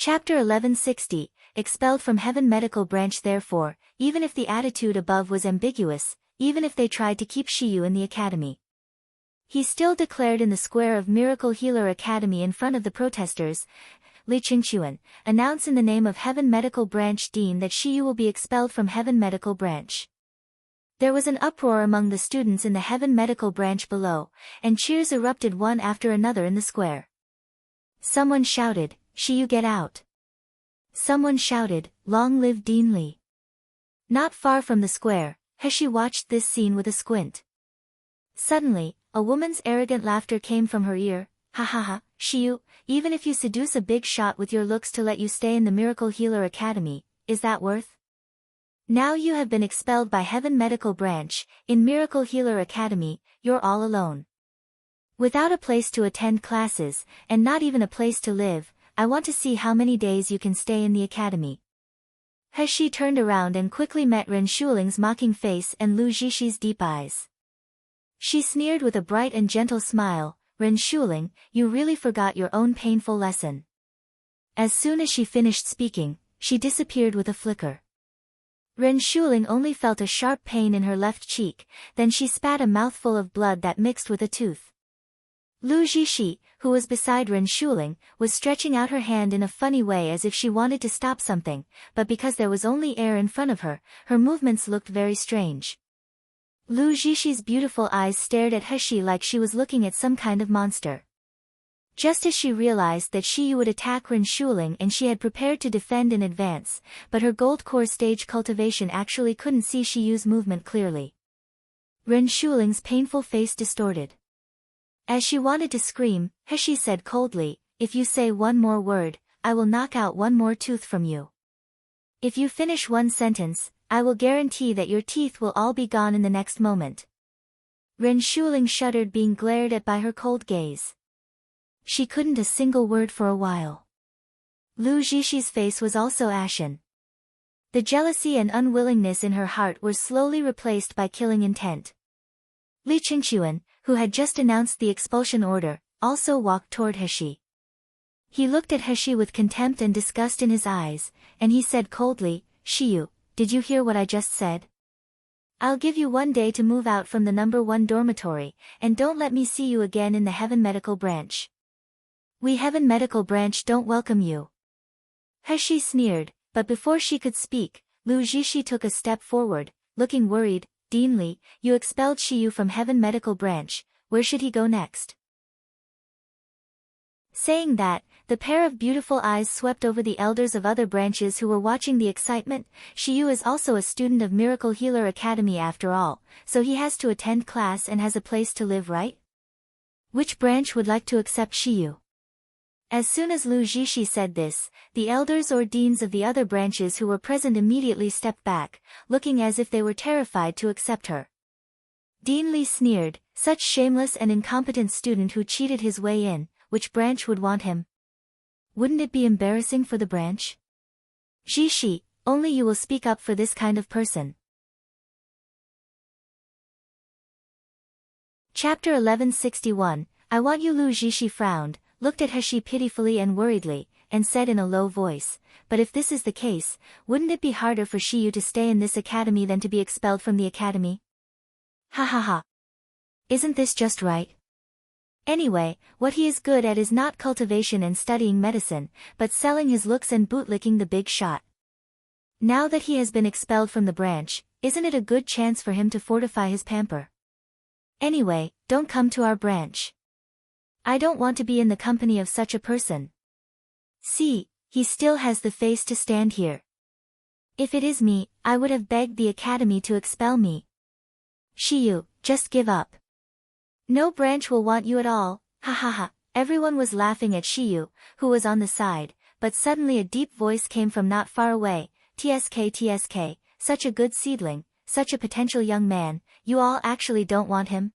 Chapter 1160, Expelled from Heaven Medical Branch. Therefore, even if the attitude above was ambiguous, even if they tried to keep Shiyu in the academy, he still declared in the square of Miracle Healer Academy in front of the protesters, Li Qingquan, announce in the name of Heaven Medical Branch Dean that Shiyu will be expelled from Heaven Medical Branch. There was an uproar among the students in the Heaven Medical Branch below, and cheers erupted one after another in the square. Someone shouted, "Shiyu, get out!" Someone shouted, "Long live Dean Li!" Not far from the square, Heshi watched this scene with a squint. Suddenly, a woman's arrogant laughter came from her ear. "Ha ha ha, Shiyu, even if you seduce a big shot with your looks to let you stay in the Miracle Healer Academy, is that worth? Now you have been expelled by Heaven Medical Branch. In Miracle Healer Academy, you're all alone. Without a place to attend classes, and not even a place to live, I want to see how many days you can stay in the academy." Heshi turned around and quickly met Ren Shuling's mocking face and Lu Zhishi's deep eyes. She sneered with a bright and gentle smile, "Ren Shuling, you really forgot your own painful lesson." As soon as she finished speaking, she disappeared with a flicker. Ren Shuling only felt a sharp pain in her left cheek, then she spat a mouthful of blood that mixed with a tooth. Lu Zhishi, who was beside Ren Shuling, was stretching out her hand in a funny way as if she wanted to stop something, but because there was only air in front of her, her movements looked very strange. Lu Zhishi's beautiful eyes stared at Heshi like she was looking at some kind of monster. Just as she realized that Shiyu would attack Ren Shuling and she had prepared to defend in advance, but her gold core stage cultivation actually couldn't see Shiyu's movement clearly. Ren Shuling's painful face distorted. As she wanted to scream, Heshi said coldly, "If you say one more word, I will knock out one more tooth from you. If you finish one sentence, I will guarantee that your teeth will all be gone in the next moment." Ren Shuling shuddered being glared at by her cold gaze. She couldn't a single word for a while. Lu Zhishi's face was also ashen. The jealousy and unwillingness in her heart were slowly replaced by killing intent. Li Qingquan, who had just announced the expulsion order, also walked toward Heshi. He looked at Heshi with contempt and disgust in his eyes, and he said coldly, "Shiyu, did you hear what I just said? I'll give you 1 day to move out from the number 1 dormitory, and don't let me see you again in the Heaven Medical Branch. We Heaven Medical Branch don't welcome you." Heshi sneered, but before she could speak, Lu Zhishi took a step forward, looking worried. "Dean Li, you expelled Shiyu from Heaven Medical Branch, where should he go next?" Saying that, the pair of beautiful eyes swept over the elders of other branches who were watching the excitement. "Shiyu is also a student of Miracle Healer Academy after all, so he has to attend class and has a place to live, right? Which branch would like to accept Shiyu?" As soon as Lu Zhishi said this, the elders or deans of the other branches who were present immediately stepped back, looking as if they were terrified to accept her. Dean Li sneered, "Such shameless and incompetent student who cheated his way in, which branch would want him? Wouldn't it be embarrassing for the branch? Zhishi, only you will speak up for this kind of person." Chapter 1161, I Want You. Lu Zhishi frowned, looked at Heshi pitifully and worriedly, and said in a low voice, "But if this is the case, wouldn't it be harder for Shiyu to stay in this academy than to be expelled from the academy? Ha ha ha. Isn't this just right? Anyway, what he is good at is not cultivation and studying medicine, but selling his looks and bootlicking the big shot. Now that he has been expelled from the branch, isn't it a good chance for him to fortify his pamper? Anyway, don't come to our branch. I don't want to be in the company of such a person. See, he still has the face to stand here. If it is me, I would have begged the academy to expel me. Shiyu, just give up. No branch will want you at all, ha ha ha." Everyone was laughing at Shiyu, who was on the side, but suddenly a deep voice came from not far away, "TSK, such a good seedling, such a potential young man, you all actually don't want him?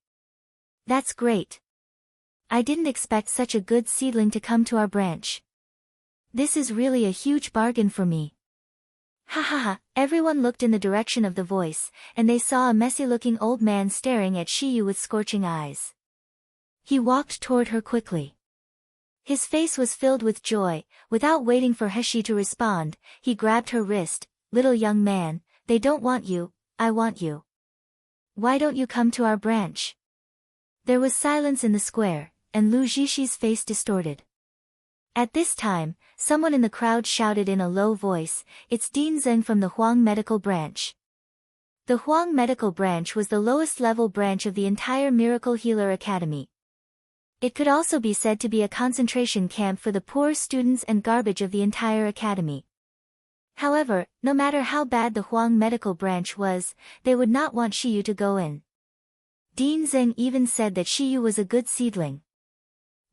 That's great. I didn't expect such a good seedling to come to our branch. This is really a huge bargain for me." Ha ha ha, everyone looked in the direction of the voice, and they saw a messy-looking old man staring at Shiyu with scorching eyes. He walked toward her quickly. His face was filled with joy. Without waiting for Heshi to respond, he grabbed her wrist. "Little young man, they don't want you, I want you. Why don't you come to our branch?" There was silence in the square, and Lu Zhishi's face distorted. At this time, someone in the crowd shouted in a low voice, "It's Dean Zeng from the Huang Medical Branch." The Huang Medical Branch was the lowest level branch of the entire Miracle Healer Academy. It could also be said to be a concentration camp for the poor students and garbage of the entire academy. However, no matter how bad the Huang Medical Branch was, they would not want Shiyu to go in. Dean Zeng even said that Shiyu was a good seedling.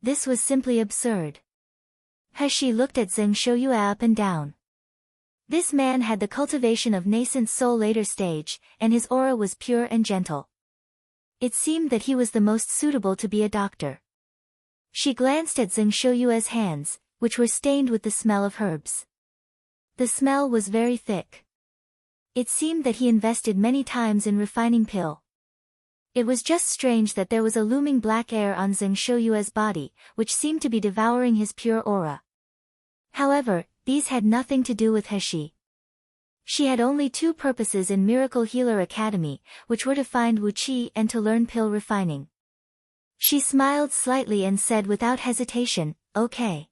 This was simply absurd. Heshi looked at Zeng Shouyue up and down. This man had the cultivation of nascent soul later stage, and his aura was pure and gentle. It seemed that he was the most suitable to be a doctor. She glanced at Zeng Shouyue's hands, which were stained with the smell of herbs. The smell was very thick. It seemed that he invested many times in refining pill. It was just strange that there was a looming black air on Zeng Shouyue's body, which seemed to be devouring his pure aura. However, these had nothing to do with Heshi. She had only two purposes in Miracle Healer Academy, which were to find Wu Qi and to learn pill refining. She smiled slightly and said without hesitation, "Okay."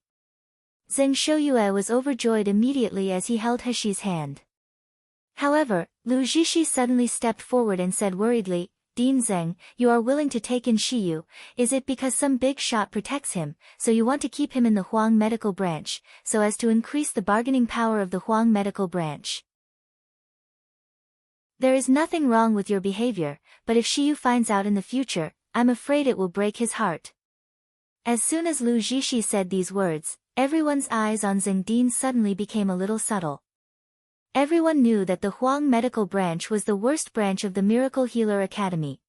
Zeng Shouyue was overjoyed immediately as he held Heshi's hand. However, Lu Zhishi suddenly stepped forward and said worriedly, "Dean Zeng, you are willing to take in Shiyu, is it because some big shot protects him, so you want to keep him in the Huang Medical Branch, so as to increase the bargaining power of the Huang Medical Branch?" "There is nothing wrong with your behavior, but if Shiyu finds out in the future, I'm afraid it will break his heart." As soon as Lu Zhishi said these words, everyone's eyes on Zeng Din suddenly became a little subtle. Everyone knew that the Huang Medical Branch was the worst branch of the Miracle Healer Academy.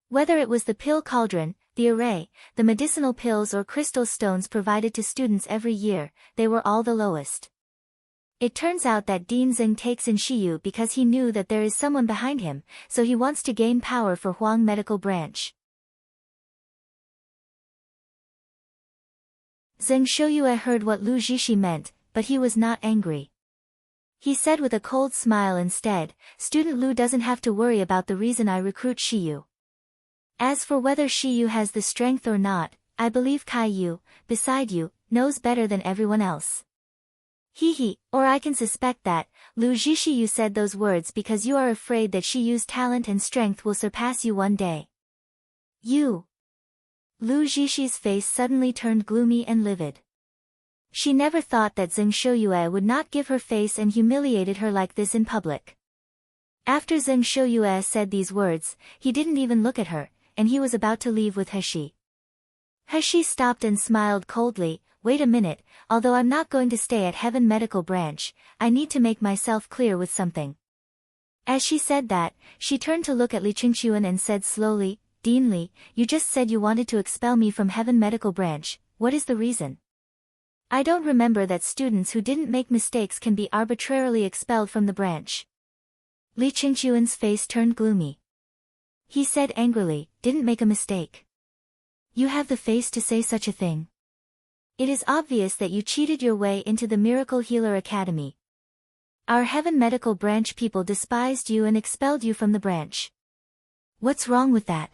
Whether it was the pill cauldron, the array, the medicinal pills or crystal stones provided to students every year, they were all the lowest. It turns out that Dean Zeng takes in Shiyu because he knew that there is someone behind him, so he wants to gain power for Huang Medical Branch. Zeng Shouyue heard what Lu Zhishi meant, but he was not angry. He said with a cold smile instead, "Student Lu doesn't have to worry about the reason I recruit Shiyu. As for whether Shiyu has the strength or not, I believe Kai Yu, beside you, knows better than everyone else." Or I can suspect that, Lu Zhishi, you said those words because you are afraid that Shiyu's talent and strength will surpass you one day. You. Lu Zhishi's face suddenly turned gloomy and livid. She never thought that Zeng Shouyue would not give her face and humiliated her like this in public. After Zeng Shouyue said these words, he didn't even look at her, and he was about to leave with Heshi. Heshi stopped and smiled coldly. "Wait a minute, although I'm not going to stay at Heaven Medical Branch, I need to make myself clear with something." As she said that, she turned to look at Li Qingquan and said slowly, "Dean Li, you just said you wanted to expel me from Heaven Medical Branch, what is the reason? I don't remember that students who didn't make mistakes can be arbitrarily expelled from the branch." Li Qingquan's face turned gloomy. He said angrily, "Didn't make a mistake? You have the face to say such a thing? It is obvious that you cheated your way into the Miracle Healer Academy. Our Heaven Medical Branch people despised you and expelled you from the branch. What's wrong with that?"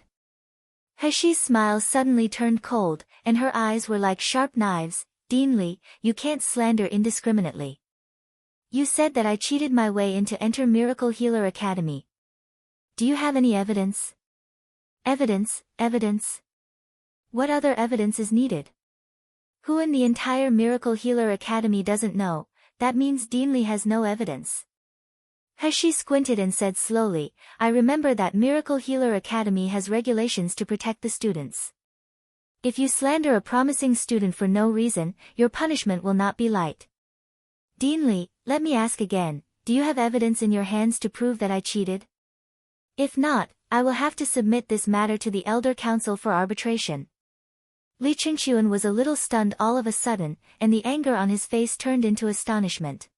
Heshi's smile suddenly turned cold, and her eyes were like sharp knives. "Dean Li, you can't slander indiscriminately. You said that I cheated my way into enter Miracle Healer Academy. Do you have any evidence?" Evidence? What other evidence is needed? Who in the entire Miracle Healer Academy doesn't know? That means Dean Li has no evidence. Heshi squinted and said slowly, "I remember that Miracle Healer Academy has regulations to protect the students. If you slander a promising student for no reason, your punishment will not be light. Dean Li, let me ask again, do you have evidence in your hands to prove that I cheated? If not, I will have to submit this matter to the Elder Council for arbitration." Li Qingquan was a little stunned all of a sudden, and the anger on his face turned into astonishment.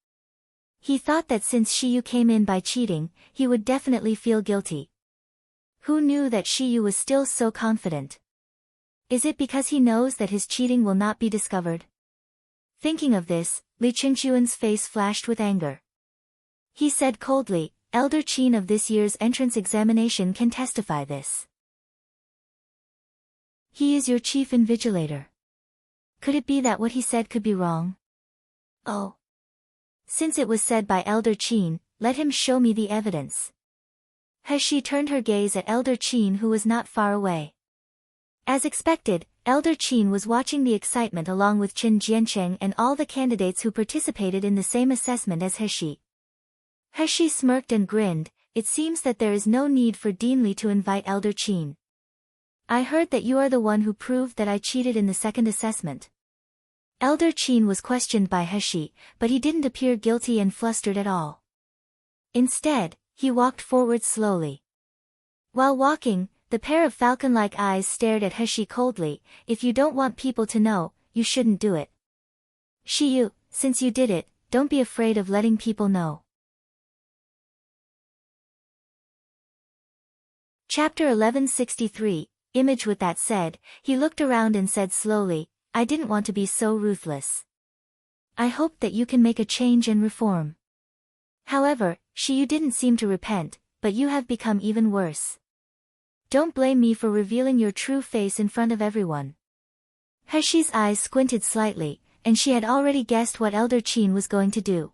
He thought that since Shiyu came in by cheating, he would definitely feel guilty. Who knew that Shiyu was still so confident? Is it because he knows that his cheating will not be discovered? Thinking of this, Li Qingxuan's face flashed with anger. He said coldly, Elder Qin of this year's entrance examination can testify this. He is your chief invigilator. Could it be that what he said could be wrong? Oh. Since it was said by Elder Qin, let him show me the evidence. She turned her gaze at Elder Qin, who was not far away. As expected, Elder Qin was watching the excitement along with Qin Jiancheng and all the candidates who participated in the same assessment as He. He smirked and grinned. It seems that there is no need for Dean Li to invite Elder Qin. I heard that you are the one who proved that I cheated in the second assessment. Elder Qin was questioned by He, but he didn't appear guilty and flustered at all. Instead, he walked forward slowly. While walking, the pair of falcon-like eyes stared at He coldly. If you don't want people to know, you shouldn't do it. Shiyu, since you did it, don't be afraid of letting people know. Chapter 1163, Image. With that said, he looked around and said slowly, I didn't want to be so ruthless. I hope that you can make a change and reform. However, Shiyu didn't seem to repent, but you have become even worse. Don't blame me for revealing your true face in front of everyone. Heshi's eyes squinted slightly, and she had already guessed what Elder Qin was going to do.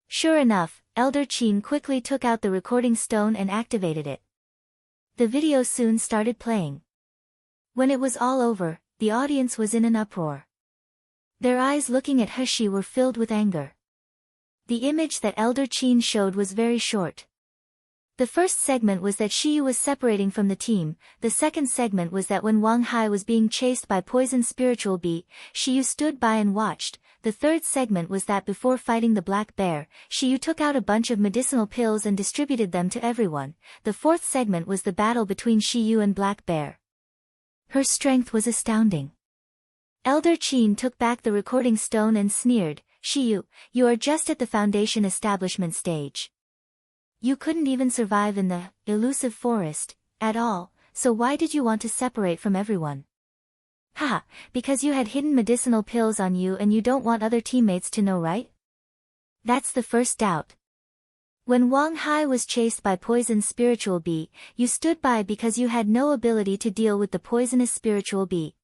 Sure enough, Elder Qin quickly took out the recording stone and activated it. The video soon started playing. When it was all over, the audience was in an uproar. Their eyes looking at Heshi were filled with anger. The image that Elder Qin showed was very short. The first segment was that Shiyu was separating from the team, the second segment was that when Wang Hai was being chased by Poison Spiritual Bee, Shiyu stood by and watched, the third segment was that before fighting the black bear, Shiyu took out a bunch of medicinal pills and distributed them to everyone, the fourth segment was the battle between Shiyu and Black Bear. Her strength was astounding. Elder Qin took back the recording stone and sneered, Shiyu, you are just at the foundation establishment stage. You couldn't even survive in the elusive forest at all, so why did you want to separate from everyone? Haha, because you had hidden medicinal pills on you and you don't want other teammates to know, right? That's the first doubt. When Wang Hai was chased by Poison Spiritual Bee, you stood by because you had no ability to deal with the poisonous Spiritual Bee.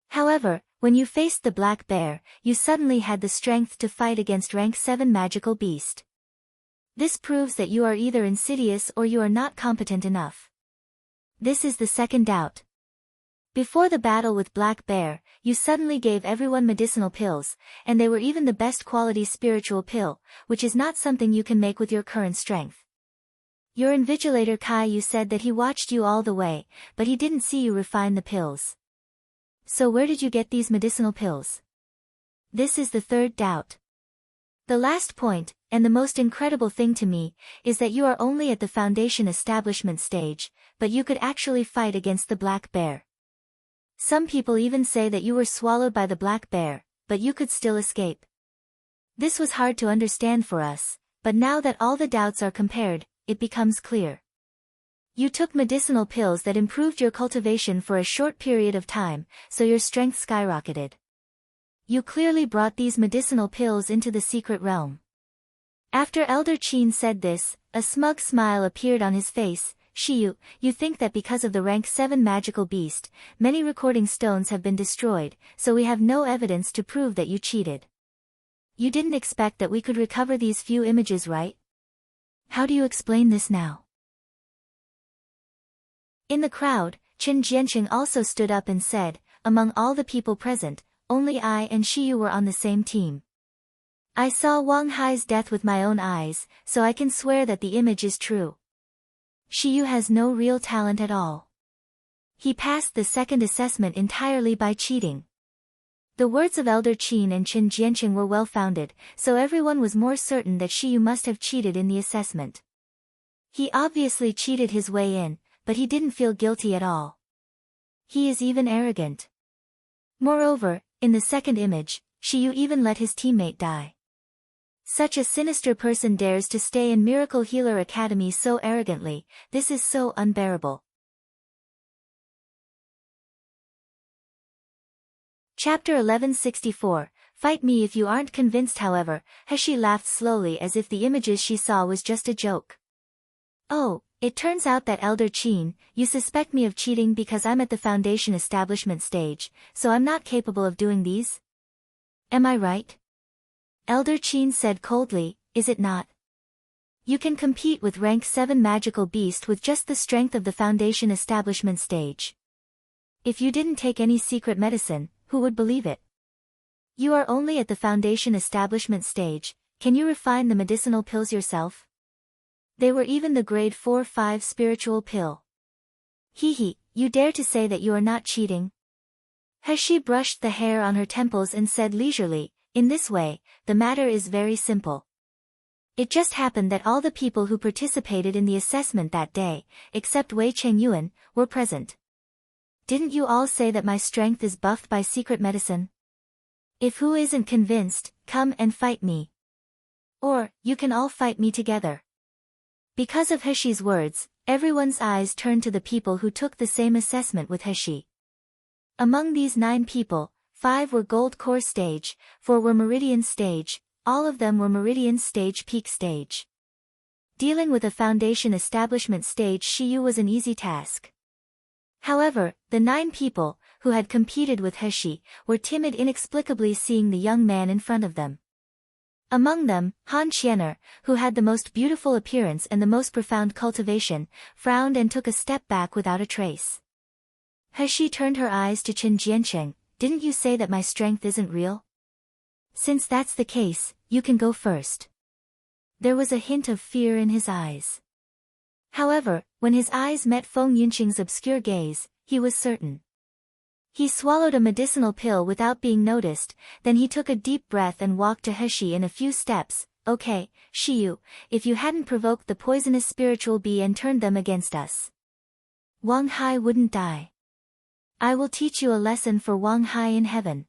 However, when you faced the Black Bear, you suddenly had the strength to fight against rank 7 magical beast. This proves that you are either insidious or you are not competent enough. This is the second doubt. Before the battle with Black Bear, you suddenly gave everyone medicinal pills, and they were even the best quality spiritual pill, which is not something you can make with your current strength. Your invigilator Kai said that he watched you all the way, but he didn't see you refine the pills. So where did you get these medicinal pills? This is the third doubt. The last point, and the most incredible thing to me, is that you are only at the foundation establishment stage, but you could actually fight against the Black Bear. Some people even say that you were swallowed by the Black Bear, but you could still escape. This was hard to understand for us, but now that all the doubts are compared, it becomes clear. You took medicinal pills that improved your cultivation for a short period of time, so your strength skyrocketed. You clearly brought these medicinal pills into the secret realm. After Elder Qin said this, a smug smile appeared on his face. Shiyu, you think that because of the rank 7 magical beast, many recording stones have been destroyed, so we have no evidence to prove that you cheated. You didn't expect that we could recover these few images, right? How do you explain this now? In the crowd, Qin Jianqing also stood up and said, among all the people present, only I and Shiyu were on the same team. I saw Wang Hai's death with my own eyes, so I can swear that the image is true. Shiyu has no real talent at all. He passed the second assessment entirely by cheating. The words of Elder Qin and Qin Jianqing were well-founded, so everyone was more certain that Shiyu must have cheated in the assessment. He obviously cheated his way in, but he didn't feel guilty at all. He is even arrogant. Moreover, in the second image, Shiyu even let his teammate die. Such a sinister person dares to stay in Miracle Healer Academy so arrogantly, this is so unbearable. Chapter 1164, Fight me if you aren't convinced. However, Heshi laughed slowly as if the images she saw was just a joke. Oh, it turns out that Elder Qin, you suspect me of cheating because I'm at the foundation establishment stage, so I'm not capable of doing these? Am I right? Elder Qin said coldly, is it not? You can compete with rank 7 magical beast with just the strength of the foundation establishment stage. If you didn't take any secret medicine, who would believe it? You are only at the foundation establishment stage, can you refine the medicinal pills yourself? They were even the grade 4-5 spiritual pill. Hee, you dare to say that you are not cheating? Heshi brushed the hair on her temples and said leisurely, in this way, the matter is very simple. It just happened that all the people who participated in the assessment that day, except Wei Chengyuan, were present. Didn't you all say that my strength is buffed by secret medicine? If who isn't convinced, come and fight me. Or, you can all fight me together. Because of Heshi's words, everyone's eyes turned to the people who took the same assessment with Heshi. Among these 9 people, 5 were Gold Core Stage, 4 were Meridian Stage, all of them were Meridian Stage Peak Stage. Dealing with a foundation establishment stage Shiyu was an easy task. However, the 9 people, who had competed with Heshi, were timid inexplicably seeing the young man in front of them. Among them, Han Qianer, who had the most beautiful appearance and the most profound cultivation, frowned and took a step back without a trace. Heshi turned her eyes to Qin Jiancheng, didn't you say that my strength isn't real? Since that's the case, you can go first. There was a hint of fear in his eyes. However, when his eyes met Feng Yunqing's obscure gaze, he was certain. He swallowed a medicinal pill without being noticed, then he took a deep breath and walked to Heshi in a few steps. Okay, Shiyu, if you hadn't provoked the poisonous spiritual bee and turned them against us, Wang Hai wouldn't die. I will teach you a lesson for Wang Hai in heaven.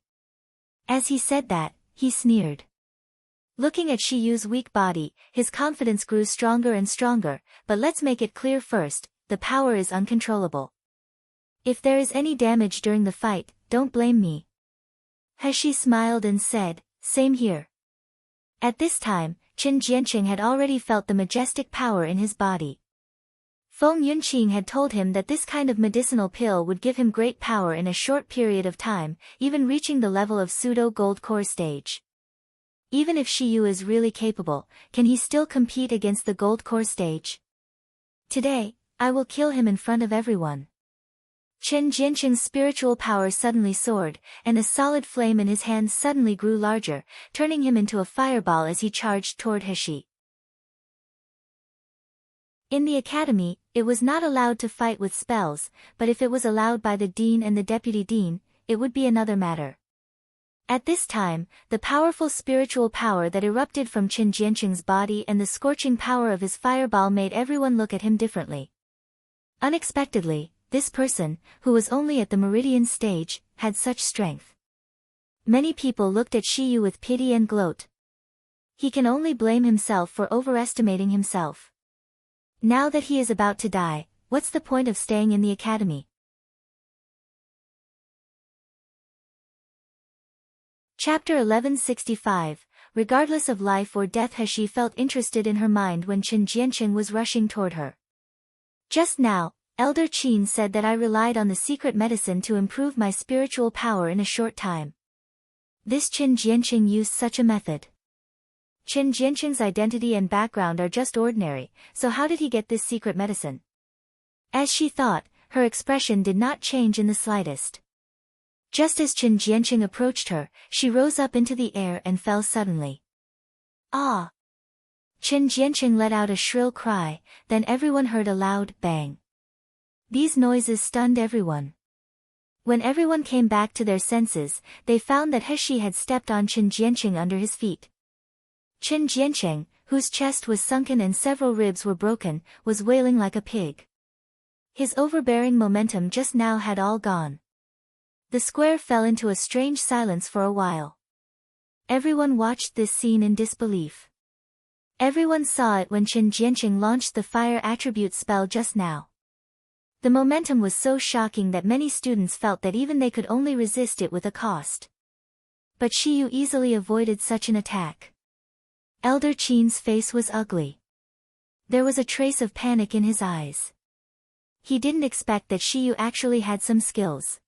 As he said that, he sneered. Looking at Shiyu's weak body, his confidence grew stronger and stronger, but let's make it clear first, the power is uncontrollable. If there is any damage during the fight, don't blame me. Heshi smiled and said, same here. At this time, Qin Jianqing had already felt the majestic power in his body. Feng Yunqing had told him that this kind of medicinal pill would give him great power in a short period of time, even reaching the level of pseudo-gold core stage. Even if Shiyu is really capable, can he still compete against the gold core stage? Today, I will kill him in front of everyone. Qin Jianqing's spiritual power suddenly soared, and a solid flame in his hands suddenly grew larger, turning him into a fireball as he charged toward Heshi. In the academy, it was not allowed to fight with spells, but if it was allowed by the dean and the deputy dean, it would be another matter. At this time, the powerful spiritual power that erupted from Qin Jianqing's body and the scorching power of his fireball made everyone look at him differently. Unexpectedly, this person, who was only at the meridian stage, had such strength. Many people looked at Shiyu with pity and gloat. He can only blame himself for overestimating himself. Now that he is about to die, what's the point of staying in the academy? Chapter 1165, Regardless of life or death. Heshi felt interested in her mind when Qin Jianqing was rushing toward her. Just now, Elder Qin said that I relied on the secret medicine to improve my spiritual power in a short time. This Qin Jianqing used such a method. Qin Jianqing's identity and background are just ordinary, so how did he get this secret medicine? As she thought, her expression did not change in the slightest. Just as Qin Jianqing approached her, she rose up into the air and fell suddenly. Ah! Qin Jianqing let out a shrill cry, then everyone heard a loud bang. These noises stunned everyone. When everyone came back to their senses, they found that Heshi had stepped on Qin Jianqing under his feet. Qin Jianqing, whose chest was sunken and several ribs were broken, was wailing like a pig. His overbearing momentum just now had all gone. The square fell into a strange silence for a while. Everyone watched this scene in disbelief. Everyone saw it when Qin Jianqing launched the fire attribute spell just now. The momentum was so shocking that many students felt that even they could only resist it with a cost. But Shiyu easily avoided such an attack. Elder Qin's face was ugly. There was a trace of panic in his eyes. He didn't expect that Shiyu actually had some skills.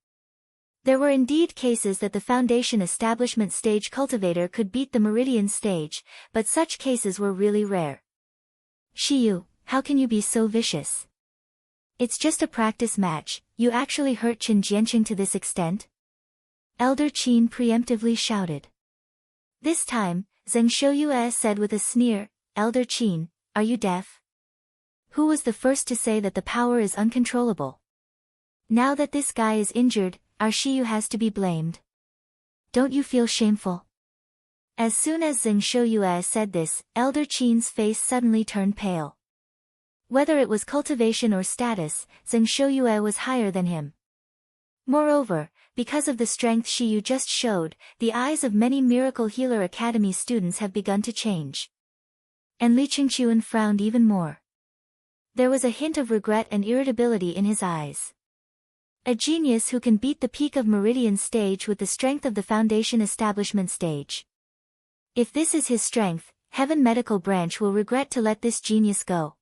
There were indeed cases that the Foundation Establishment stage cultivator could beat the Meridian stage, but such cases were really rare. Shiyu, how can you be so vicious? It's just a practice match, you actually hurt Qin Jianqing to this extent? Elder Qin preemptively shouted. This time, Zheng Shouyue said with a sneer, Elder Qin, are you deaf? Who was the first to say that the power is uncontrollable? Now that this guy is injured, our Shiyu has to be blamed. Don't you feel shameful? As soon as Zheng Shouyue said this, Elder Qin's face suddenly turned pale. Whether it was cultivation or status, Zheng Shouyue was higher than him. Moreover, because of the strength Shiyu just showed, the eyes of many Miracle Healer Academy students have begun to change. And Li Qingchuan frowned even more. There was a hint of regret and irritability in his eyes. A genius who can beat the peak of Meridian stage with the strength of the Foundation Establishment stage. If this is his strength, Heaven Medical Branch will regret to let this genius go.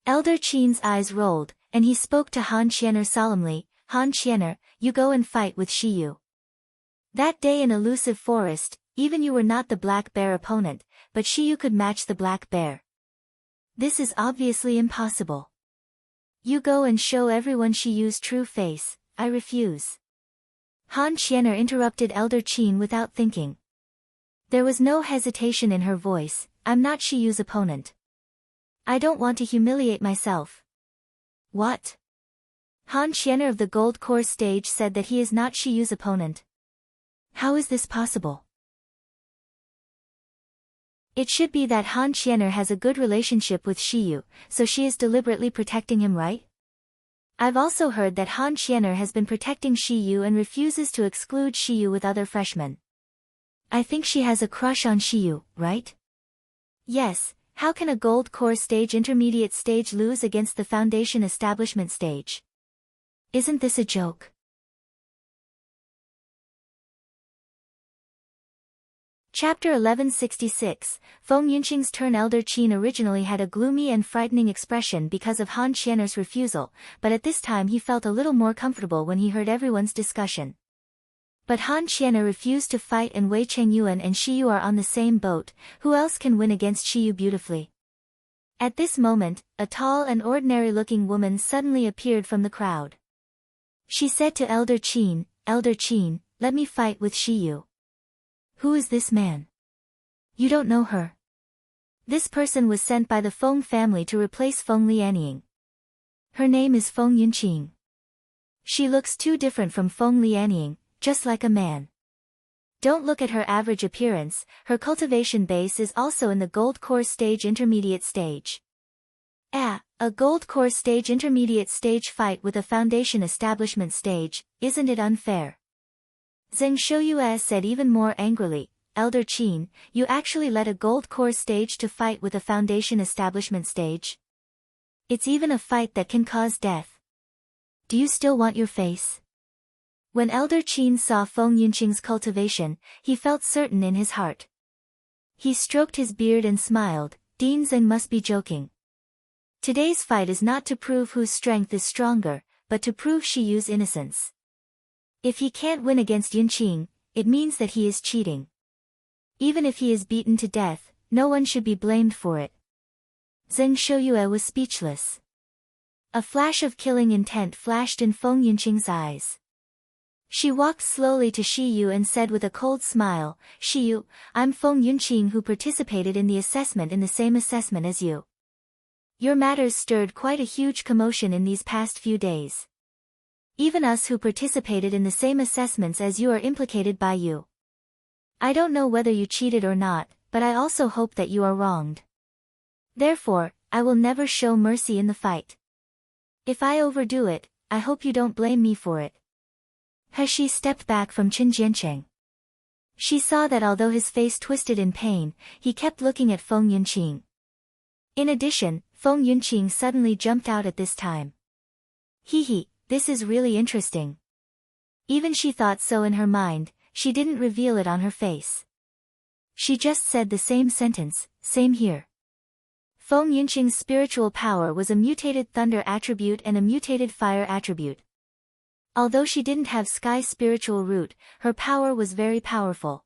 Elder Qin's eyes rolled, and he spoke to Han Qianer solemnly, Han Qianer, you go and fight with Shiyu. That day in Elusive Forest, even you were not the Black Bear opponent, but Shiyu could match the Black Bear. This is obviously impossible. You go and show everyone Shiyu's true face, I refuse. Han Qianer interrupted Elder Qin without thinking. There was no hesitation in her voice, I'm not Shiyu's opponent. I don't want to humiliate myself. What? Han Qianer of the Gold Core stage said that he is not Shiyu's opponent. How is this possible? It should be that Han Qianer has a good relationship with Shiyu, so she is deliberately protecting him, right? I've also heard that Han Qianer has been protecting Shiyu and refuses to exclude Shiyu with other freshmen. I think she has a crush on Shiyu, right? Yes, how can a Gold Core stage intermediate stage lose against the Foundation Establishment stage? Isn't this a joke? Chapter 1166, Feng Yunqing's turn. Elder Qin originally had a gloomy and frightening expression because of Han Qianer's refusal, but at this time he felt a little more comfortable when he heard everyone's discussion. But Han Qianer refused to fight and Wei Chengyuan and Shiyu are on the same boat, who else can win against Shiyu beautifully? At this moment, a tall and ordinary-looking woman suddenly appeared from the crowd. She said to Elder Qin, let me fight with Shiyu. Who is this man? You don't know her. This person was sent by the Feng family to replace Feng Lianying. Her name is Feng Yunqing. She looks too different from Feng Lianying, just like a man. Don't look at her average appearance, her cultivation base is also in the Gold Core stage intermediate stage. A Gold Core stage intermediate stage fight with a Foundation Establishment stage, isn't it unfair? Zheng Shouyue said even more angrily, Elder Qin, you actually let a Gold Core stage to fight with a Foundation Establishment stage? It's even a fight that can cause death. Do you still want your face? When Elder Qin saw Feng Yunqing's cultivation, he felt certain in his heart. He stroked his beard and smiled, Dean Zheng must be joking. Today's fight is not to prove whose strength is stronger, but to prove Shiyu's innocence. If he can't win against Yunqing, it means that he is cheating. Even if he is beaten to death, no one should be blamed for it. Zheng Shouyue was speechless. A flash of killing intent flashed in Feng Yunqing's eyes. She walked slowly to Shiyu and said with a cold smile, Shiyu, I'm Feng Yunqing who participated in the assessment in the same assessment as you. Your matters stirred quite a huge commotion in these past few days. Even us who participated in the same assessments as you are implicated by you. I don't know whether you cheated or not, but I also hope that you are wronged. Therefore, I will never show mercy in the fight. If I overdo it, I hope you don't blame me for it. She stepped back from Qin Jiancheng. She saw that although his face twisted in pain, he kept looking at Feng Yunqing. In addition, Feng Yunqing suddenly jumped out at this time. Hee, this is really interesting. Even she thought so in her mind, she didn't reveal it on her face. She just said the same sentence, same here. Feng Yunqing's spiritual power was a mutated thunder attribute and a mutated fire attribute. Although she didn't have sky spiritual root, her power was very powerful.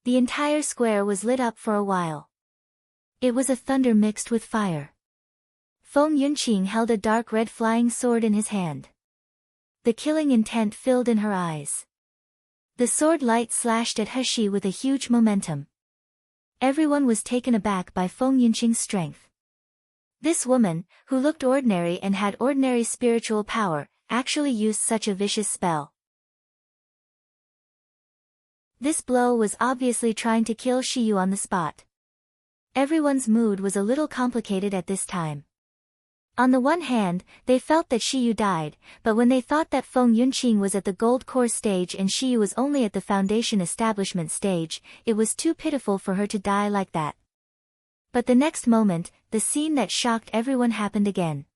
The entire square was lit up for a while. It was a thunder mixed with fire. Feng Yunqing held a dark red flying sword in his hand. The killing intent filled in her eyes. The sword light slashed at He with a huge momentum. Everyone was taken aback by Feng Yunqing's strength. This woman, who looked ordinary and had ordinary spiritual power, actually used such a vicious spell. This blow was obviously trying to kill Shiyu on the spot. Everyone's mood was a little complicated at this time. On the one hand, they felt that Shiyu died, but when they thought that Feng Yunqing was at the gold core stage and Shiyu was only at the foundation establishment stage, it was too pitiful for her to die like that. But the next moment, the scene that shocked everyone happened again.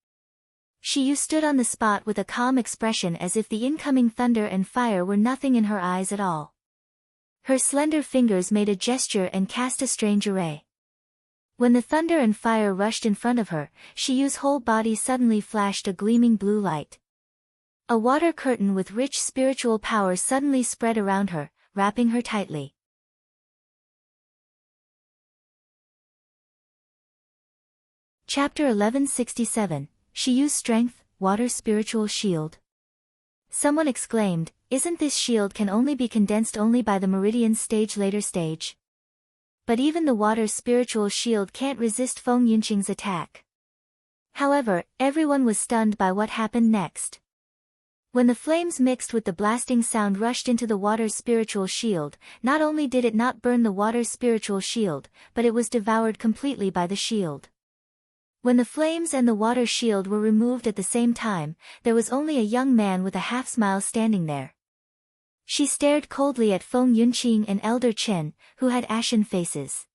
Shiyu stood on the spot with a calm expression as if the incoming thunder and fire were nothing in her eyes at all. Her slender fingers made a gesture and cast a strange array. When the thunder and fire rushed in front of her, Shiyu's whole body suddenly flashed a gleaming blue light. A water curtain with rich spiritual power suddenly spread around her, wrapping her tightly. Chapter 1167, Shiyu's Strength, Water Spiritual Shield. Someone exclaimed, "Isn't this shield can only be condensed only by the meridian stage later stage?" But even the water spiritual shield can't resist Feng Yunqing's attack. However, everyone was stunned by what happened next. When the flames mixed with the blasting sound rushed into the water spiritual shield, not only did it not burn the water spiritual shield, but it was devoured completely by the shield. When the flames and the water shield were removed at the same time, there was only a young man with a half-smile standing there. She stared coldly at Feng Yunqing and Elder Chen, who had ashen faces.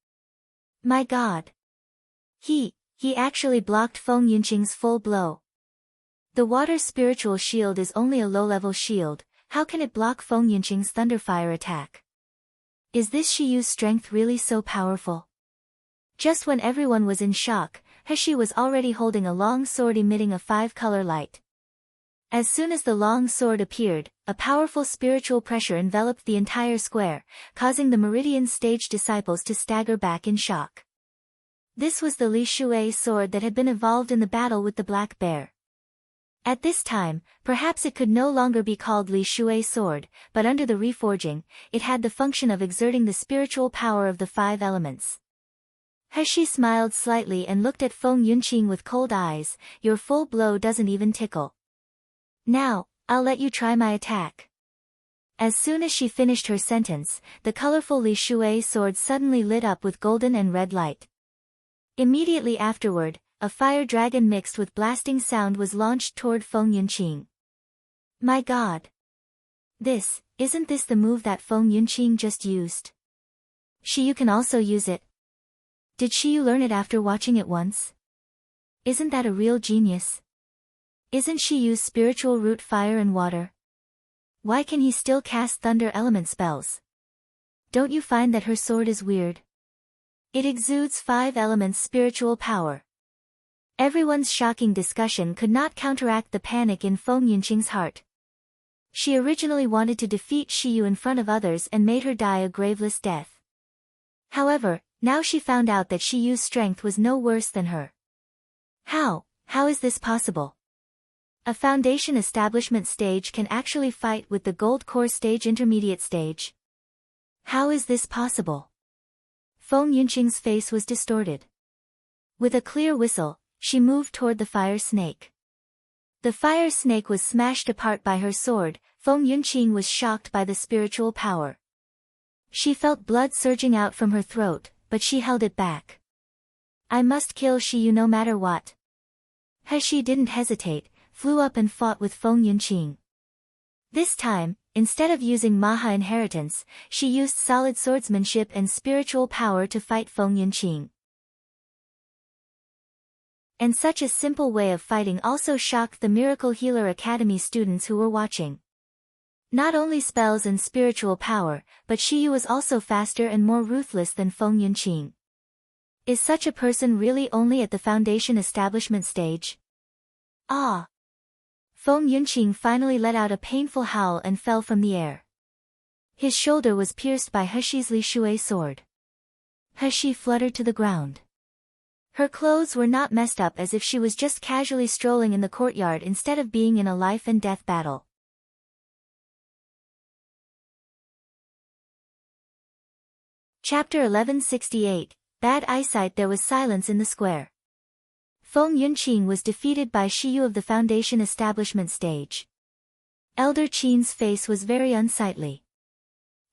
My God! He actually blocked Feng Yunqing's full blow. The water spiritual shield is only a low-level shield, how can it block Feng Yunqing's thunderfire attack? Is this Shiyu's strength really so powerful? Just when everyone was in shock, He was already holding a long sword emitting a 5-color light. As soon as the long sword appeared, a powerful spiritual pressure enveloped the entire square, causing the Meridian Stage disciples to stagger back in shock. This was the Li Shui sword that had been evolved in the battle with the Black Bear. At this time, perhaps it could no longer be called Li Shui sword, but under the reforging, it had the function of exerting the spiritual power of the 5 elements. He smiled slightly and looked at Feng Yunqing with cold eyes, "Your full blow doesn't even tickle. Now, I'll let you try my attack." As soon as she finished her sentence, the colorful Li Shui sword suddenly lit up with golden and red light. Immediately afterward, a fire dragon mixed with blasting sound was launched toward Feng Yunqing. My God! Isn't this the move that Feng Yunqing just used? Shiyu can also use it. Did Shiyu learn it after watching it once? Isn't that a real genius? Isn't Shiyu's spiritual root fire and water? Why can he still cast thunder element spells? Don't you find that her sword is weird? It exudes 5 elements spiritual power. Everyone's shocking discussion could not counteract the panic in Feng Yunqing's heart. She originally wanted to defeat Shiyu in front of others and made her die a graveless death. However, now she found out that Shiyu's strength was no worse than her. How is this possible? A foundation establishment stage can actually fight with the gold core stage intermediate stage. How is this possible? Feng Yunqing's face was distorted. With a clear whistle, she moved toward the fire snake. The fire snake was smashed apart by her sword. Feng Yunqing was shocked by the spiritual power. She felt blood surging out from her throat, but she held it back. I must kill Shiyu no matter what. He didn't hesitate, flew up and fought with Feng Yunqing. This time, instead of using Maha inheritance, she used solid swordsmanship and spiritual power to fight Feng Yunqing. And such a simple way of fighting also shocked the Miracle Healer Academy students who were watching. Not only spells and spiritual power, but Shiyu was also faster and more ruthless than Feng Yunqing. Is such a person really only at the foundation establishment stage? Ah! Feng Yunqing finally let out a painful howl and fell from the air. His shoulder was pierced by Heshi's Li Shui sword. Heshi fluttered to the ground. Her clothes were not messed up, as if she was just casually strolling in the courtyard instead of being in a life-and-death battle. Chapter 1168, Bad Eyesight. There was silence in the square. Feng Yunqing was defeated by Shiyu of the foundation establishment stage. Elder Qin's face was very unsightly.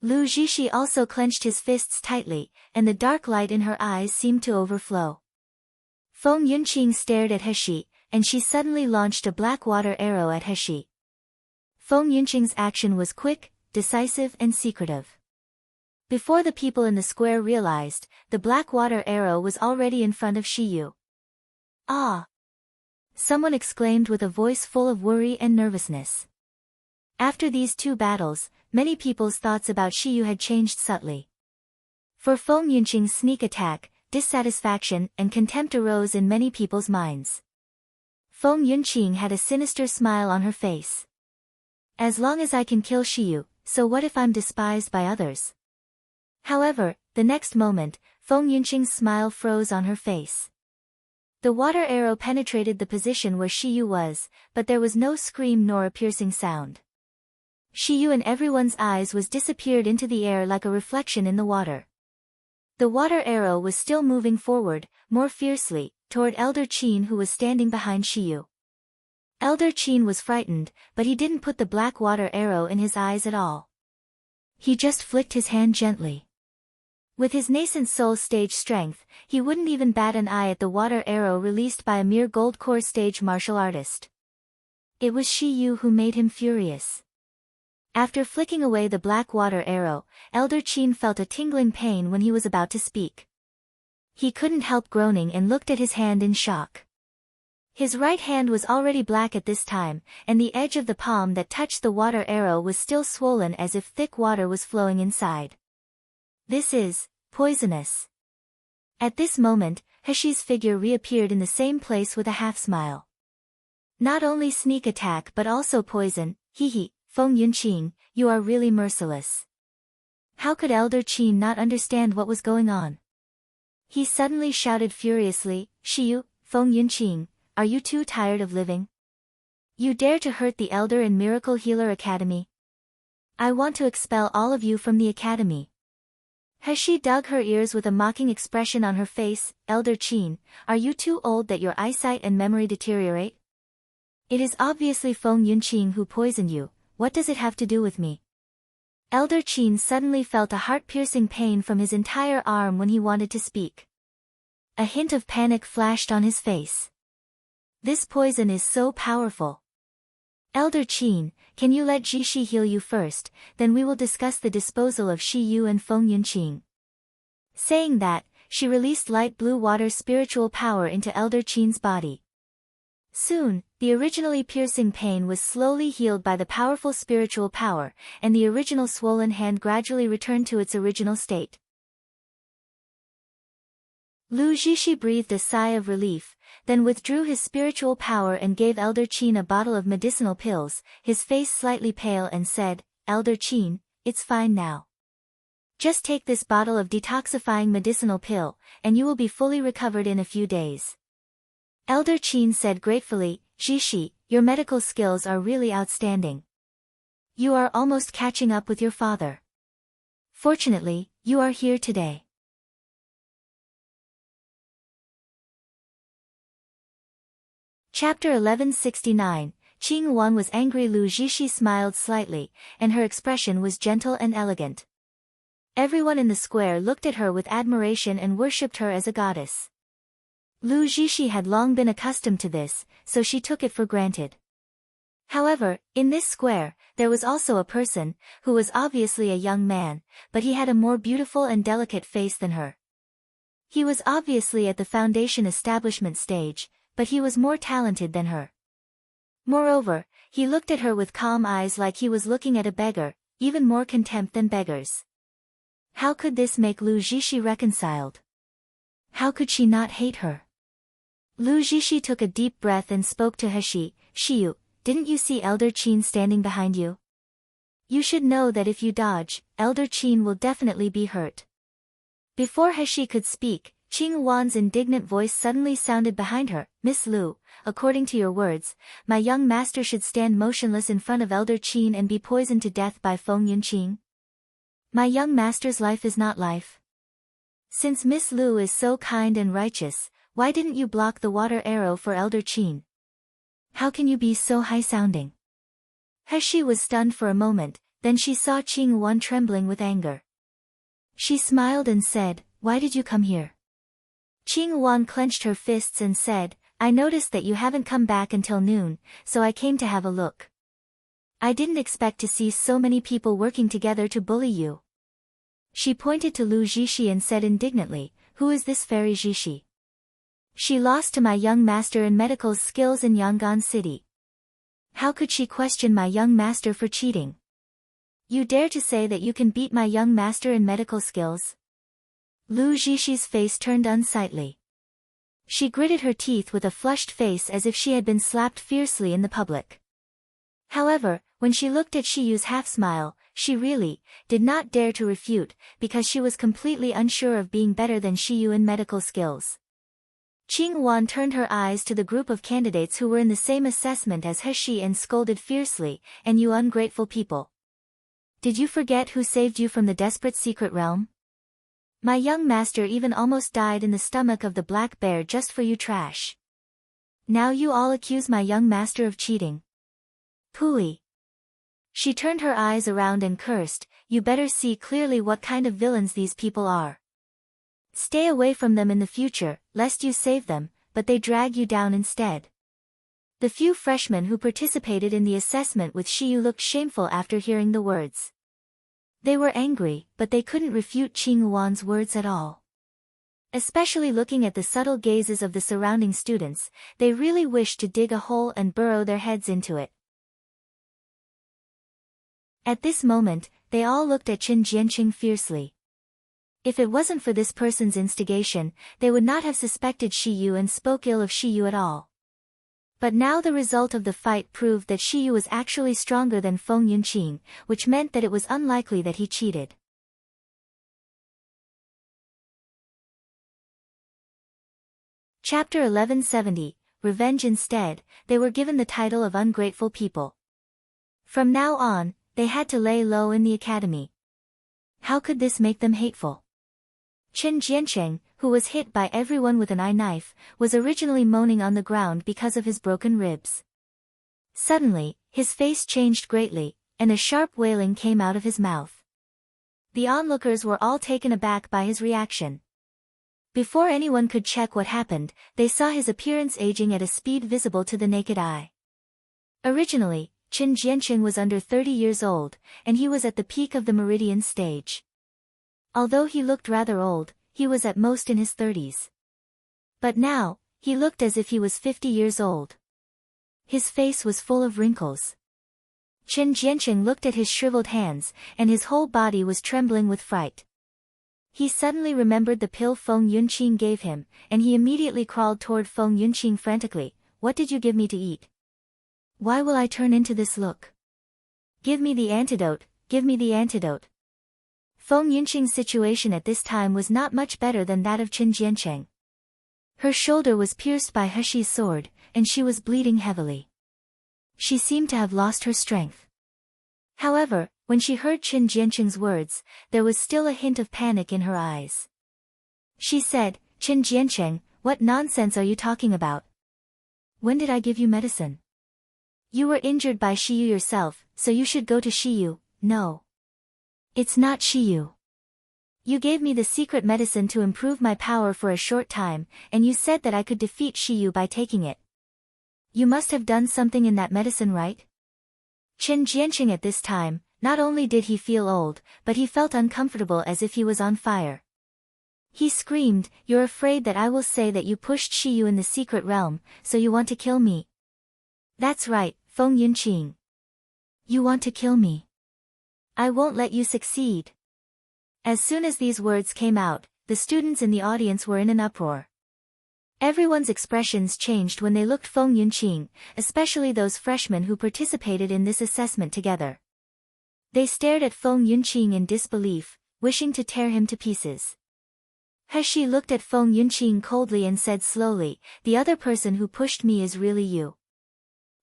Lu Zhishi also clenched his fists tightly, and the dark light in her eyes seemed to overflow. Feng Yunqing stared at Heshi, and she suddenly launched a black water arrow at Heshi. Feng Yunqing's action was quick, decisive and secretive. Before the people in the square realized, the black water arrow was already in front of Shiyu. Ah! Someone exclaimed with a voice full of worry and nervousness. After these two battles, many people's thoughts about Shiyu had changed subtly. For Feng Yunqing's sneak attack, dissatisfaction and contempt arose in many people's minds. Feng Yunqing had a sinister smile on her face. As long as I can kill Shiyu, so what if I'm despised by others? However, the next moment, Feng Yunqing's smile froze on her face. The water arrow penetrated the position where Shiyu was, but there was no scream nor a piercing sound. Shiyu in everyone's eyes was disappeared into the air like a reflection in the water. The water arrow was still moving forward, more fiercely, toward Elder Qin, who was standing behind Shiyu. Elder Qin was frightened, but he didn't put the black water arrow in his eyes at all. He just flicked his hand gently. With his nascent soul stage strength, he wouldn't even bat an eye at the water arrow released by a mere gold core stage martial artist. It was Shiyu who made him furious. After flicking away the black water arrow, Elder Qin felt a tingling pain when he was about to speak. He couldn't help groaning and looked at his hand in shock. His right hand was already black at this time, and the edge of the palm that touched the water arrow was still swollen as if thick water was flowing inside. This is poisonous. At this moment, Heshi's figure reappeared in the same place with a half-smile. Not only sneak attack but also poison, hee. Feng Yunqing, you are really merciless. How could Elder Qin not understand what was going on? He suddenly shouted furiously, Shiyu, Feng Yunqing, are you too tired of living? You dare to hurt the Elder in Miracle Healer Academy? I want to expel all of you from the academy. Heshi dug her ears with a mocking expression on her face. Elder Qin, are you too old that your eyesight and memory deteriorate? It is obviously Feng Yunqing who poisoned you. What does it have to do with me? Elder Qin suddenly felt a heart-piercing pain from his entire arm when he wanted to speak. A hint of panic flashed on his face. This poison is so powerful. Elder Qin, can you let Zhishi heal you first, then we will discuss the disposal of Shiyu and Feng Yunqing. Saying that, she released light blue water spiritual power into Elder Qin's body. Soon, the originally piercing pain was slowly healed by the powerful spiritual power, and the original swollen hand gradually returned to its original state. Lu Zhishi breathed a sigh of relief, then withdrew his spiritual power and gave Elder Qin a bottle of medicinal pills, his face slightly pale, and said, Elder Qin, it's fine now. Just take this bottle of detoxifying medicinal pill, and you will be fully recovered in a few days. Elder Qin said gratefully, Zhishi, your medical skills are really outstanding. You are almost catching up with your father. Fortunately, you are here today. Chapter 1169, Qing Wan was angry. Lu Zhishi smiled slightly, and her expression was gentle and elegant. Everyone in the square looked at her with admiration and worshipped her as a goddess. Lu Zhishi had long been accustomed to this, so she took it for granted. However, in this square, there was also a person, who was obviously a young man, but he had a more beautiful and delicate face than her. He was obviously at the foundation establishment stage, but he was more talented than her. Moreover, he looked at her with calm eyes like he was looking at a beggar, even more contempt than beggars. How could this make Lu Jishi reconciled? How could she not hate her? Lu Jishi took a deep breath and spoke to Heshi. Shiyu, didn't you see Elder Qin standing behind you? You should know that if you dodge, Elder Qin will definitely be hurt. Before Heshi could speak, Qing Wan's indignant voice suddenly sounded behind her. Miss Lu, according to your words, my young master should stand motionless in front of Elder Qin and be poisoned to death by Feng Yunqing. My young master's life is not life. Since Miss Lu is so kind and righteous, why didn't you block the water arrow for Elder Qin? How can you be so high-sounding? Heshi was stunned for a moment, then she saw Qing Wan trembling with anger. She smiled and said, why did you come here? Qing Wan clenched her fists and said, I noticed that you haven't come back until noon, so I came to have a look. I didn't expect to see so many people working together to bully you. She pointed to Lu Jishi and said indignantly, who is this fairy Jishi? She lost to my young master in medical skills in Yangon City. How could she question my young master for cheating? You dare to say that you can beat my young master in medical skills? Lu Jishi's face turned unsightly. She gritted her teeth with a flushed face as if she had been slapped fiercely in the public. However, when she looked at Shiyu's half-smile, she really did not dare to refute, because she was completely unsure of being better than Shiyu in medical skills. Qing Wan turned her eyes to the group of candidates who were in the same assessment as Heshi and scolded fiercely, and you ungrateful people. Did you forget who saved you from the desperate secret realm? My young master even almost died in the stomach of the black bear just for you trash. Now you all accuse my young master of cheating. Pooey. She turned her eyes around and cursed, you better see clearly what kind of villains these people are. Stay away from them in the future, lest you save them, but they drag you down instead. The few freshmen who participated in the assessment with Shiyu looked shameful after hearing the words. They were angry, but they couldn't refute Qing Wan's words at all. Especially looking at the subtle gazes of the surrounding students, they really wished to dig a hole and burrow their heads into it. At this moment, they all looked at Qin Jianqing fiercely. If it wasn't for this person's instigation, they would not have suspected Shiyu and spoke ill of Shiyu at all. But now the result of the fight proved that Shiyu was actually stronger than Feng Yunqing, which meant that it was unlikely that he cheated. Chapter 1170, Revenge instead, they were given the title of ungrateful people. From now on, they had to lay low in the academy. How could this make them hateful? Qin Jianqing, who was hit by everyone with an eye knife, was originally moaning on the ground because of his broken ribs. Suddenly, his face changed greatly, and a sharp wailing came out of his mouth. The onlookers were all taken aback by his reaction. Before anyone could check what happened, they saw his appearance aging at a speed visible to the naked eye. Originally, Qin Jianqing was under 30 years old, and he was at the peak of the meridian stage. Although he looked rather old, he was at most in his 30s. But now, he looked as if he was 50 years old. His face was full of wrinkles. Qin Jianqing looked at his shriveled hands, and his whole body was trembling with fright. He suddenly remembered the pill Feng Yunqing gave him, and he immediately crawled toward Feng Yunqing frantically. What did you give me to eat? Why will I turn into this look? Give me the antidote, give me the antidote. Feng Yunqing's situation at this time was not much better than that of Qin Jianqing. Her shoulder was pierced by Heshi's sword, and she was bleeding heavily. She seemed to have lost her strength. However, when she heard Qin Jianqing's words, there was still a hint of panic in her eyes. She said, Qin Jianqing, what nonsense are you talking about? When did I give you medicine? You were injured by Shiyu yourself, so you should go to Shiyu. No. It's not Shiyu. You gave me the secret medicine to improve my power for a short time, and you said that I could defeat Shiyu by taking it. You must have done something in that medicine, right? Qin Jianqing at this time, not only did he feel old, but he felt uncomfortable as if he was on fire. He screamed, "You're afraid that I will say that you pushed Shiyu in the secret realm, so you want to kill me?" "That's right, Feng Yunqing. You want to kill me. I won't let you succeed." As soon as these words came out, the students in the audience were in an uproar. Everyone's expressions changed when they looked Feng Yunqing, especially those freshmen who participated in this assessment together. They stared at Feng Yunqing in disbelief, wishing to tear him to pieces. He looked at Feng Yunqing coldly and said slowly, "The other person who pushed me is really you.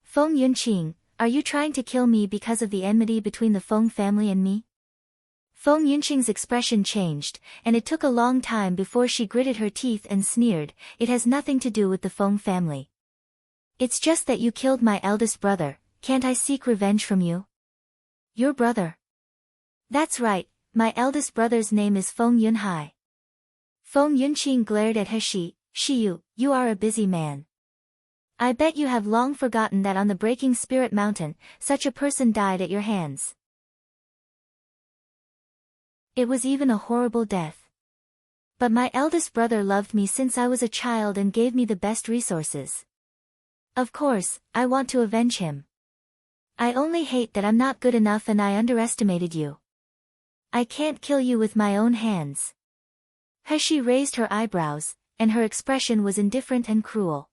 Feng Yunqing, are you trying to kill me because of the enmity between the Feng family and me?" Feng Yunqing's expression changed, and it took a long time before she gritted her teeth and sneered, "It has nothing to do with the Feng family. It's just that you killed my eldest brother. Can't I seek revenge from you?" "Your brother?" "That's right, my eldest brother's name is Feng Yunhai." Feng Yunqing glared at Shiyu, "You are a busy man. I bet you have long forgotten that on the Breaking Spirit Mountain, such a person died at your hands. It was even a horrible death. But my eldest brother loved me since I was a child and gave me the best resources. Of course, I want to avenge him. I only hate that I'm not good enough and I underestimated you. I can't kill you with my own hands." She raised her eyebrows, and her expression was indifferent and cruel.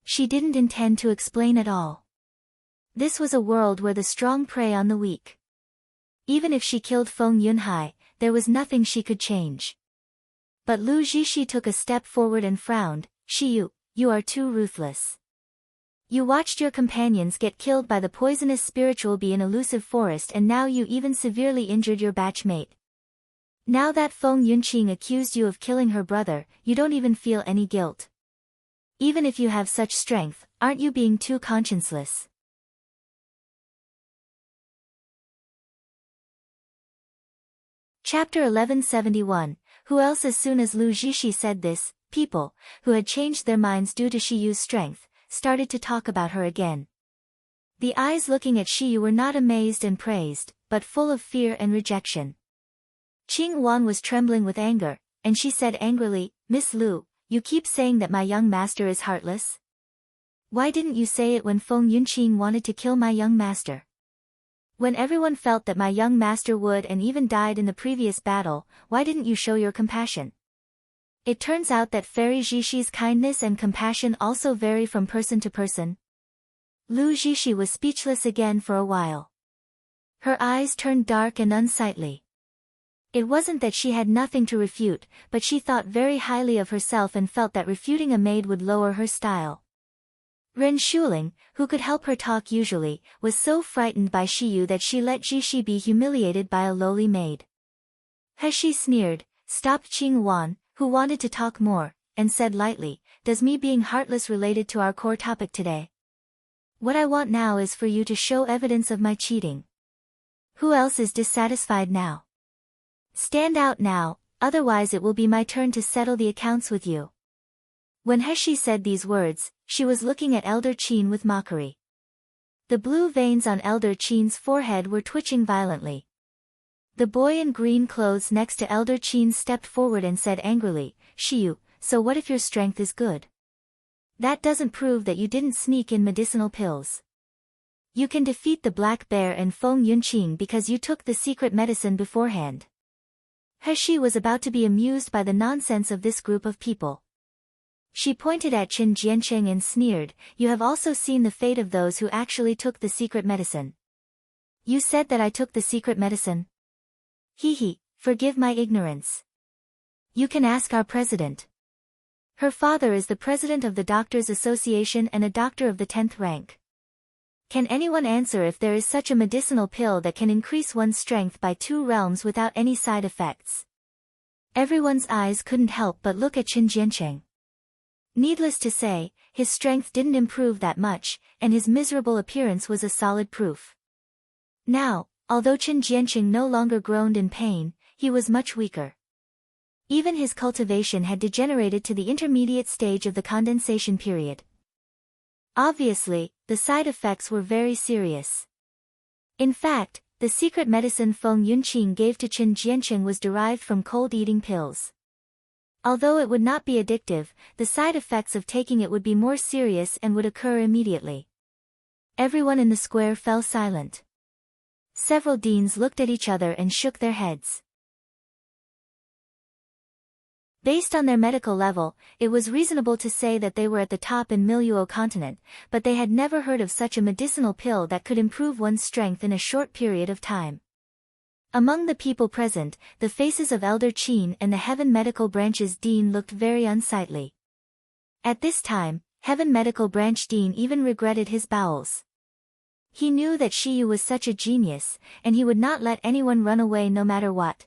She didn't intend to explain at all. This was a world where the strong prey on the weak. Even if she killed Feng Yunhai, there was nothing she could change. But Lu Zixi took a step forward and frowned, "Shiyu, you are too ruthless. You watched your companions get killed by the poisonous spiritual bee in elusive forest and now you even severely injured your batchmate. Now that Feng Yunqing accused you of killing her brother, you don't even feel any guilt. Even if you have such strength, aren't you being too conscienceless?" Chapter 1171, Who else? As soon as Lu Zixi said this, people, who had changed their minds due to Shiyu's strength, started to talk about her again. The eyes looking at Shiyu were not amazed and praised, but full of fear and rejection. Qing Wan was trembling with anger, and she said angrily, "Miss Lu, you keep saying that my young master is heartless? Why didn't you say it when Feng Yunqing wanted to kill my young master? When everyone felt that my young master would and even died in the previous battle, why didn't you show your compassion?" It turns out that Fairy Zhixi's kindness and compassion also vary from person to person. Lu Zixi was speechless again for a while. Her eyes turned dark and unsightly. It wasn't that she had nothing to refute, but she thought very highly of herself and felt that refuting a maid would lower her style. Ren Shuling, who could help her talk usually, was so frightened by Shiyu that she let Zixi be humiliated by a lowly maid. She sneered, stopped Qing Wan, who wanted to talk more, and said lightly, "Does me being heartless related to our core topic today? What I want now is for you to show evidence of my cheating. Who else is dissatisfied now? Stand out now, otherwise it will be my turn to settle the accounts with you." When Heshi said these words, she was looking at Elder Qin with mockery. The blue veins on Elder Qin's forehead were twitching violently. The boy in green clothes next to Elder Qin stepped forward and said angrily, "Shiyu, so what if your strength is good? That doesn't prove that you didn't sneak in medicinal pills. You can defeat the Black Bear and Feng Yunqing because you took the secret medicine beforehand." Heshi was about to be amused by the nonsense of this group of people. She pointed at Qin Jiancheng and sneered, "You have also seen the fate of those who actually took the secret medicine. You said that I took the secret medicine? Forgive my ignorance. You can ask our president. Her father is the president of the Doctors Association and a doctor of the 10th rank. Can anyone answer if there is such a medicinal pill that can increase one's strength by 2 realms without any side effects?" Everyone's eyes couldn't help but look at Qin Jiancheng. Needless to say, his strength didn't improve that much, and his miserable appearance was a solid proof. Now, although Qin Jiancheng no longer groaned in pain, he was much weaker. Even his cultivation had degenerated to the intermediate stage of the condensation period. Obviously, the side effects were very serious. In fact, the secret medicine Feng Yunqing gave to Qin Jiancheng was derived from cold-eating pills. Although it would not be addictive, the side effects of taking it would be more serious and would occur immediately. Everyone in the square fell silent. Several deans looked at each other and shook their heads. Based on their medical level, it was reasonable to say that they were at the top in Miluo continent, but they had never heard of such a medicinal pill that could improve one's strength in a short period of time. Among the people present, the faces of Elder Qin and the Heaven Medical Branch's dean looked very unsightly. At this time, Heaven Medical Branch dean even regretted his bowels. He knew that Shiyu was such a genius, and he would not let anyone run away no matter what.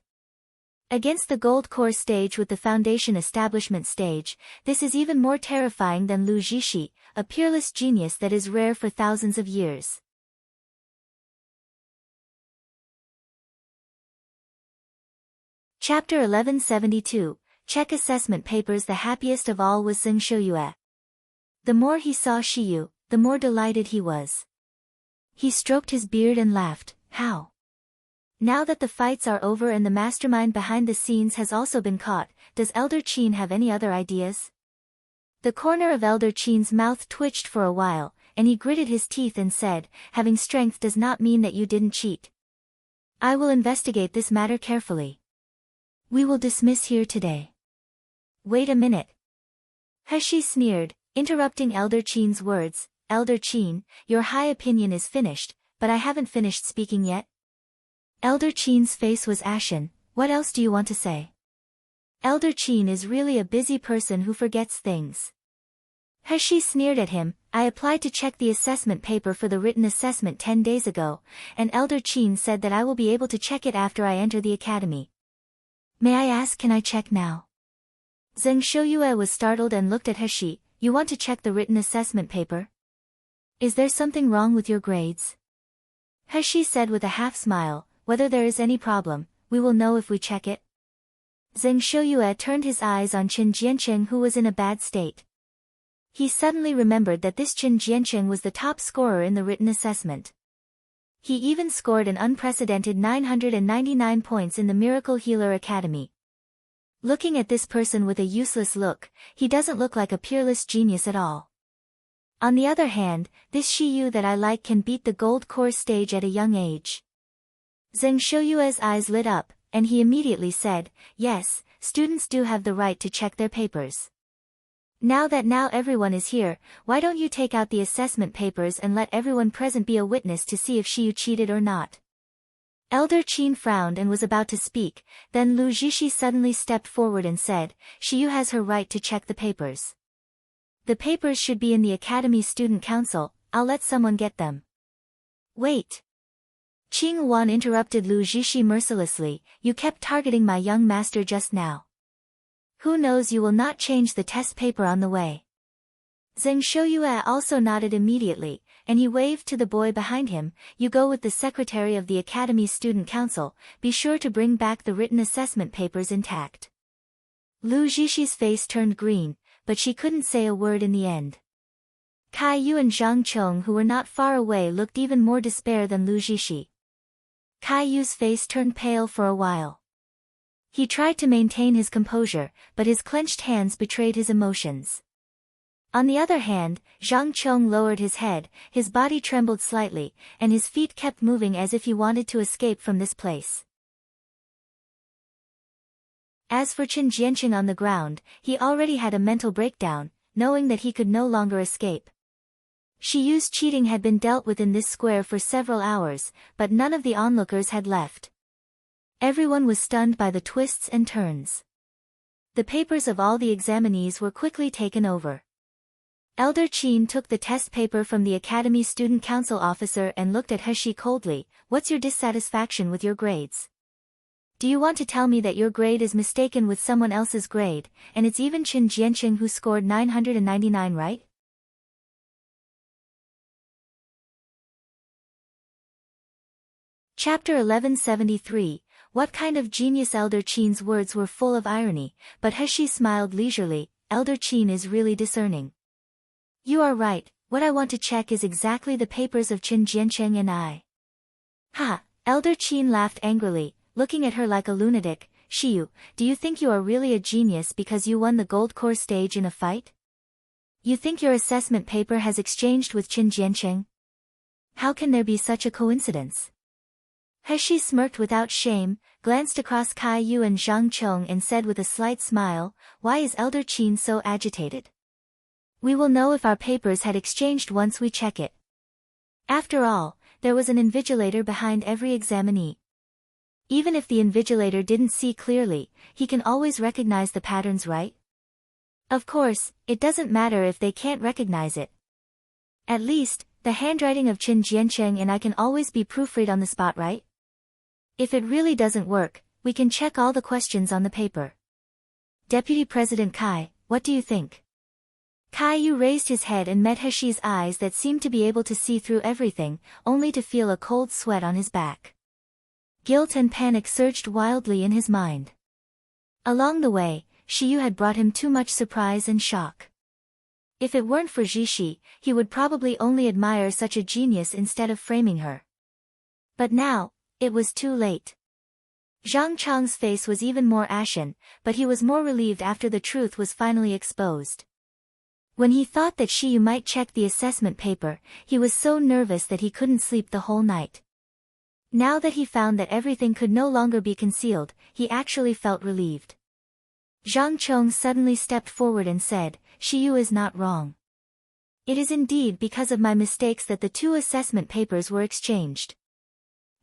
Against the gold core stage with the foundation establishment stage, this is even more terrifying than Lu Jishi, a peerless genius that is rare for thousands of years. Chapter 1172, Check Assessment Papers. The happiest of all was Zheng Shouyue. The more he saw Shiyu, the more delighted he was. He stroked his beard and laughed. How? Now that the fights are over and the mastermind behind the scenes has also been caught, does Elder Qin have any other ideas? The corner of Elder Qin's mouth twitched for a while, and he gritted his teeth and said, having strength does not mean that you didn't cheat. I will investigate this matter carefully. We will dismiss here today. Wait a minute. Heshi sneered, interrupting Elder Qin's words. Elder Qin, your high opinion is finished, but I haven't finished speaking yet. Elder Qin's face was ashen. What else do you want to say? Elder Qin is really a busy person who forgets things. Heshi sneered at him. I applied to check the assessment paper for the written assessment 10 days ago, and Elder Qin said that I will be able to check it after I enter the academy. May I ask, can I check now? Zheng Shouyue was startled and looked at Heshi. You want to check the written assessment paper? Is there something wrong with your grades? Heshi said with a half smile, whether there is any problem, we will know if we check it. Zheng Shouyue turned his eyes on Qin Jiancheng, who was in a bad state. He suddenly remembered that this Qin Jiancheng was the top scorer in the written assessment. He even scored an unprecedented 999 points in the Miracle Healer Academy. Looking at this person with a useless look, he doesn't look like a peerless genius at all. On the other hand, this Shiyu that I like can beat the gold core stage at a young age. Zheng Shouyue's eyes lit up, and he immediately said, yes, students do have the right to check their papers. Now everyone is here, why don't you take out the assessment papers and let everyone present be a witness to see if Shiyu cheated or not? Elder Qin frowned and was about to speak, then Lu Jishi suddenly stepped forward and said, Shiyu has her right to check the papers. The papers should be in the Academy Student Council, I'll let someone get them. Wait. Qing Wan interrupted Lu Jishi mercilessly, you kept targeting my young master just now. Who knows, you will not change the test paper on the way. Zheng Shouyue also nodded immediately, and he waved to the boy behind him, you go with the secretary of the Academy Student Council, be sure to bring back the written assessment papers intact. Lu Jishi's face turned green, but she couldn't say a word in the end. Kai Yu and Zhang Chong, who were not far away, looked even more despair than Lu Jishi. Kai Yu's face turned pale for a while. He tried to maintain his composure, but his clenched hands betrayed his emotions. On the other hand, Zhang Chong lowered his head, his body trembled slightly, and his feet kept moving as if he wanted to escape from this place. As for Qin Jianqing on the ground, he already had a mental breakdown, knowing that he could no longer escape. Shiyu's cheating had been dealt with in this square for several hours, but none of the onlookers had left. Everyone was stunned by the twists and turns. The papers of all the examinees were quickly taken over. Elder Qin took the test paper from the Academy Student Council officer and looked at Heshi coldly. What's your dissatisfaction with your grades? Do you want to tell me that your grade is mistaken with someone else's grade, and it's even Qin Jianqing who scored 999, right? Chapter 1173, What kind of genius? Elder Qin's words were full of irony, but Heshi smiled leisurely. Elder Qin is really discerning. You are right, what I want to check is exactly the papers of Qin Jianqing and I. Ha! Elder Qin laughed angrily, looking at her like a lunatic. Shiyu, do you think you are really a genius because you won the gold core stage in a fight? You think your assessment paper has exchanged with Qin Jiancheng? How can there be such a coincidence? He smirked without shame, glanced across Kai Yu and Zhang Chong and said with a slight smile, why is Elder Qin so agitated? We will know if our papers had exchanged once we check it. After all, there was an invigilator behind every examinee. Even if the invigilator didn't see clearly, he can always recognize the patterns, right? Of course, it doesn't matter if they can't recognize it. At least, the handwriting of Qin Jiancheng and I can always be proofread on the spot, right? If it really doesn't work, we can check all the questions on the paper. Deputy President Kai, what do you think? Kai Yu raised his head and met Heshi's eyes that seemed to be able to see through everything, only to feel a cold sweat on his back. Guilt and panic surged wildly in his mind. Along the way, Shiyu had brought him too much surprise and shock. If it weren't for Jishi, he would probably only admire such a genius instead of framing her. But now, it was too late. Zhang Chang's face was even more ashen, but he was more relieved after the truth was finally exposed. When he thought that Shiyu might check the assessment paper, he was so nervous that he couldn't sleep the whole night. Now that he found that everything could no longer be concealed, he actually felt relieved. Zhang Chong suddenly stepped forward and said, Shiyu is not wrong. It is indeed because of my mistakes that the two assessment papers were exchanged.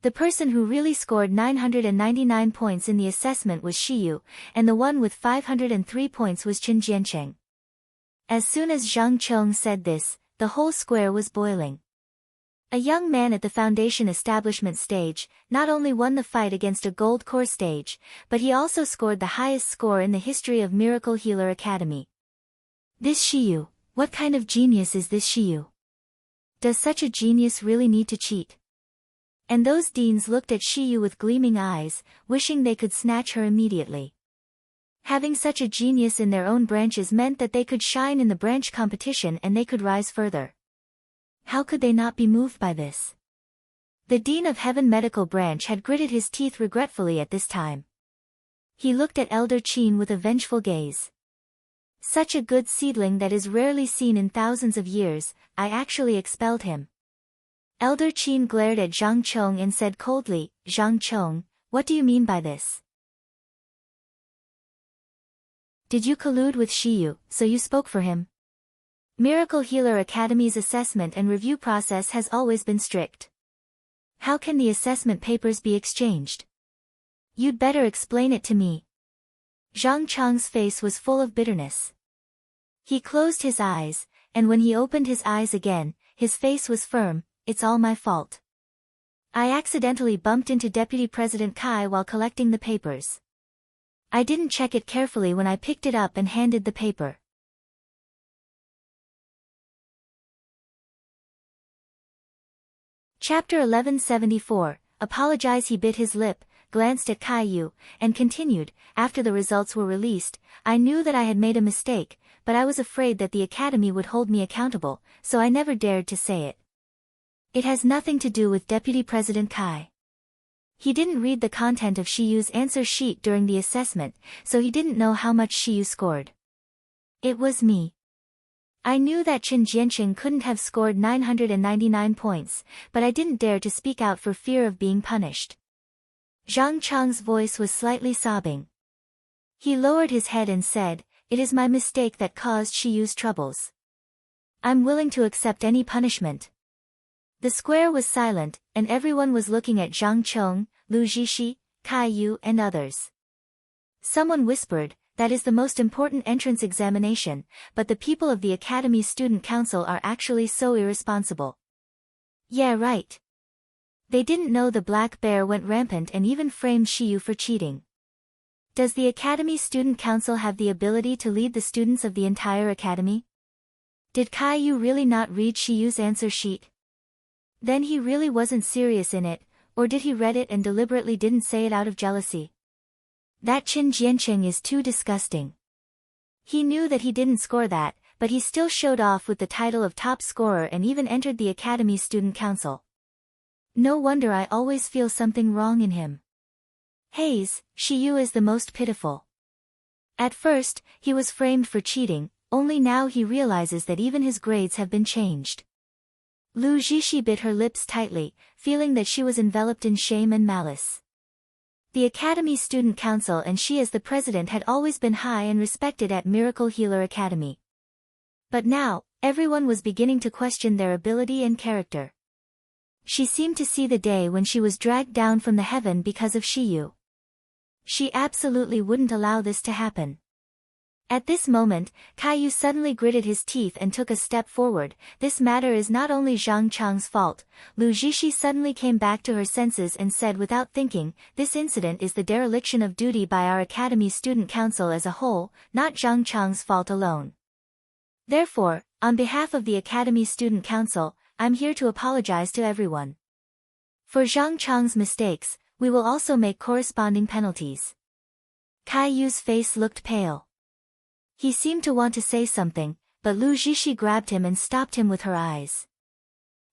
The person who really scored 999 points in the assessment was Shiyu, and the one with 503 points was Qin Jiancheng. As soon as Zhang Chong said this, the whole square was boiling. A young man at the foundation establishment stage, not only won the fight against a gold core stage, but he also scored the highest score in the history of Miracle Healer Academy. This Shiyu, what kind of genius is this Shiyu? Does such a genius really need to cheat? And those deans looked at Shiyu with gleaming eyes, wishing they could snatch her immediately. Having such a genius in their own branches meant that they could shine in the branch competition and they could rise further. How could they not be moved by this? The Dean of Heaven Medical Branch had gritted his teeth regretfully at this time. He looked at Elder Qin with a vengeful gaze. Such a good seedling that is rarely seen in thousands of years, I actually expelled him. Elder Qin glared at Zhang Chong and said coldly, Zhang Chong, what do you mean by this? Did you collude with Shiyu, so you spoke for him? Miracle Healer Academy's assessment and review process has always been strict. How can the assessment papers be exchanged? You'd better explain it to me. Zhang Chong's face was full of bitterness. He closed his eyes, and when he opened his eyes again, his face was firm. It's all my fault. I accidentally bumped into Deputy President Kai while collecting the papers. I didn't check it carefully when I picked it up and handed the paper. Chapter 1174, Apologize. He bit his lip, glanced at Kai Yu, and continued, after the results were released, I knew that I had made a mistake, but I was afraid that the Academy would hold me accountable, so I never dared to say it. It has nothing to do with Deputy President Kai. He didn't read the content of Shiyu's answer sheet during the assessment, so he didn't know how much Shiyu scored. It was me. I knew that Qin Jiancheng couldn't have scored 999 points, but I didn't dare to speak out for fear of being punished. Zhang Chang's voice was slightly sobbing. He lowered his head and said, It is my mistake that caused Shiyu's troubles. I'm willing to accept any punishment. The square was silent, and everyone was looking at Zhang Chong, Lu Jishi, Kai Yu and others. Someone whispered, that is the most important entrance examination, but the people of the Academy's Student Council are actually so irresponsible. Yeah, right. They didn't know the Black Bear went rampant and even framed Shiyu for cheating. Does the Academy Student Council have the ability to lead the students of the entire Academy? Did Kai Yu really not read Shiyu's answer sheet? Then he really wasn't serious in it, or did he read it and deliberately didn't say it out of jealousy? That Qin Jiancheng is too disgusting. He knew that he didn't score that, but he still showed off with the title of top scorer and even entered the Academy's Student Council. No wonder I always feel something wrong in him. Hayes, Shiyu is the most pitiful. At first, he was framed for cheating, only now he realizes that even his grades have been changed. Lu Zixi bit her lips tightly, feeling that she was enveloped in shame and malice. The Academy Student Council and she as the president had always been high and respected at Miracle Healer Academy. But now, everyone was beginning to question their ability and character. She seemed to see the day when she was dragged down from the heaven because of Shiyu. She absolutely wouldn't allow this to happen. At this moment, Caillou suddenly gritted his teeth and took a step forward. This matter is not only Zhang Chang's fault. Lu Zixi suddenly came back to her senses and said without thinking, this incident is the dereliction of duty by our Academy Student Council as a whole, not Zhang Chang's fault alone. Therefore, on behalf of the Academy Student Council, I'm here to apologize to everyone. For Zhang Chang's mistakes, we will also make corresponding penalties. Caillou's face looked pale. He seemed to want to say something, but Lu Zixi grabbed him and stopped him with her eyes.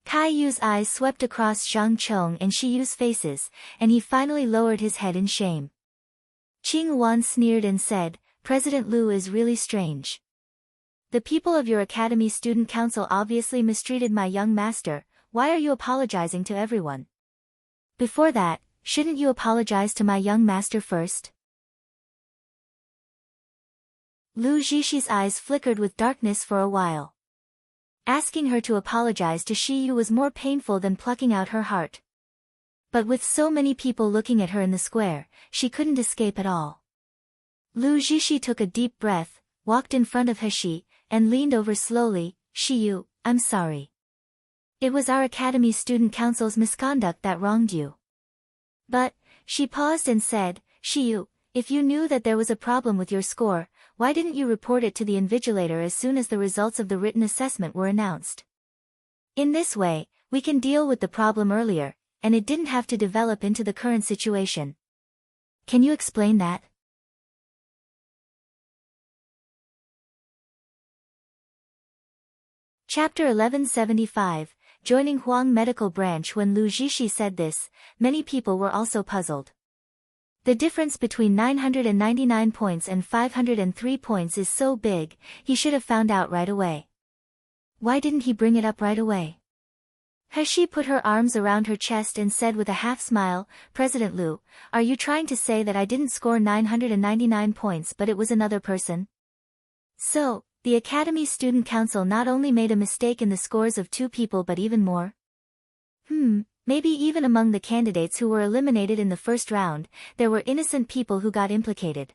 Caillou's eyes swept across Zhang Chong and Shiyu's faces, and he finally lowered his head in shame. Qing Wan sneered and said, President Lu is really strange. The people of your Academy Student Council obviously mistreated my young master. Why are you apologizing to everyone? Before that, shouldn't you apologize to my young master first? Lu Zixi's eyes flickered with darkness for a while. Asking her to apologize to Shiyu was more painful than plucking out her heart. But with so many people looking at her in the square, she couldn't escape at all. Lu Zixi took a deep breath, walked in front of Heshi, and leaned over slowly. Shiyu, I'm sorry. It was our Academy Student Council's misconduct that wronged you. But, she paused and said, Shiyu, if you knew that there was a problem with your score, why didn't you report it to the invigilator as soon as the results of the written assessment were announced? In this way, we can deal with the problem earlier, and it didn't have to develop into the current situation. Can you explain that? Chapter 1175, Joining Huang Medical Branch. When Lu Zixi said this, many people were also puzzled. The difference between 999 points and 503 points is so big, he should have found out right away. Why didn't he bring it up right away? Heshi put her arms around her chest and said with a half smile, President Lu, are you trying to say that I didn't score 999 points but it was another person? So, the Academy Student Council not only made a mistake in the scores of two people but even more? Maybe even among the candidates who were eliminated in the first round, there were innocent people who got implicated.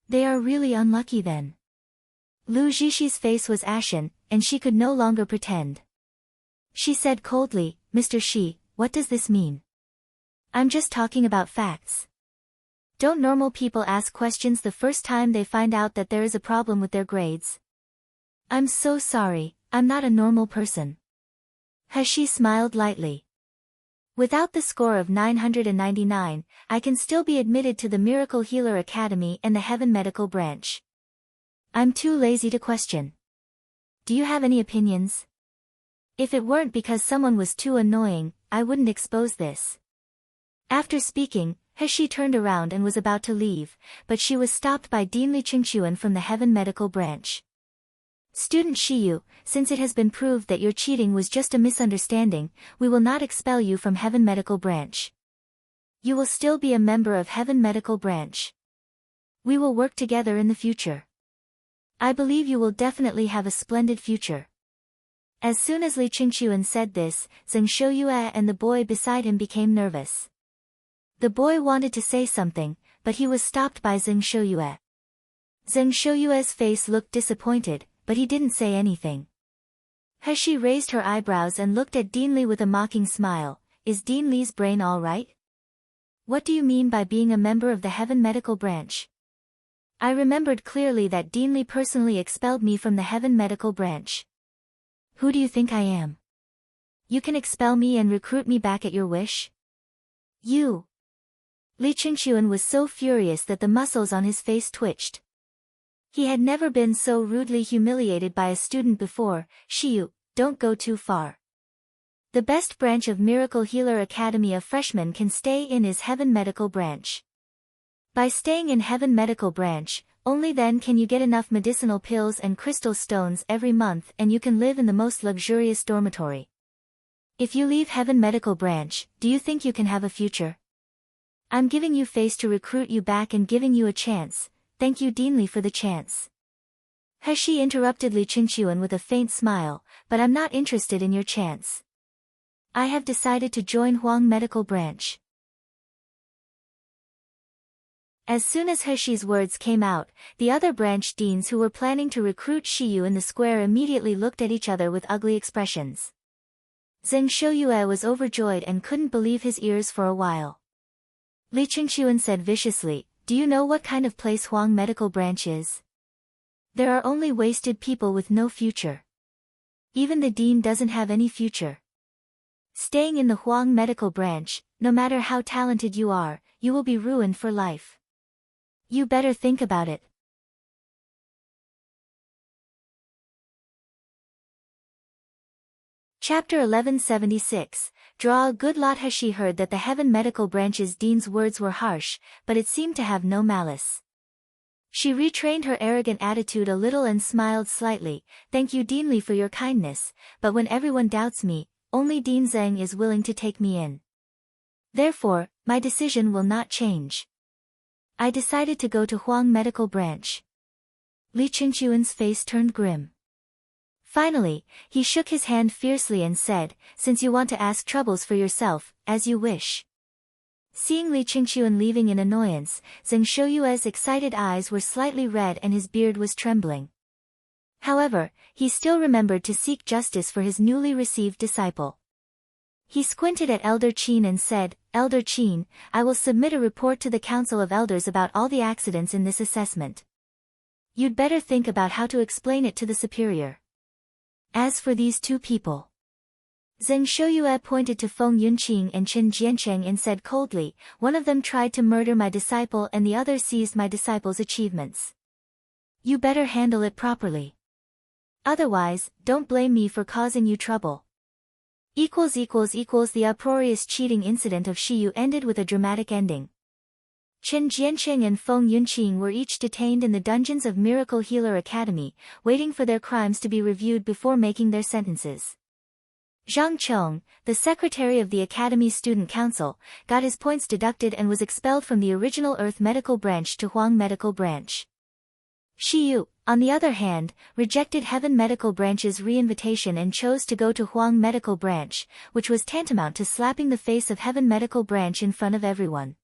They are really unlucky then. Lu Zixi's face was ashen, and she could no longer pretend. She said coldly, Mr. Shi, what does this mean? I'm just talking about facts. Don't normal people ask questions the first time they find out that there is a problem with their grades? I'm so sorry, I'm not a normal person. Heshi smiled lightly. Without the score of 999, I can still be admitted to the Miracle Healer Academy and the Heaven Medical Branch. I'm too lazy to question. Do you have any opinions? If it weren't because someone was too annoying, I wouldn't expose this. After speaking, Heshi turned around and was about to leave, but she was stopped by Dean Li Qingxuan from the Heaven Medical Branch. Student Shiyu, since it has been proved that your cheating was just a misunderstanding, we will not expel you from Heaven Medical Branch. You will still be a member of Heaven Medical Branch. We will work together in the future. I believe you will definitely have a splendid future. As soon as Li Qingxuan said this, Zheng Shouyue and the boy beside him became nervous. The boy wanted to say something, but he was stopped by Zheng Shouyue. Zheng Shouyue's face looked disappointed, but he didn't say anything. Heshi raised her eyebrows and looked at Dean Li with a mocking smile. Is Dean Li's brain all right? What do you mean by being a member of the Heaven Medical Branch? I remembered clearly that Dean Li personally expelled me from the Heaven Medical Branch. Who do you think I am? You can expel me and recruit me back at your wish? You! Li Qingxuan was so furious that the muscles on his face twitched. He had never been so rudely humiliated by a student before. Shiyu, don't go too far. The best branch of Miracle Healer Academy of freshmen can stay in is Heaven Medical Branch. By staying in Heaven Medical Branch, only then can you get enough medicinal pills and crystal stones every month and you can live in the most luxurious dormitory. If you leave Heaven Medical Branch, do you think you can have a future? I'm giving you face to recruit you back and giving you a chance. Thank you Deanly for the chance. He interrupted Li Qingxuan with a faint smile, but I'm not interested in your chance. I have decided to join Huang Medical Branch. As soon as Heshi's words came out, the other branch deans who were planning to recruit Shiyu in the square immediately looked at each other with ugly expressions. Zheng Shouyue was overjoyed and couldn't believe his ears for a while. Li Qingxuan said viciously, "Do you know what kind of place Huang Medical Branch is? There are only wasted people with no future. Even the dean doesn't have any future. Staying in the Huang Medical Branch, no matter how talented you are, you will be ruined for life. You better think about it." Chapter 1176, Draw a Good Lot. Heshi heard that the Heaven Medical Branch's dean's words were harsh, but it seemed to have no malice. She retrained her arrogant attitude a little and smiled slightly. "Thank you Deanly for your kindness, but when everyone doubts me, only Dean Zheng is willing to take me in. Therefore, my decision will not change. I decided to go to Huang Medical Branch." Li Qingxuan's face turned grim. Finally, he shook his hand fiercely and said, "Since you want to ask troubles for yourself, as you wish." Seeing Li Qingxuan leaving in annoyance, Zheng Shouyue's excited eyes were slightly red and his beard was trembling. However, he still remembered to seek justice for his newly received disciple. He squinted at Elder Qin and said, "Elder Qin, I will submit a report to the Council of Elders about all the accidents in this assessment. You'd better think about how to explain it to the superior. As for these two people." Zheng Shouyue pointed to Feng Yunqing and Chen Jiancheng and said coldly, "One of them tried to murder my disciple and the other seized my disciple's achievements. You better handle it properly. Otherwise, don't blame me for causing you trouble." The uproarious cheating incident of Shiyu ended with a dramatic ending. Chen Jiancheng and Feng Yunqing were each detained in the dungeons of Miracle Healer Academy, waiting for their crimes to be reviewed before making their sentences. Zhang Chong, the secretary of the Academy's student council, got his points deducted and was expelled from the original Earth Medical Branch to Huang Medical Branch. Shiyu, on the other hand, rejected Heaven Medical Branch's re-invitation and chose to go to Huang Medical Branch, which was tantamount to slapping the face of Heaven Medical Branch in front of everyone.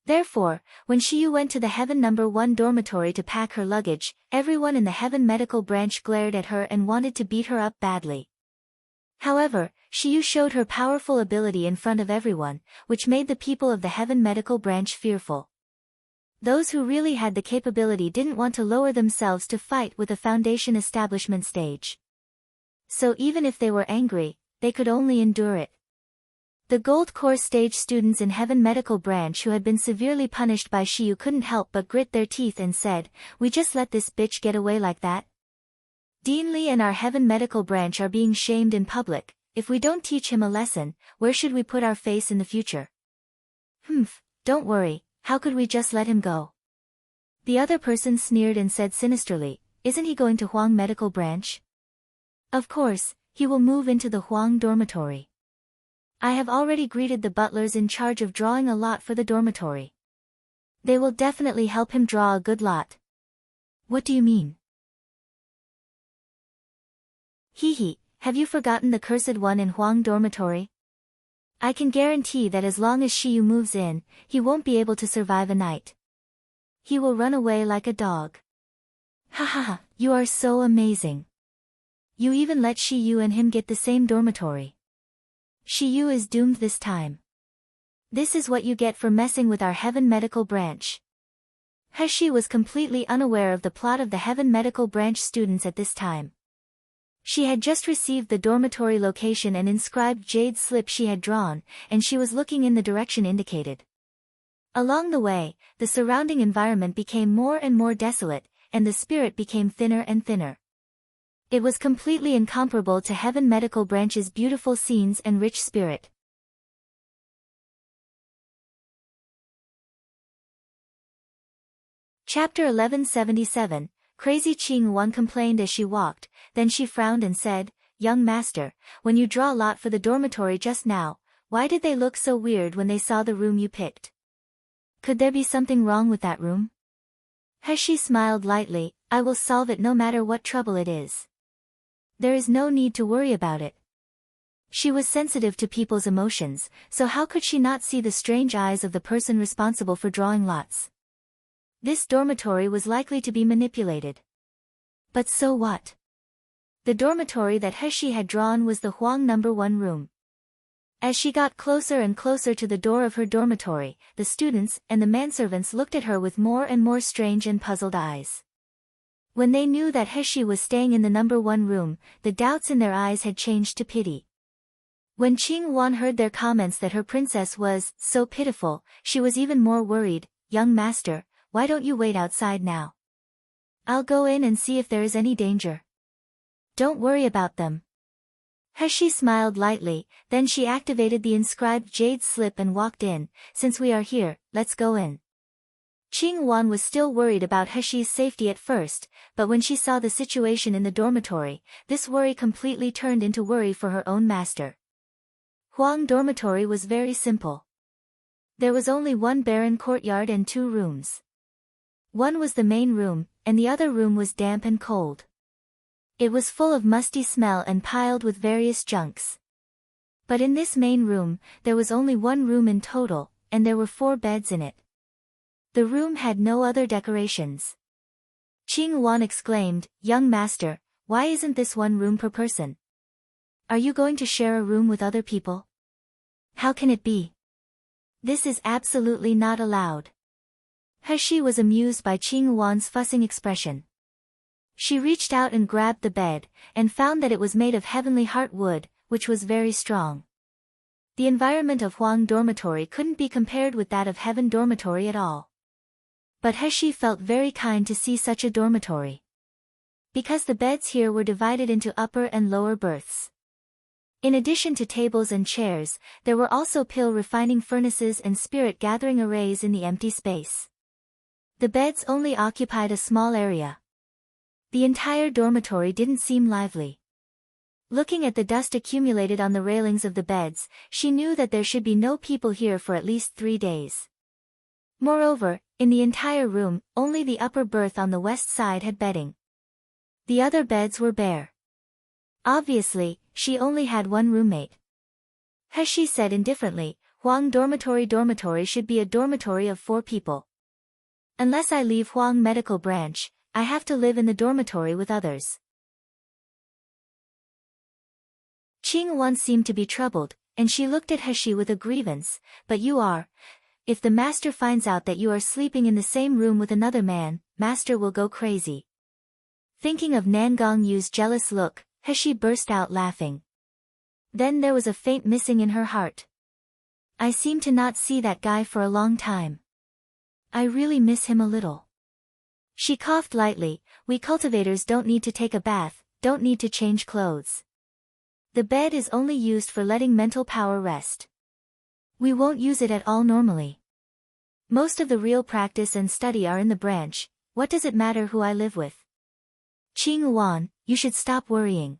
Therefore, when Shiyu went to the Heaven No. 1 dormitory to pack her luggage, everyone in the Heaven Medical Branch glared at her and wanted to beat her up badly. However, Shiyu showed her powerful ability in front of everyone, which made the people of the Heaven Medical Branch fearful. Those who really had the capability didn't want to lower themselves to fight with the Foundation establishment stage. So even if they were angry, they could only endure it. The Gold Course stage students in Heaven Medical Branch who had been severely punished by Shiyu couldn't help but grit their teeth and said, "We just let this bitch get away like that? Dean Li and our Heaven Medical Branch are being shamed in public. If we don't teach him a lesson, where should we put our face in the future?" Don't worry, how could we just let him go?" The other person sneered and said sinisterly, "Isn't he going to Huang Medical Branch? Of course, he will move into the Huang dormitory. I have already greeted the butlers in charge of drawing a lot for the dormitory. They will definitely help him draw a good lot." "What do you mean?" "Hee, have you forgotten the cursed one in Huang dormitory? I can guarantee that as long as Shiyu moves in, he won't be able to survive a night. He will run away like a dog." "Ha, you are so amazing. You even let Shiyu and him get the same dormitory. Shiyu is doomed this time. This is what you get for messing with our Heaven Medical Branch." Heshi was completely unaware of the plot of the Heaven Medical Branch students at this time. She had just received the dormitory location and inscribed jade slip she had drawn, and she was looking in the direction indicated. Along the way, the surrounding environment became more and more desolate, and the spirit became thinner and thinner. It was completely incomparable to Heaven Medical Branch's beautiful scenes and rich spirit. Chapter 1177, Crazy Qing Wan complained as she walked, then she frowned and said, "Young master, when you draw a lot for the dormitory just now, why did they look so weird when they saw the room you picked? Could there be something wrong with that room?" He smiled lightly, "I will solve it no matter what trouble it is. There is no need to worry about it." She was sensitive to people's emotions, so how could she not see the strange eyes of the person responsible for drawing lots? This dormitory was likely to be manipulated. But so what? The dormitory that He had drawn was the Huang No. 1 room. As she got closer and closer to the door of her dormitory, the students and the manservants looked at her with more and more strange and puzzled eyes. When they knew that He was staying in the No. 1 room, the doubts in their eyes had changed to pity. When Qing Wan heard their comments that her princess was so pitiful, she was even more worried. "Young master, why don't you wait outside now? I'll go in and see if there is any danger." "Don't worry about them." He smiled lightly, then she activated the inscribed jade slip and walked in. "Since we are here, let's go in." Qing Wan was still worried about He's safety at first, but when she saw the situation in the dormitory, this worry completely turned into worry for her own master. Huang dormitory was very simple. There was only one barren courtyard and 2 rooms. One was the main room, and the other room was damp and cold. It was full of musty smell and piled with various junks. But in this main room, there was only 1 room in total, and there were 4 beds in it. The room had no other decorations. Qing Wan exclaimed, "Young master, why isn't this 1 room per person? Are you going to share a room with other people? How can it be? This is absolutely not allowed." He was amused by Qing Wan's fussing expression. She reached out and grabbed the bed, and found that it was made of heavenly heart wood, which was very strong. The environment of Huang dormitory couldn't be compared with that of Heaven dormitory at all. But He felt very kind to see such a dormitory. Because the beds here were divided into upper and lower berths. In addition to tables and chairs, there were also pill refining furnaces and spirit gathering arrays in the empty space. The beds only occupied a small area. The entire dormitory didn't seem lively. Looking at the dust accumulated on the railings of the beds, she knew that there should be no people here for at least 3 days. Moreover, in the entire room, only the upper berth on the west side had bedding. The other beds were bare. Obviously, she only had 1 roommate. He said indifferently, "Huang dormitory should be a dormitory of 4 people. Unless I leave Huang medical branch, I have to live in the dormitory with others." Qing Wan seemed to be troubled, and she looked at He with a grievance. "But you are. If the master finds out that you are sleeping in the same room with another man, master will go crazy." Thinking of Nangong Yu's jealous look, He burst out laughing. Then there was a faint missing in her heart. "I seem to not see that guy for a long time. I really miss him a little." She coughed lightly. "We cultivators don't need to take a bath, don't need to change clothes. The bed is only used for letting mental power rest. We won't use it at all normally. Most of the real practice and study are in the branch. What does it matter who I live with? Qing Wan, you should stop worrying."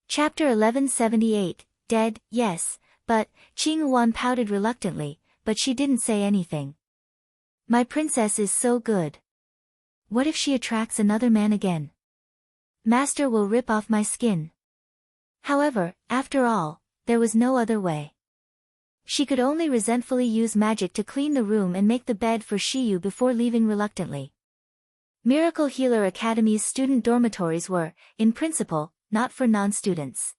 Chapter 1178, Dead, yes, but, Qing Wan pouted reluctantly, but she didn't say anything. "My princess is so good. What if she attracts another man again? Master will rip off my skin." However, after all, there was no other way. She could only resentfully use magic to clean the room and make the bed for Shiyu before leaving reluctantly. Miracle Healer Academy's student dormitories were, in principle, not for non-students.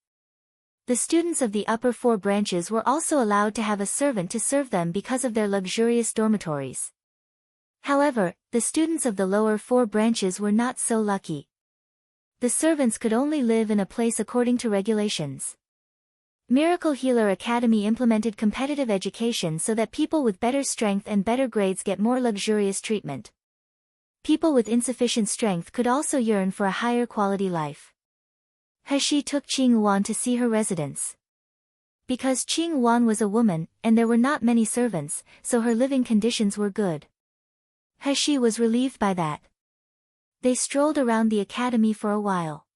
The students of the upper 4 branches were also allowed to have a servant to serve them because of their luxurious dormitories. However, the students of the lower 4 branches were not so lucky. The servants could only live in a place according to regulations. Miracle Healer Academy implemented competitive education so that people with better strength and better grades get more luxurious treatment. People with insufficient strength could also yearn for a higher quality life. He took Qing Wan to see her residence. Because Qing Wan was a woman, and there were not many servants, so her living conditions were good. He was relieved by that. They strolled around the academy for a while.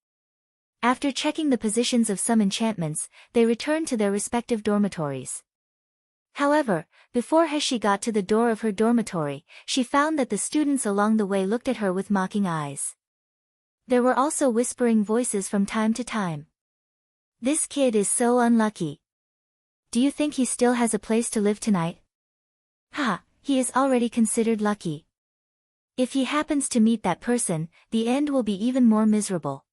After checking the positions of some enchantments, they returned to their respective dormitories. However, before He got to the door of her dormitory, she found that the students along the way looked at her with mocking eyes. There were also whispering voices from time to time. "This kid is so unlucky. Do you think he still has a place to live tonight? Ha, he is already considered lucky. If he happens to meet that person, the end will be even more miserable."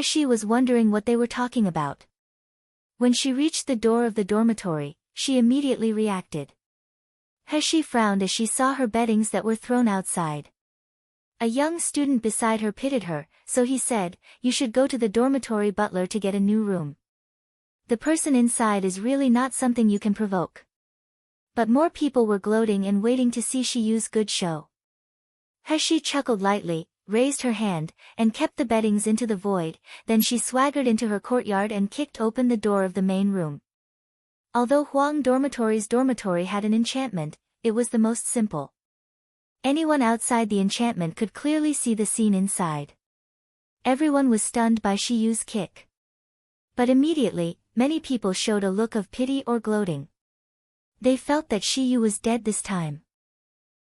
She was wondering what they were talking about. When she reached the door of the dormitory, she immediately reacted. She frowned as she saw her beddings that were thrown outside. A young student beside her pitied her, so he said, "You should go to the dormitory butler to get a new room. The person inside is really not something you can provoke." But more people were gloating and waiting to see she use good show. She chuckled lightly, raised her hand, and kept the beddings into the void, then she swaggered into her courtyard and kicked open the door of the main room. Although Huang Dormitory's dormitory had an enchantment, it was the most simple. Anyone outside the enchantment could clearly see the scene inside. Everyone was stunned by Shiyu's kick. But immediately, many people showed a look of pity or gloating. They felt that Shiyu was dead this time.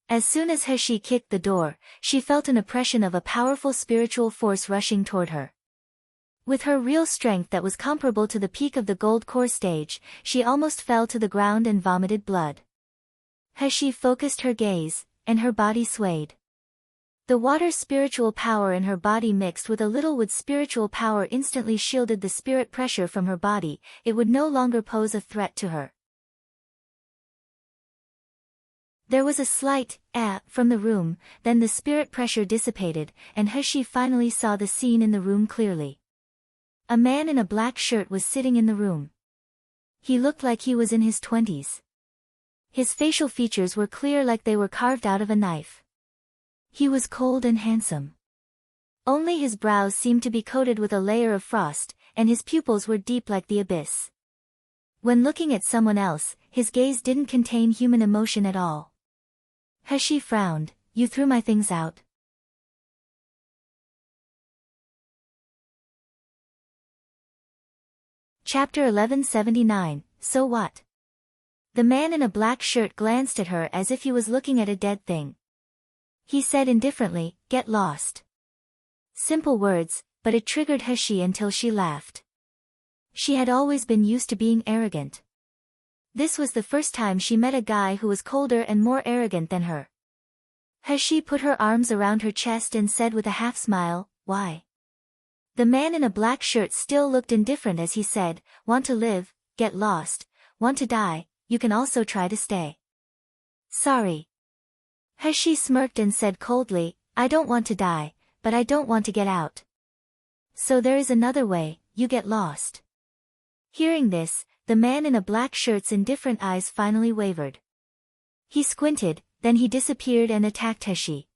As soon as He kicked the door, she felt an oppression of a powerful spiritual force rushing toward her. With her real strength that was comparable to the peak of the gold core stage, she almost fell to the ground and vomited blood. He focused her gaze, and her body swayed. The water's spiritual power in her body mixed with a little wood's spiritual power instantly shielded the spirit pressure from her body. It would no longer pose a threat to her. There was a slight from the room, then the spirit pressure dissipated, and He finally saw the scene in the room clearly. A man in a black shirt was sitting in the room. He looked like he was in his 20s. His facial features were clear like they were carved out of a knife. He was cold and handsome. Only his brows seemed to be coated with a layer of frost, and his pupils were deep like the abyss. When looking at someone else, his gaze didn't contain human emotion at all. He frowned. "You threw my things out." Chapter 1179, So What? The man in a black shirt glanced at her as if he was looking at a dead thing. He said indifferently, "Get lost." Simple words, but it triggered He until she laughed. She had always been used to being arrogant. This was the first time she met a guy who was colder and more arrogant than her. He put her arms around her chest and said with a half-smile, "Why?" The man in a black shirt still looked indifferent as he said, "Want to live, get lost. Want to die, you can also try to stay." "Sorry." He smirked and said coldly, "I don't want to die, but I don't want to get out. So there is another way, you get lost." Hearing this, the man in a black shirt's indifferent eyes finally wavered. He squinted, then he disappeared and attacked He.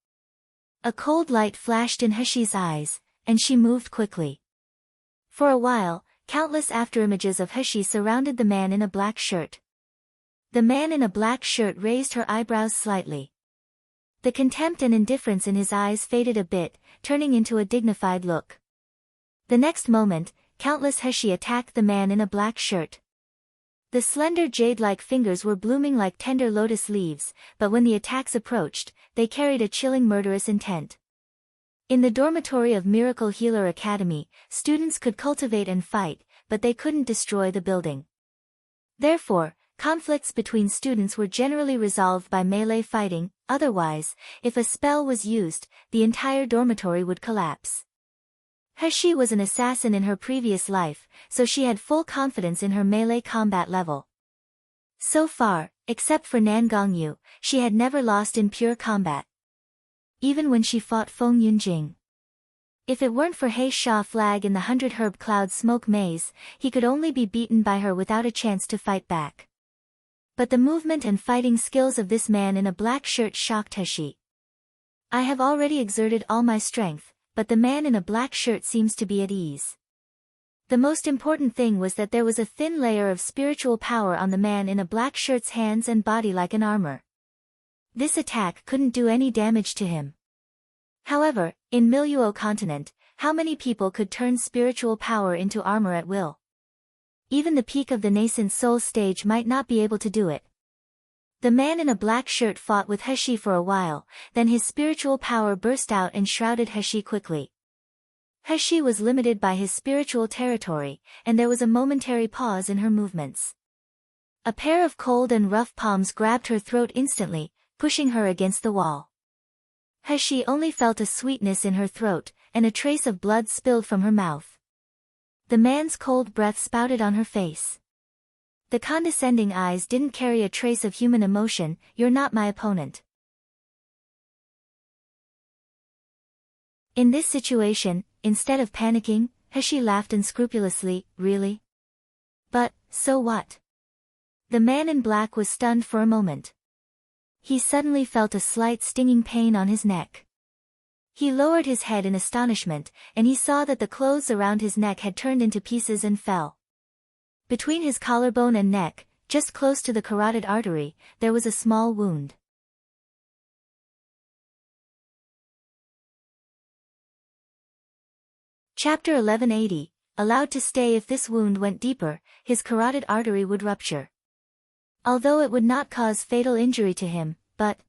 A cold light flashed in He's eyes, and she moved quickly. For a while, countless afterimages of He surrounded the man in a black shirt. The man in a black shirt raised her eyebrows slightly. The contempt and indifference in his eyes faded a bit, turning into a dignified look. The next moment, countless He attacked the man in a black shirt. The slender jade-like fingers were blooming like tender lotus leaves, but when the attacks approached, they carried a chilling murderous intent. In the dormitory of Miracle Healer Academy, students could cultivate and fight, but they couldn't destroy the building. Therefore, conflicts between students were generally resolved by melee fighting, otherwise, if a spell was used, the entire dormitory would collapse. He was an assassin in her previous life, so she had full confidence in her melee combat level. So far, except for Nangongyu, she had never lost in pure combat. Even when she fought Feng Yunjing. If it weren't for He Sha flag in the 100-herb cloud smoke maze, he could only be beaten by her without a chance to fight back. But the movement and fighting skills of this man in a black shirt shocked He. "I have already exerted all my strength, but the man in a black shirt seems to be at ease." The most important thing was that there was a thin layer of spiritual power on the man in a black shirt's hands and body like an armor. This attack couldn't do any damage to him. However, in Miluo continent, how many people could turn spiritual power into armor at will? Even the peak of the nascent soul stage might not be able to do it. The man in a black shirt fought with Heshi for a while, then his spiritual power burst out and shrouded Heshi quickly. Heshi was limited by his spiritual territory, and there was a momentary pause in her movements. A pair of cold and rough palms grabbed her throat instantly, pushing her against the wall. Heshi only felt a sweetness in her throat, and a trace of blood spilled from her mouth. The man's cold breath spouted on her face. The condescending eyes didn't carry a trace of human emotion. "You're not my opponent." In this situation, instead of panicking, Heshi laughed unscrupulously. "Really? But, so what?" The man in black was stunned for a moment. He suddenly felt a slight stinging pain on his neck. He lowered his head in astonishment, and he saw that the clothes around his neck had turned into pieces and fell. Between his collarbone and neck, just close to the carotid artery, there was a small wound. Chapter 1180, allowed to stay. If this wound went deeper, his carotid artery would rupture. Although it would not cause fatal injury to him, but...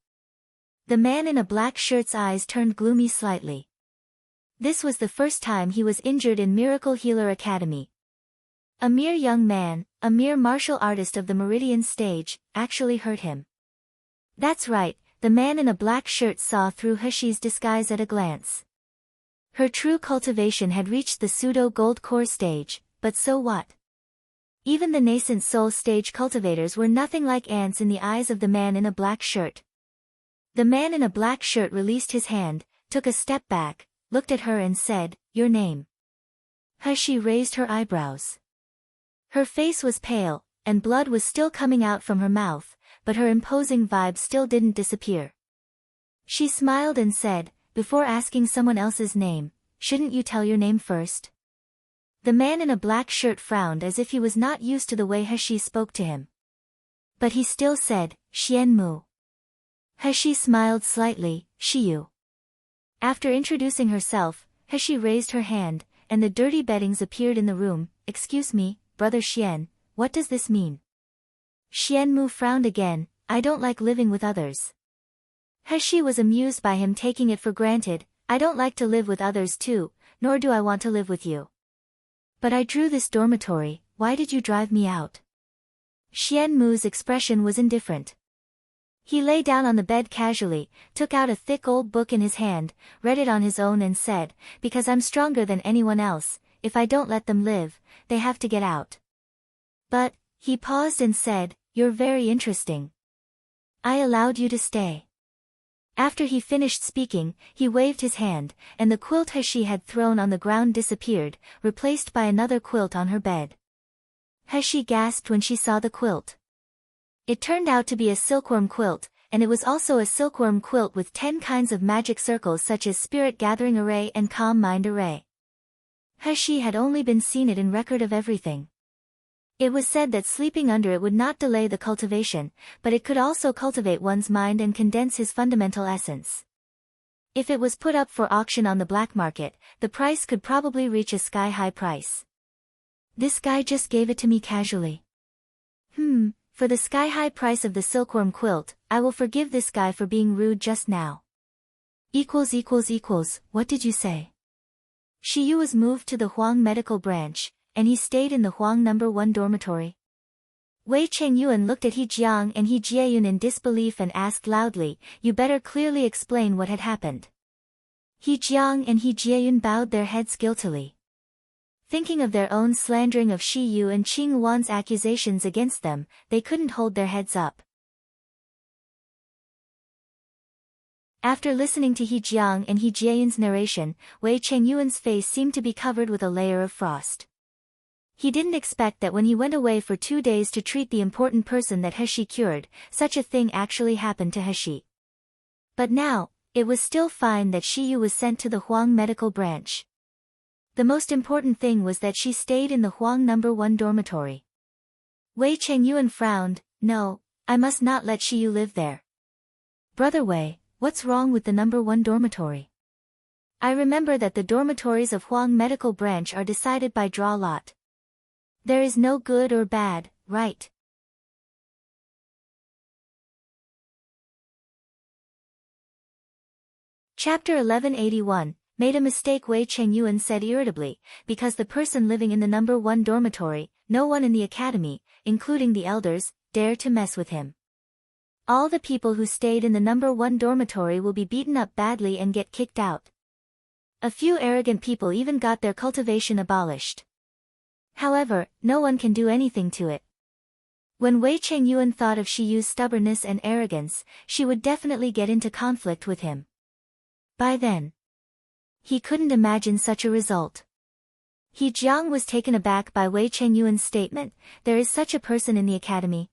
The man in a black shirt's eyes turned gloomy slightly. This was the first time he was injured in Miracle Healer Academy. A mere young man, a mere martial artist of the Meridian stage, actually hurt him. That's right, the man in a black shirt saw through Heshi's disguise at a glance. Her true cultivation had reached the pseudo-gold core stage, but so what? Even the nascent soul stage cultivators were nothing like ants in the eyes of the man in a black shirt. The man in a black shirt released his hand, took a step back, looked at her and said, "Your name?" Heshi raised her eyebrows. Her face was pale, and blood was still coming out from her mouth, but her imposing vibe still didn't disappear. She smiled and said, "Before asking someone else's name, shouldn't you tell your name first?" The man in a black shirt frowned as if he was not used to the way Heshi spoke to him. But he still said, "Xian Mu." Heshi smiled slightly, "Shiyu." After introducing herself, Heshi raised her hand, and the dirty beddings appeared in the room. "Excuse me, Brother Xian, what does this mean?" Xian Mu frowned again. "I don't like living with others." Heshi was amused by him taking it for granted. "I don't like to live with others too, nor do I want to live with you. But I drew this dormitory, why did you drive me out?" Xian Mu's expression was indifferent. He lay down on the bed casually, took out a thick old book in his hand, read it on his own and said, "Because I'm stronger than anyone else, if I don't let them live, they have to get out." "But," he paused and said, "you're very interesting. I allowed you to stay." After he finished speaking, he waved his hand, and the quilt Heshi had thrown on the ground disappeared, replaced by another quilt on her bed. Heshi gasped when she saw the quilt. It turned out to be a silkworm quilt, and it was also a silkworm quilt with 10 kinds of magic circles such as Spirit Gathering Array and Calm Mind Array. Heshi had only been seen it in Record of Everything. It was said that sleeping under it would not delay the cultivation, but it could also cultivate one's mind and condense his fundamental essence. If it was put up for auction on the black market, the price could probably reach a sky-high price. This guy just gave it to me casually. For the sky-high price of the silkworm quilt, I will forgive this guy for being rude just now. What did you say? Shiyu was moved to the Huang Medical Branch, and he stayed in the Huang No. 1 dormitory. Wei Chengyuan looked at He Jiang and He Jieyun in disbelief and asked loudly, "You better clearly explain what had happened." He Jiang and He Jieyun bowed their heads guiltily. Thinking of their own slandering of Shiyu and Qing Wan's accusations against them, they couldn't hold their heads up. After listening to He Jiang and He Jieyun's narration, Wei Chengyuan's face seemed to be covered with a layer of frost. He didn't expect that when he went away for 2 days to treat the important person that Heshi cured, such a thing actually happened to Heshi. But now, it was still fine that Shiyu was sent to the Huang Medical Branch. The most important thing was that she stayed in the Huang No. 1 dormitory. Wei Chengyuan frowned. No, I must not let Shiyu live there. Brother Wei, what's wrong with the No. 1 dormitory? I remember that the dormitories of Huang Medical Branch are decided by draw lot. There is no good or bad, right? Chapter 1181, Made a mistake, Wei Chengyuan said irritably, because the person living in the No. 1 dormitory, no one in the academy, including the elders, dare to mess with him. All the people who stayed in the No. 1 dormitory will be beaten up badly and get kicked out. A few arrogant people even got their cultivation abolished. However, no one can do anything to it. When Wei Chengyuan thought of Shiyu's stubbornness and arrogance, she would definitely get into conflict with him. By then, he couldn't imagine such a result. He Jiang was taken aback by Wei Chengyuan's statement, there is such a person in the academy.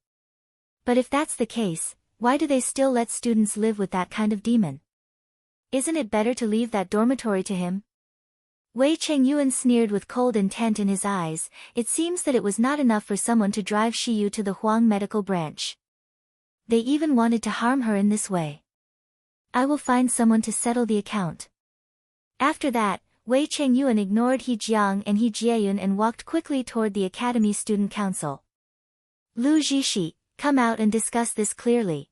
But if that's the case, why do they still let students live with that kind of demon? Isn't it better to leave that dormitory to him? Wei Chengyuan sneered with cold intent in his eyes. It seems that it was not enough for someone to drive Shiyu to the Huang Medical Branch. They even wanted to harm her in this way. I will find someone to settle the account. After that, Wei Chengyuan ignored He Jiang and He Jieyun and walked quickly toward the Academy Student Council. Lu Zhishi, come out and discuss this clearly.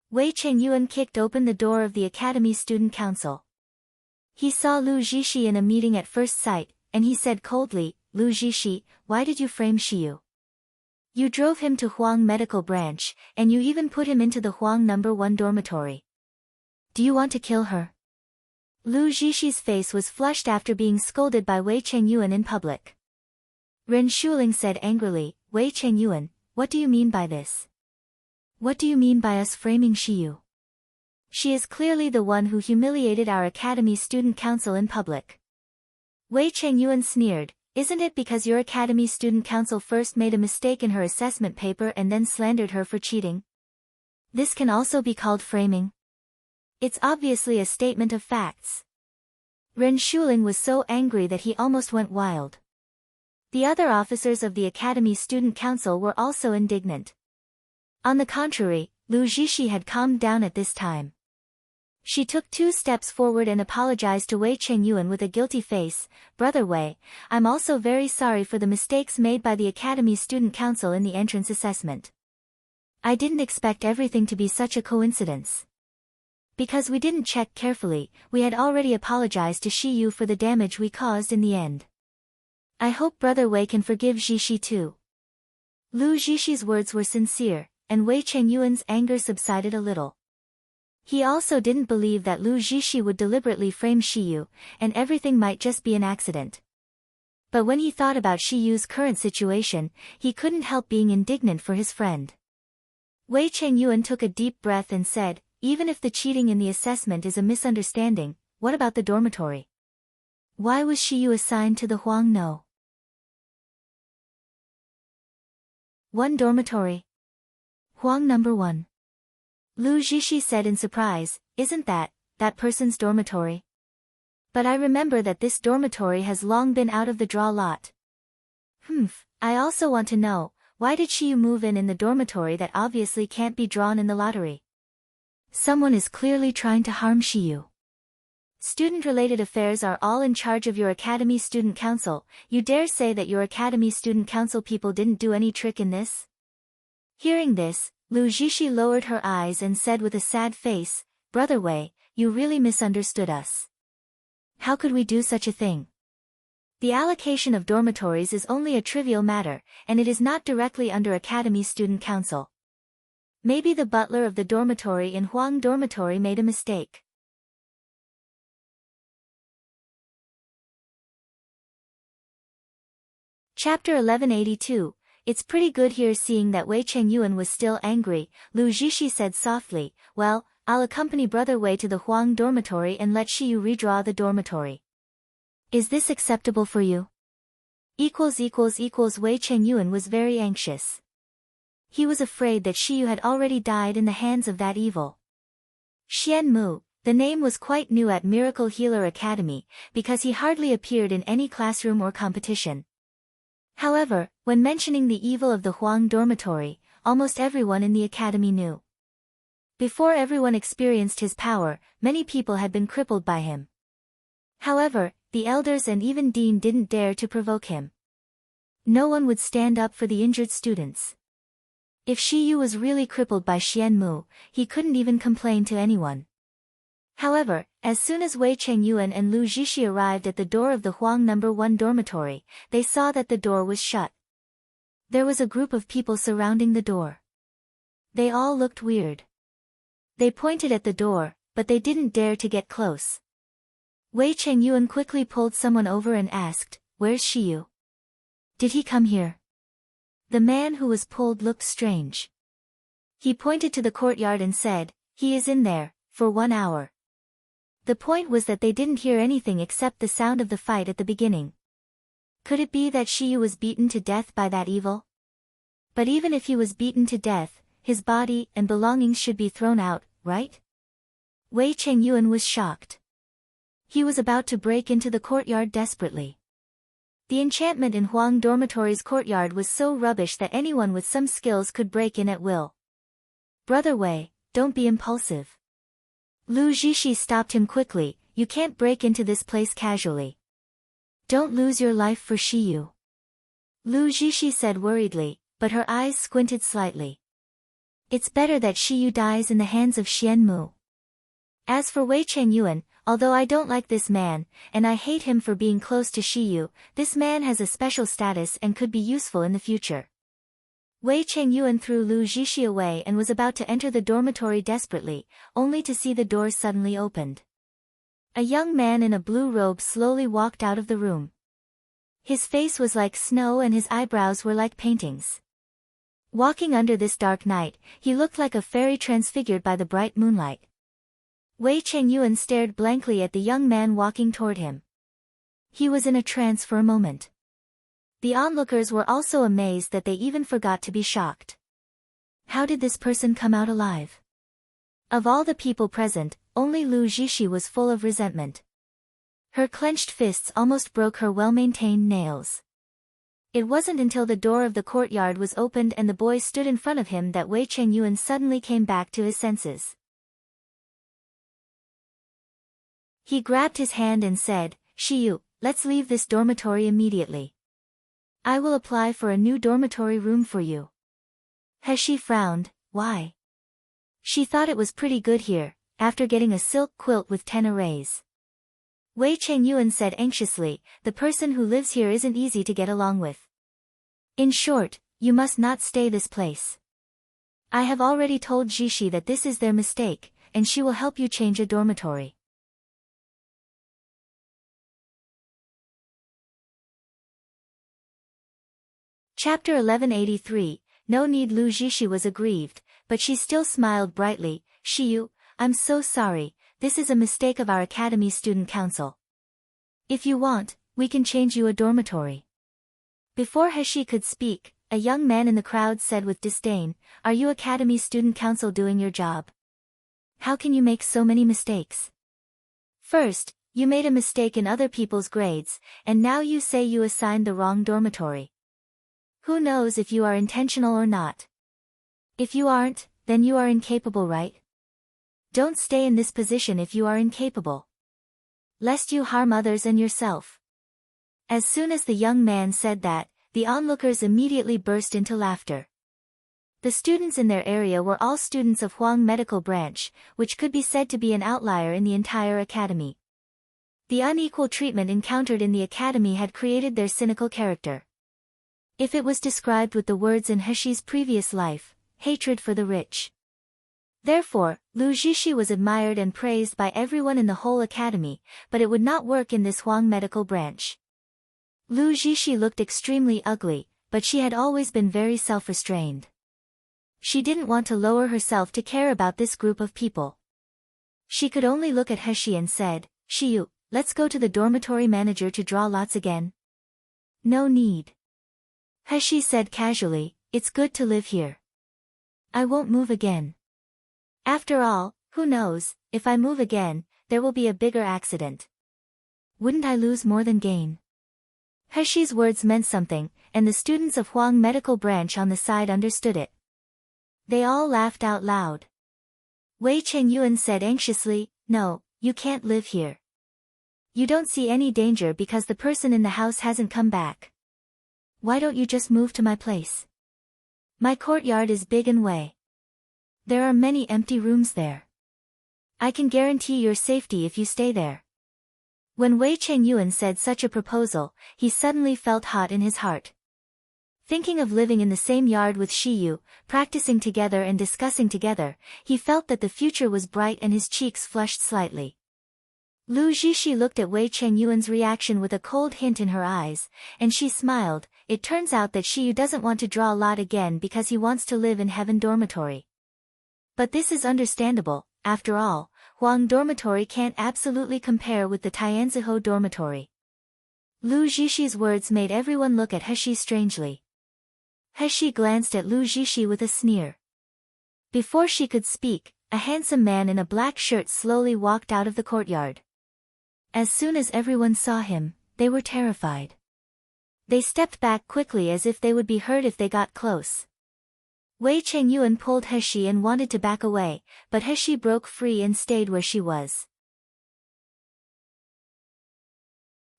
Wei Chengyuan kicked open the door of the Academy Student Council. He saw Lu Zhishi in a meeting at first sight, and he said coldly, Lu Zhishi, why did you frame Shiyu? You drove him to Huang Medical Branch, and you even put him into the Huang No. 1 dormitory. Do you want to kill her? Lu Zhishi's face was flushed after being scolded by Wei Chengyuan in public. Ren Shuling said angrily, Wei Chengyuan, what do you mean by this? What do you mean by us framing Shiyu? She is clearly the one who humiliated our Academy Student Council in public. Wei Chengyuan sneered, isn't it because your Academy Student Council first made a mistake in her assessment paper and then slandered her for cheating? This can also be called framing. It's obviously a statement of facts. Ren Shuling was so angry that he almost went wild. The other officers of the Academy Student Council were also indignant. On the contrary, Lu Zhishi had calmed down at this time. She took 2 steps forward and apologized to Wei Chengyuan with a guilty face, Brother Wei, I'm also very sorry for the mistakes made by the Academy Student Council in the entrance assessment. I didn't expect everything to be such a coincidence. Because we didn't check carefully, we had already apologized to Shiyu for the damage we caused in the end. I hope Brother Wei can forgive Zhishi too. Lu Zhishi's words were sincere, and Wei Chengyuan's anger subsided a little. He also didn't believe that Lu Zhishi would deliberately frame Shiyu, and everything might just be an accident. But when he thought about Shiyu's current situation, he couldn't help being indignant for his friend. Wei Chengyuan took a deep breath and said, even if the cheating in the assessment is a misunderstanding, what about the dormitory? Why was Shiyu assigned to the Huang No. 1 dormitory? Huang No. 1. Lu Zhishi said in surprise, isn't that person's dormitory? But I remember that this dormitory has long been out of the draw lot. I also want to know, why did Shiyu move in the dormitory that obviously can't be drawn in the lottery? Someone is clearly trying to harm Shiyu. Student-related affairs are all in charge of your Academy Student Council. You dare say that your Academy Student Council people didn't do any trick in this? Hearing this, Lu Zhishi lowered her eyes and said with a sad face, Brother Wei, you really misunderstood us. How could we do such a thing? The allocation of dormitories is only a trivial matter, and it is not directly under Academy Student Council. Maybe the butler of the dormitory in Huang Dormitory made a mistake. Chapter 1182, It's pretty good here. Seeing that Wei Chengyuan was still angry, Lu Zhishi said softly, well, I'll accompany Brother Wei to the Huang Dormitory and let Shiyu redraw the dormitory. Is this acceptable for you? Wei Chengyuan was very anxious. He was afraid that Shiyu had already died in the hands of that evil Xian Mu, The name was quite new at Miracle Healer Academy, because he hardly appeared in any classroom or competition. However, when mentioning the evil of the Huang dormitory, almost everyone in the academy knew. Before everyone experienced his power, many people had been crippled by him. However, the elders and even Dean didn't dare to provoke him. No one would stand up for the injured students. If Shi Yu was really crippled by Xian Mu, he couldn't even complain to anyone. However, as soon as Wei Chengyuan and Lu Zixi arrived at the door of the Huang No. 1 dormitory, they saw that the door was shut. There was a group of people surrounding the door. They all looked weird. They pointed at the door, but they didn't dare to get close. Wei Chengyuan quickly pulled someone over and asked, "Where's Shi Yu? Did he come here?" The man who was pulled looked strange. He pointed to the courtyard and said, "He is in there, for 1 hour." The point was that they didn't hear anything except the sound of the fight at the beginning. Could it be that Shi Yu was beaten to death by that evil? But even if he was beaten to death, his body and belongings should be thrown out, right? Wei Chengyuan was shocked. He was about to break into the courtyard desperately. The enchantment in Huang Dormitory's courtyard was so rubbish that anyone with some skills could break in at will. "Brother Wei, don't be impulsive." Lu Zixi stopped him quickly, "You can't break into this place casually. Don't lose your life for Shi Yu." Lu Zixi said worriedly, but her eyes squinted slightly. "It's better that Shi Yu dies in the hands of Xian Mu. As for Wei Chengyuan, although I don't like this man, and I hate him for being close to Shi Yu, this man has a special status and could be useful in the future." Wei Chengyuan threw Lu Zixi away and was about to enter the dormitory desperately, only to see the door suddenly opened. A young man in a blue robe slowly walked out of the room. His face was like snow and his eyebrows were like paintings. Walking under this dark night, he looked like a fairy transfigured by the bright moonlight. Wei Chengyuan stared blankly at the young man walking toward him. He was in a trance for a moment. The onlookers were also amazed that they even forgot to be shocked. How did this person come out alive? Of all the people present, only Lu Zixi was full of resentment. Her clenched fists almost broke her well-maintained nails. It wasn't until the door of the courtyard was opened and the boy stood in front of him that Wei Chengyuan suddenly came back to his senses. He grabbed his hand and said, "Shi Yu, let's leave this dormitory immediately. I will apply for a new dormitory room for you." He frowned. Why? She thought it was pretty good here, after getting a silk quilt with 10 arrays. Wei Chengyuan said anxiously, "The person who lives here isn't easy to get along with. In short, you must not stay this place. I have already told Zixi that this is their mistake, and she will help you change a dormitory." Chapter 1183, No need. Lu Zixi was aggrieved, but she still smiled brightly. "Shi Yu, I'm so sorry, this is a mistake of our Academy Student Council. If you want, we can change you a dormitory." Before He could speak, a young man in the crowd said with disdain, "Are you Academy Student Council doing your job? How can you make so many mistakes? First, you made a mistake in other people's grades, and now you say you assigned the wrong dormitory. Who knows if you are intentional or not? If you aren't, then you are incapable, right? Don't stay in this position if you are incapable, lest you harm others and yourself." As soon as the young man said that, the onlookers immediately burst into laughter. The students in their area were all students of Huang Medical Branch, which could be said to be an outlier in the entire academy. The unequal treatment encountered in the academy had created their cynical character. If it was described with the words in Heshi's previous life, hatred for the rich. Therefore, Lu Zixi was admired and praised by everyone in the whole academy, but it would not work in this Huang Medical Branch. Lu Zixi looked extremely ugly, but she had always been very self-restrained. She didn't want to lower herself to care about this group of people. She could only look at Heshi and said, "Shi Yu, let's go to the dormitory manager to draw lots again." "No need." Heshi said casually, "It's good to live here. I won't move again. After all, Who knows, if I move again, there will be a bigger accident. Wouldn't I lose more than gain? Heshi's words meant something, and the students of Huang Medical Branch on the side understood it. They all laughed out loud. Wei Chengyuan said anxiously, "No, you can't live here. You don't see any danger because the person in the house hasn't come back. Why don't you just move to my place? My courtyard is big and Wei. There are many empty rooms there. I can guarantee your safety if you stay there." When Wei Chengyuan said such a proposal, he suddenly felt hot in his heart. Thinking of living in the same yard with Shiyu, practicing together and discussing together, he felt that the future was bright and his cheeks flushed slightly. Lu Zixi looked at Wei Chengyuan's reaction with a cold hint in her eyes, and she smiled. It turns out that Shiyu doesn't want to draw lot again because he wants to live in Heaven Dormitory. But this is understandable, after all, Huang Dormitory can't absolutely compare with the Tianziho Dormitory. Lu Zixi words made everyone look at Heshi strangely. Heshi glanced at Lu Zixi with a sneer. Before she could speak, a handsome man in a black shirt slowly walked out of the courtyard. As soon as everyone saw him, they were terrified. They stepped back quickly as if they would be hurt if they got close. Wei Chengyuan pulled Heshi and wanted to back away, but Heshi broke free and stayed where she was.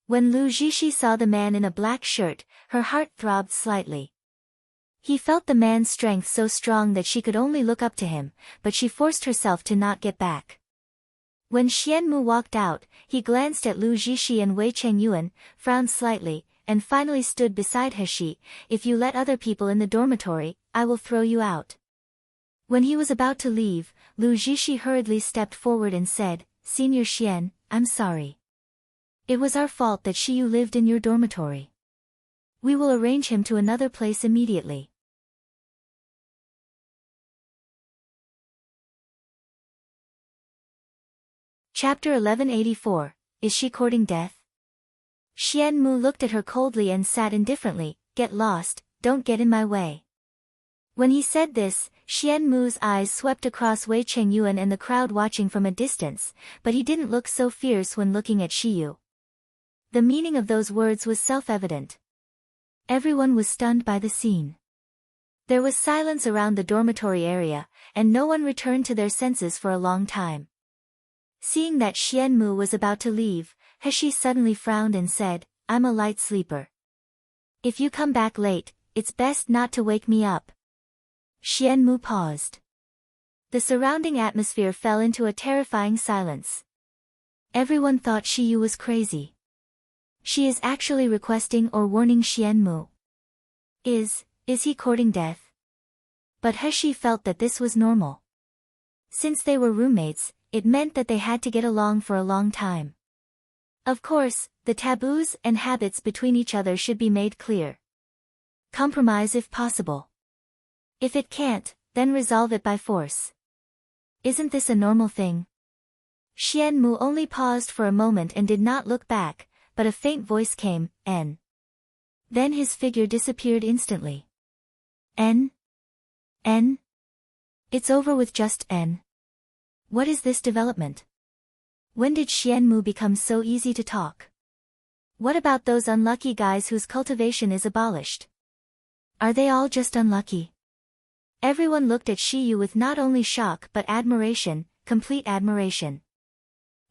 When Lu Zixi saw the man in a black shirt, her heart throbbed slightly. He felt the man's strength so strong that she could only look up to him, but she forced herself to not get back. When Xianmu walked out, he glanced at Lu Zixi and Wei Chengyuan, frowned slightly, and finally stood beside Heshi. "If you let other people in the dormitory, I will throw you out." When he was about to leave, Lu Zixi hurriedly stepped forward and said, "Senior Xian, I'm sorry. It was our fault that Shiyu lived in your dormitory. We will arrange him to another place immediately." Chapter 1184, Is She Courting Death? Xianmu looked at her coldly and sat indifferently. "Get lost, don't get in my way." When he said this, Xianmu's eyes swept across Wei Chengyuan and the crowd watching from a distance, but he didn't look so fierce when looking at Shiyu. The meaning of those words was self-evident. Everyone was stunned by the scene. There was silence around the dormitory area, and no one returned to their senses for a long time. Seeing that Xianmu was about to leave, Heshi suddenly frowned and said, "I'm a light sleeper. If you come back late, it's best not to wake me up." Xianmu paused. The surrounding atmosphere fell into a terrifying silence. Everyone thought Shiyu was crazy. She is actually requesting or warning Xianmu. Is he courting death? But Heshi felt that this was normal. Since they were roommates, it meant that they had to get along for a long time. Of course, the taboos and habits between each other should be made clear. Compromise if possible. If it can't, then resolve it by force. Isn't this a normal thing? Xianmu only paused for a moment and did not look back, but a faint voice came, "N." Then his figure disappeared instantly. "N? N? It's over with just N. What is this development? When did Xianmu become so easy to talk? What about those unlucky guys whose cultivation is abolished? Are they all just unlucky?" Everyone looked at Shiyu with not only shock but admiration, complete admiration.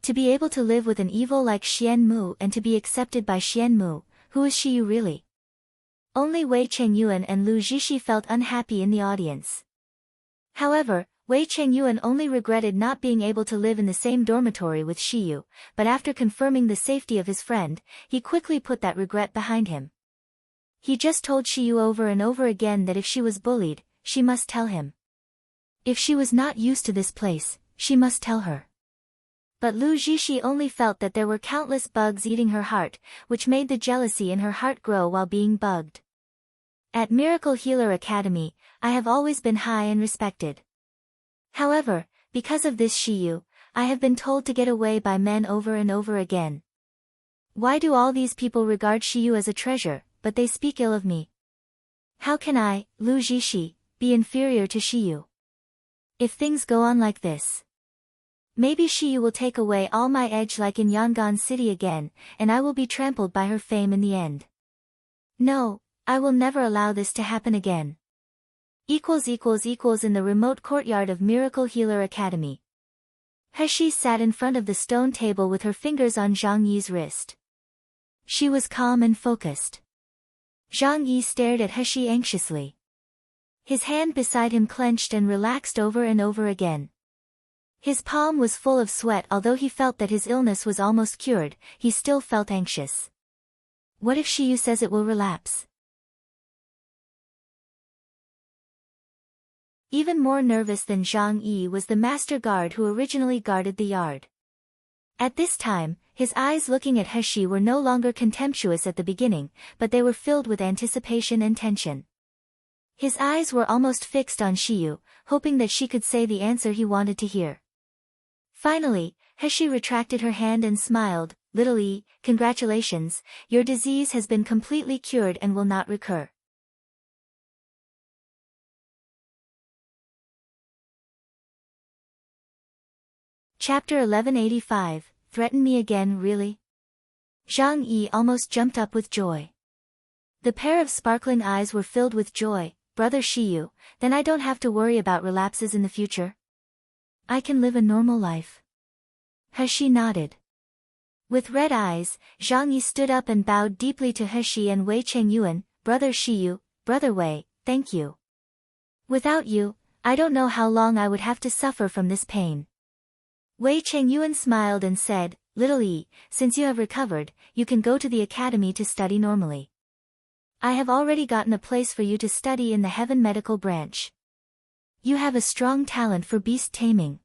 To be able to live with an evil like Xianmu and to be accepted by Xianmu, who is Shiyu really? Only Wei Chengyuan and Lu Zixi felt unhappy in the audience. However, Wei Chengyuan only regretted not being able to live in the same dormitory with Shiyu, but after confirming the safety of his friend, he quickly put that regret behind him. He just told Shiyu over and over again that if she was bullied, she must tell him. If she was not used to this place, she must tell her. But Lu Zixi only felt that there were countless bugs eating her heart, which made the jealousy in her heart grow while being bugged. At Miracle Healer Academy, I have always been high and respected. However, because of this Shiyu, I have been told to get away by men over and over again. Why do all these people regard Shiyu as a treasure, but they speak ill of me? How can I, Lu Zixi, be inferior to Shiyu? If things go on like this, Maybe Shiyu will take away all my edge like in Yangon City again, and I will be trampled by her fame in the end. No, I will never allow this to happen again. In the remote courtyard of Miracle Healer Academy. Heshi sat in front of the stone table with her fingers on Zhang Yi's wrist. She was calm and focused. Zhang Yi stared at Heshi anxiously. His hand beside him clenched and relaxed over and over again. His palm was full of sweat. Although he felt that his illness was almost cured, he still felt anxious. What if Shiyu says it will relapse? Even more nervous than Zhang Yi was the master guard who originally guarded the yard. At this time, his eyes looking at Heshi were no longer contemptuous at the beginning, but they were filled with anticipation and tension. His eyes were almost fixed on Shiyu, hoping that she could say the answer he wanted to hear. Finally, Heshi retracted her hand and smiled. Little E, congratulations, your disease has been completely cured and will not recur. Chapter 1185, Threaten me again, really? Zhang Yi almost jumped up with joy. The pair of sparkling eyes were filled with joy. Brother Shiyu, then I don't have to worry about relapses in the future? I can live a normal life. Heshi nodded. With red eyes, Zhang Yi stood up and bowed deeply to Heshi and Wei Chengyuan. Brother Shiyu, Brother Wei, thank you. Without you, I don't know how long I would have to suffer from this pain. Wei Chengyuan smiled and said, Little E, since you have recovered, you can go to the academy to study normally. I have already gotten a place for you to study in the Heaven Medical Branch. You have a strong talent for beast taming.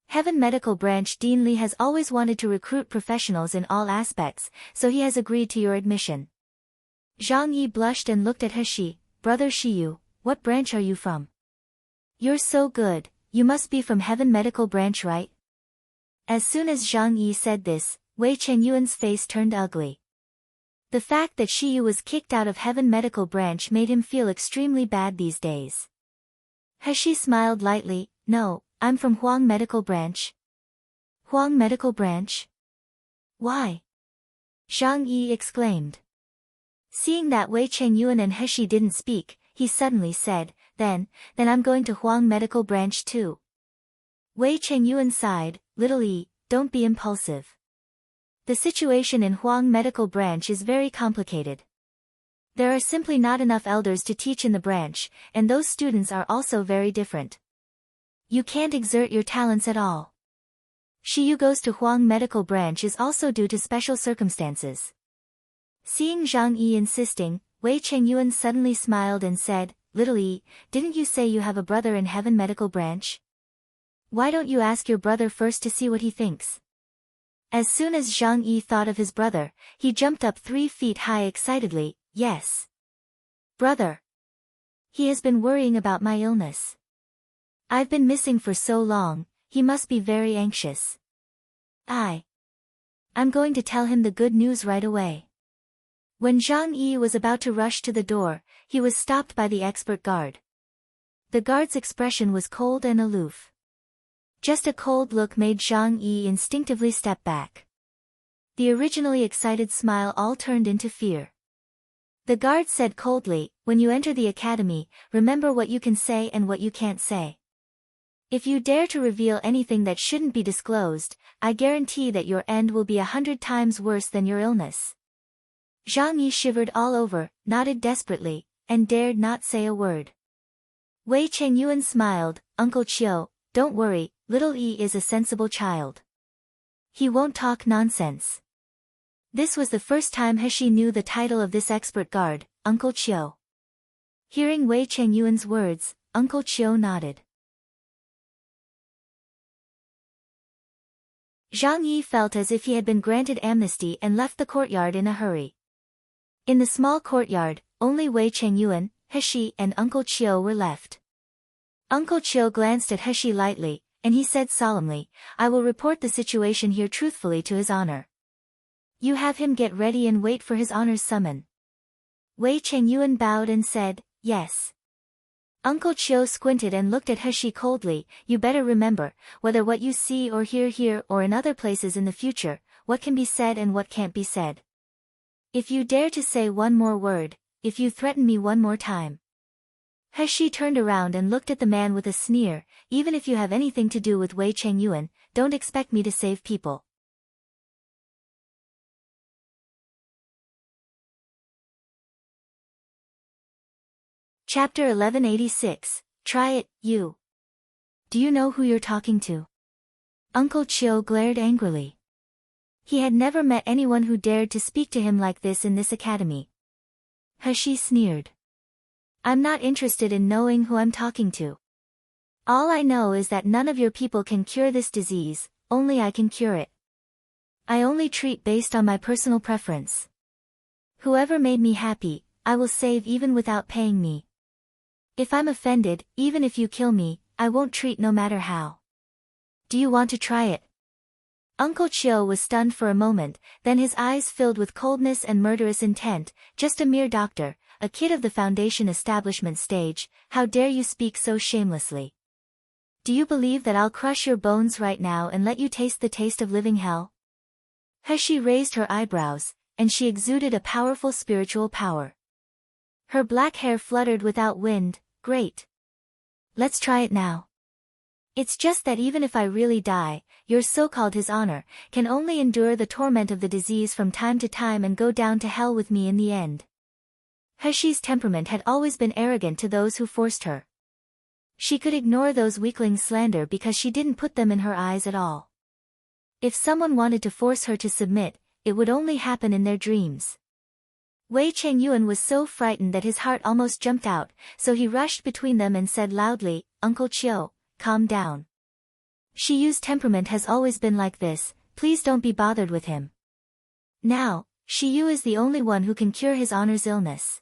Heaven Medical Branch Dean Li has always wanted to recruit professionals in all aspects, so he has agreed to your admission. Zhang Yi blushed and looked at Heshi. Brother Shiyu, what branch are you from? You're so good, you must be from Heaven Medical Branch, right? As soon as Zhang Yi said this, Wei Chengyuan's face turned ugly. The fact that Shiyu was kicked out of Heaven Medical Branch made him feel extremely bad these days. Heshi smiled lightly. No, I'm from Huang Medical Branch. Huang Medical Branch? Why? Zhang Yi exclaimed. Seeing that Wei Chengyuan and Heshi didn't speak, he suddenly said, Then I'm going to Huang Medical Branch too. Wei Chengyuan sighed. Little E, don't be impulsive. The situation in Huang Medical Branch is very complicated. There are simply not enough elders to teach in the branch, and those students are also very different. You can't exert your talents at all. Shiyu goes to Huang Medical Branch is also due to special circumstances. Seeing Zhang Yi insisting, Wei Chengyuan suddenly smiled and said, Little E, didn't you say you have a brother in Heaven Medical Branch? Why don't you ask your brother first to see what he thinks? As soon as Zhang Yi thought of his brother, he jumped up 3 feet high excitedly. Yes. Brother. He has been worrying about my illness. I've been missing for so long, he must be very anxious. I'm going to tell him the good news right away. When Zhang Yi was about to rush to the door, he was stopped by the expert guard. The guard's expression was cold and aloof. Just a cold look made Zhang Yi instinctively step back. The originally excited smile all turned into fear. The guard said coldly, When you enter the academy, remember what you can say and what you can't say. If you dare to reveal anything that shouldn't be disclosed, I guarantee that your end will be 100 times worse than your illness. Zhang Yi shivered all over, nodded desperately, and dared not say a word. Wei Chengyuan smiled. Uncle Chiu, don't worry, Little E is a sensible child. He won't talk nonsense. This was the first time Heshi knew the title of this expert guard, Uncle Chiu. Hearing Wei Chengyuan's words, Uncle Chiu nodded. Zhang Yi felt as if he had been granted amnesty and left the courtyard in a hurry. In the small courtyard, only Wei Chengyuan, Heshi and Uncle Chiu were left. Uncle Chiu glanced at Heshi lightly, and he said solemnly, I will report the situation here truthfully to his honor. You have him get ready and wait for his honor's summon. Wei Chengyuan bowed and said, Yes. Uncle Chio squinted and looked at Heshi coldly. You better remember, whether what you see or hear here or in other places in the future, what can be said and what can't be said. If you dare to say one more word, if you threaten me one more time. Heshi turned around and looked at the man with a sneer. Even if you have anything to do with Wei Chengyuan, don't expect me to save people. Chapter 1186, Try it, you. Do you know who you're talking to? Uncle Chio glared angrily. He had never met anyone who dared to speak to him like this in this academy. Heshi sneered. I'm not interested in knowing who I'm talking to. All I know is that none of your people can cure this disease, only I can cure it. I only treat based on my personal preference. Whoever made me happy, I will save even without paying me. If I'm offended, even if you kill me, I won't treat no matter how. Do you want to try it? Uncle Chio was stunned for a moment, then his eyes filled with coldness and murderous intent. Just a mere doctor, a kid of the foundation establishment stage, how dare you speak so shamelessly? Do you believe that I'll crush your bones right now and let you taste the taste of living hell? Heshi raised her eyebrows, and she exuded a powerful spiritual power. Her black hair fluttered without wind. Great. Let's try it now. It's just that even if I really die, your so-called His Honor can only endure the torment of the disease from time to time and go down to hell with me in the end. Heshi's temperament had always been arrogant to those who forced her. She could ignore those weaklings' slander because she didn't put them in her eyes at all. If someone wanted to force her to submit, it would only happen in their dreams. Wei Chengyuan was so frightened that his heart almost jumped out, so he rushed between them and said loudly, Uncle Chio, calm down. Shiyu's temperament has always been like this, please don't be bothered with him. Now, Shiyu is the only one who can cure His Honor's illness.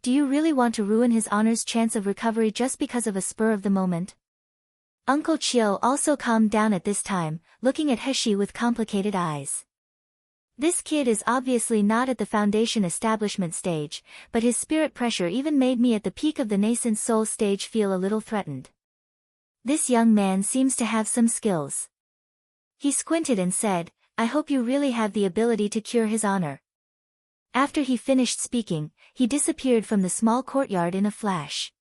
Do you really want to ruin His Honor's chance of recovery just because of a spur of the moment? Uncle Chio also calmed down at this time, looking at Heshi with complicated eyes. This kid is obviously not at the foundation establishment stage, but his spirit pressure even made me at the peak of the nascent soul stage feel a little threatened. This young man seems to have some skills. He squinted and said, I hope you really have the ability to cure His Honor. After he finished speaking, he disappeared from the small courtyard in a flash.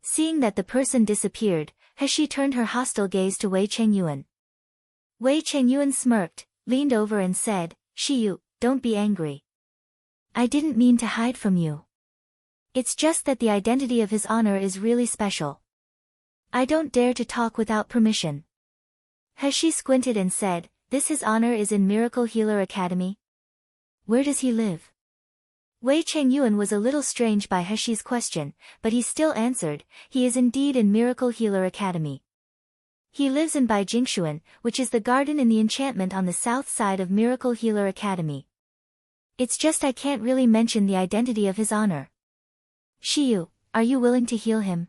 Seeing that the person disappeared, Heshi turned her hostile gaze to Wei Chengyuan. Wei Chengyuan smirked, leaned over and said, Shiyu, don't be angry. I didn't mean to hide from you. It's just that the identity of His Honor is really special. I don't dare to talk without permission. Heshi squinted and said, this His Honor is in Miracle Healer Academy? Where does he live? Wei Chengyuan was a little strange by Heshi's question, but he still answered, he is indeed in Miracle Healer Academy. He lives in Baijingshuan, which is the garden in the enchantment on the south side of Miracle Healer Academy. It's just I can't really mention the identity of His Honor. Shiyu, are you willing to heal him?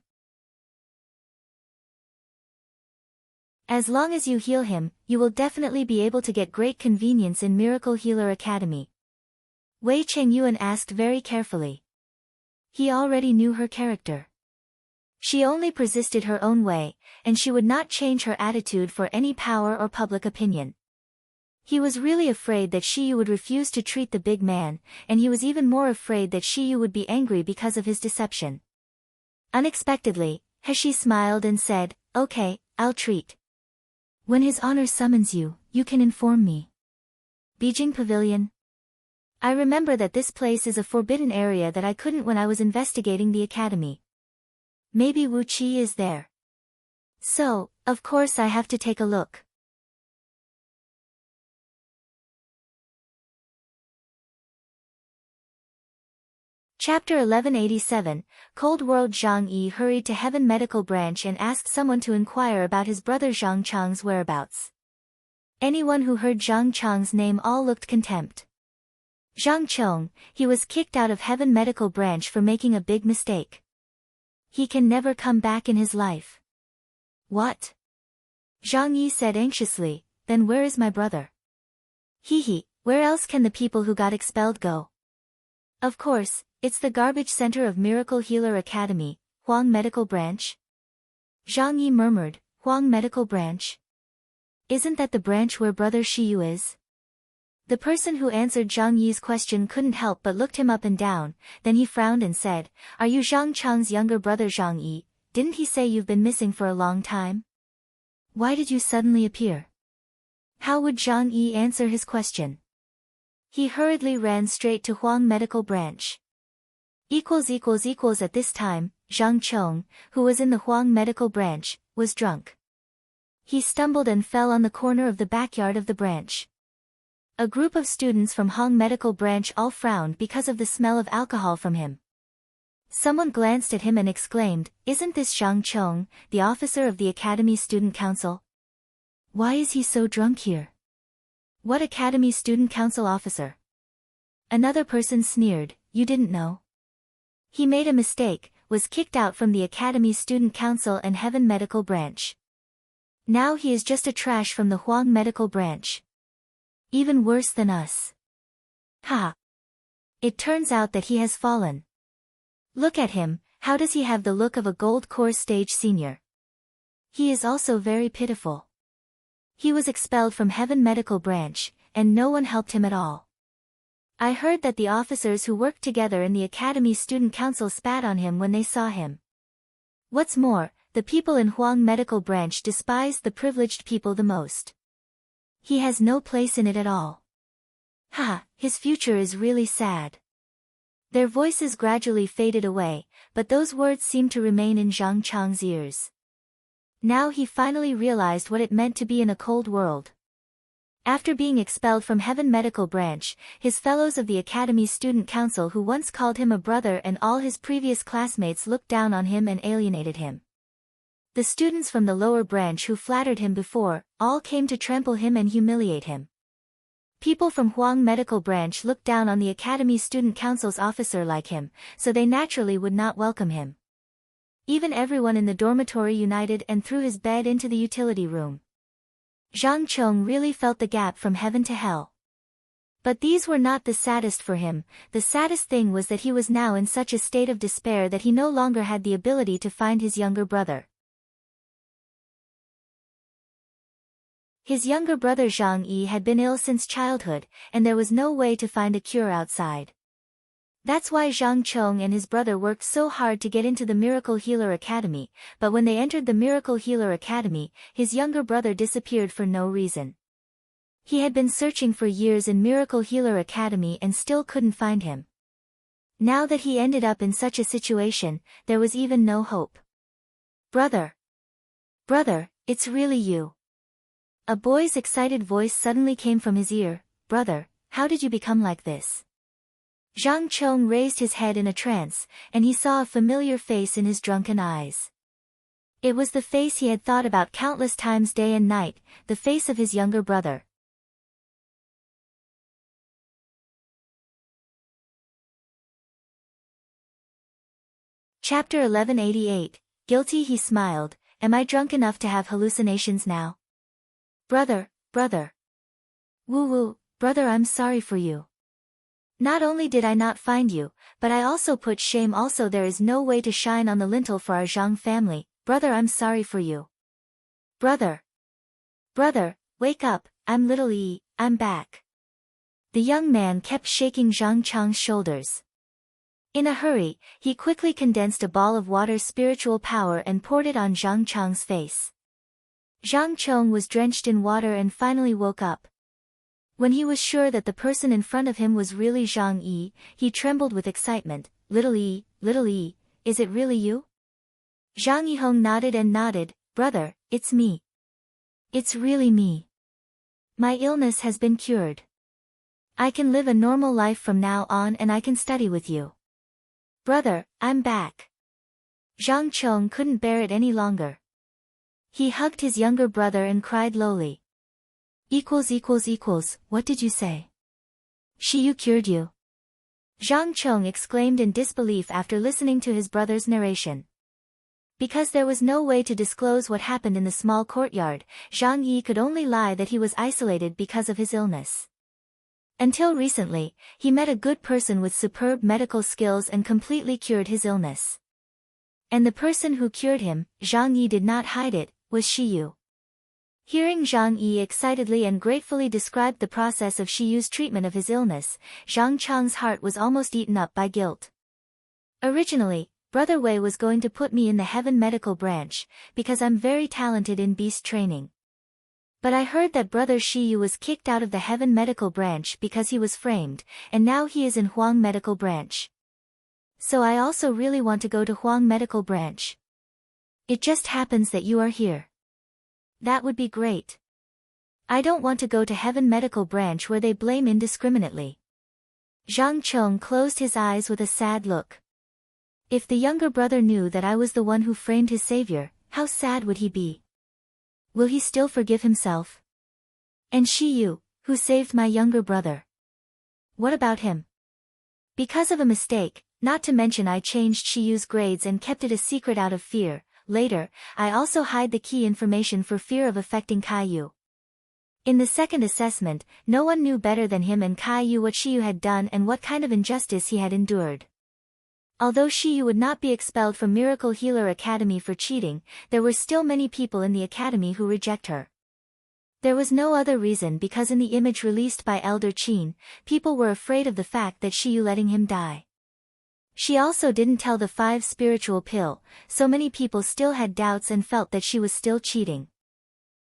As long as you heal him, you will definitely be able to get great convenience in Miracle Healer Academy. Wei Chengyuan asked very carefully. He already knew her character. She only persisted her own way, and she would not change her attitude for any power or public opinion. He was really afraid that Shiyu would refuse to treat the big man, and he was even more afraid that Shiyu would be angry because of his deception. Unexpectedly, Heshi smiled and said, okay, I'll treat. When His Honor summons you, you can inform me. Beijing Pavilion. I remember that this place is a forbidden area that I couldn't when I was investigating the academy. Maybe Wu Qi is there. So, of course I have to take a look. Chapter 1187, Cold World. Zhang Yi hurried to Heaven Medical Branch and asked someone to inquire about his brother Zhang Chang's whereabouts. Anyone who heard Zhang Chang's name all looked contempt. Zhang Chong, he was kicked out of Heaven Medical Branch for making a big mistake. He can never come back in his life. What? Zhang Yi said anxiously, then where is my brother? Hee, where else can the people who got expelled go? Of course, it's the garbage center of Miracle Healer Academy. Huang Medical Branch? Zhang Yi murmured, Huang Medical Branch? Isn't that the branch where Brother Shiyu is? The person who answered Zhang Yi's question couldn't help but looked him up and down, then he frowned and said, Are you Zhang Cheng's younger brother Zhang Yi? Didn't he say you've been missing for a long time? Why did you suddenly appear? How would Zhang Yi answer his question? He hurriedly ran straight to Huang Medical Branch. At this time, Zhang Cheng, who was in the Huang Medical Branch, was drunk. He stumbled and fell on the corner of the backyard of the branch. A group of students from Huang Medical Branch all frowned because of the smell of alcohol from him. Someone glanced at him and exclaimed, Isn't this Zhang Cheng, the officer of the Academy Student Council? Why is he so drunk here? What Academy Student Council officer? Another person sneered, You didn't know? He made a mistake, was kicked out from the Academy Student Council and Heaven Medical Branch. Now he is just a trash from the Huang Medical Branch. Even worse than us. Ha! It turns out that he has fallen. Look at him, how does he have the look of a gold course stage senior? He is also very pitiful. He was expelled from Heaven Medical Branch, and no one helped him at all. I heard that the officers who worked together in the Academy Student Council spat on him when they saw him. What's more, the people in Huang Medical Branch despised the privileged people the most. He has no place in it at all. Ha, his future is really sad. Their voices gradually faded away, but those words seemed to remain in Zhang Cheng's ears. Now he finally realized what it meant to be in a cold world. After being expelled from Heaven Medical Branch, his fellows of the Academy's Student Council who once called him a brother and all his previous classmates looked down on him and alienated him. The students from the lower branch who flattered him before, all came to trample him and humiliate him. People from Huang Medical Branch looked down on the Academy Student Council's officer like him, so they naturally would not welcome him. Even everyone in the dormitory united and threw his bed into the utility room. Zhang Cheng really felt the gap from heaven to hell. But these were not the saddest for him. The saddest thing was that he was now in such a state of despair that he no longer had the ability to find his younger brother. His younger brother Zhang Yi had been ill since childhood, and there was no way to find a cure outside. That's why Zhang Cheng and his brother worked so hard to get into the Miracle Healer Academy, but when they entered the Miracle Healer Academy, his younger brother disappeared for no reason. He had been searching for years in Miracle Healer Academy and still couldn't find him. Now that he ended up in such a situation, there was even no hope. Brother! Brother, it's really you. A boy's excited voice suddenly came from his ear. Brother, how did you become like this? Zhang Cheng raised his head in a trance, and he saw a familiar face in his drunken eyes. It was the face he had thought about countless times day and night, the face of his younger brother. Chapter 1188, Guilty. He smiled. Am I drunk enough to have hallucinations now? Brother, brother. Woo, brother, I'm sorry for you. Not only did I not find you, but I also put shame. Also there is no way to shine on the lintel for our Zhang family. Brother, I'm sorry for you. Brother. Brother, wake up, I'm little Yi, I'm back. The young man kept shaking Zhang Cheng's shoulders. In a hurry, he quickly condensed a ball of water's spiritual power and poured it on Zhang Cheng's face. Zhang Cheng was drenched in water and finally woke up. When he was sure that the person in front of him was really Zhang Yi, he trembled with excitement. Little Yi, is it really you? Zhang Yihong nodded and nodded. Brother, it's me. It's really me. My illness has been cured. I can live a normal life from now on and I can study with you. Brother, I'm back. Zhang Cheng couldn't bear it any longer. He hugged his younger brother and cried lowly. What did you say? Shiyu cured you? Zhang Cheng exclaimed in disbelief after listening to his brother's narration. Because there was no way to disclose what happened in the small courtyard, Zhang Yi could only lie that he was isolated because of his illness. Until recently, he met a good person with superb medical skills and completely cured his illness. And the person who cured him, Zhang Yi did not hide it, was Shiyu. Hearing Zhang Yi excitedly and gratefully describe the process of Shiyu's treatment of his illness, Zhang Cheng's heart was almost eaten up by guilt. Originally, Brother Wei was going to put me in the Heaven Medical Branch, because I'm very talented in beast training. But I heard that Brother Shiyu was kicked out of the Heaven Medical Branch because he was framed, and now he is in Huang Medical Branch. So I also really want to go to Huang Medical Branch. It just happens that you are here. That would be great. I don't want to go to Heaven Medical Branch where they blame indiscriminately. Zhang Cheng closed his eyes with a sad look. If the younger brother knew that I was the one who framed his savior, how sad would he be? Will he still forgive himself? And Shiyu, who saved my younger brother? What about him? Because of a mistake, not to mention I changed Shiyu's grades and kept it a secret out of fear. Later, I also hide the key information for fear of affecting Kaiyu. In the second assessment, no one knew better than him and Kaiyu what Shiyu had done and what kind of injustice he had endured. Although Shiyu would not be expelled from Miracle Healer Academy for cheating, there were still many people in the academy who reject her. There was no other reason because in the image released by Elder Qin, people were afraid of the fact that Shiyu letting him die. She also didn't tell the 5 spiritual pill, so many people still had doubts and felt that she was still cheating.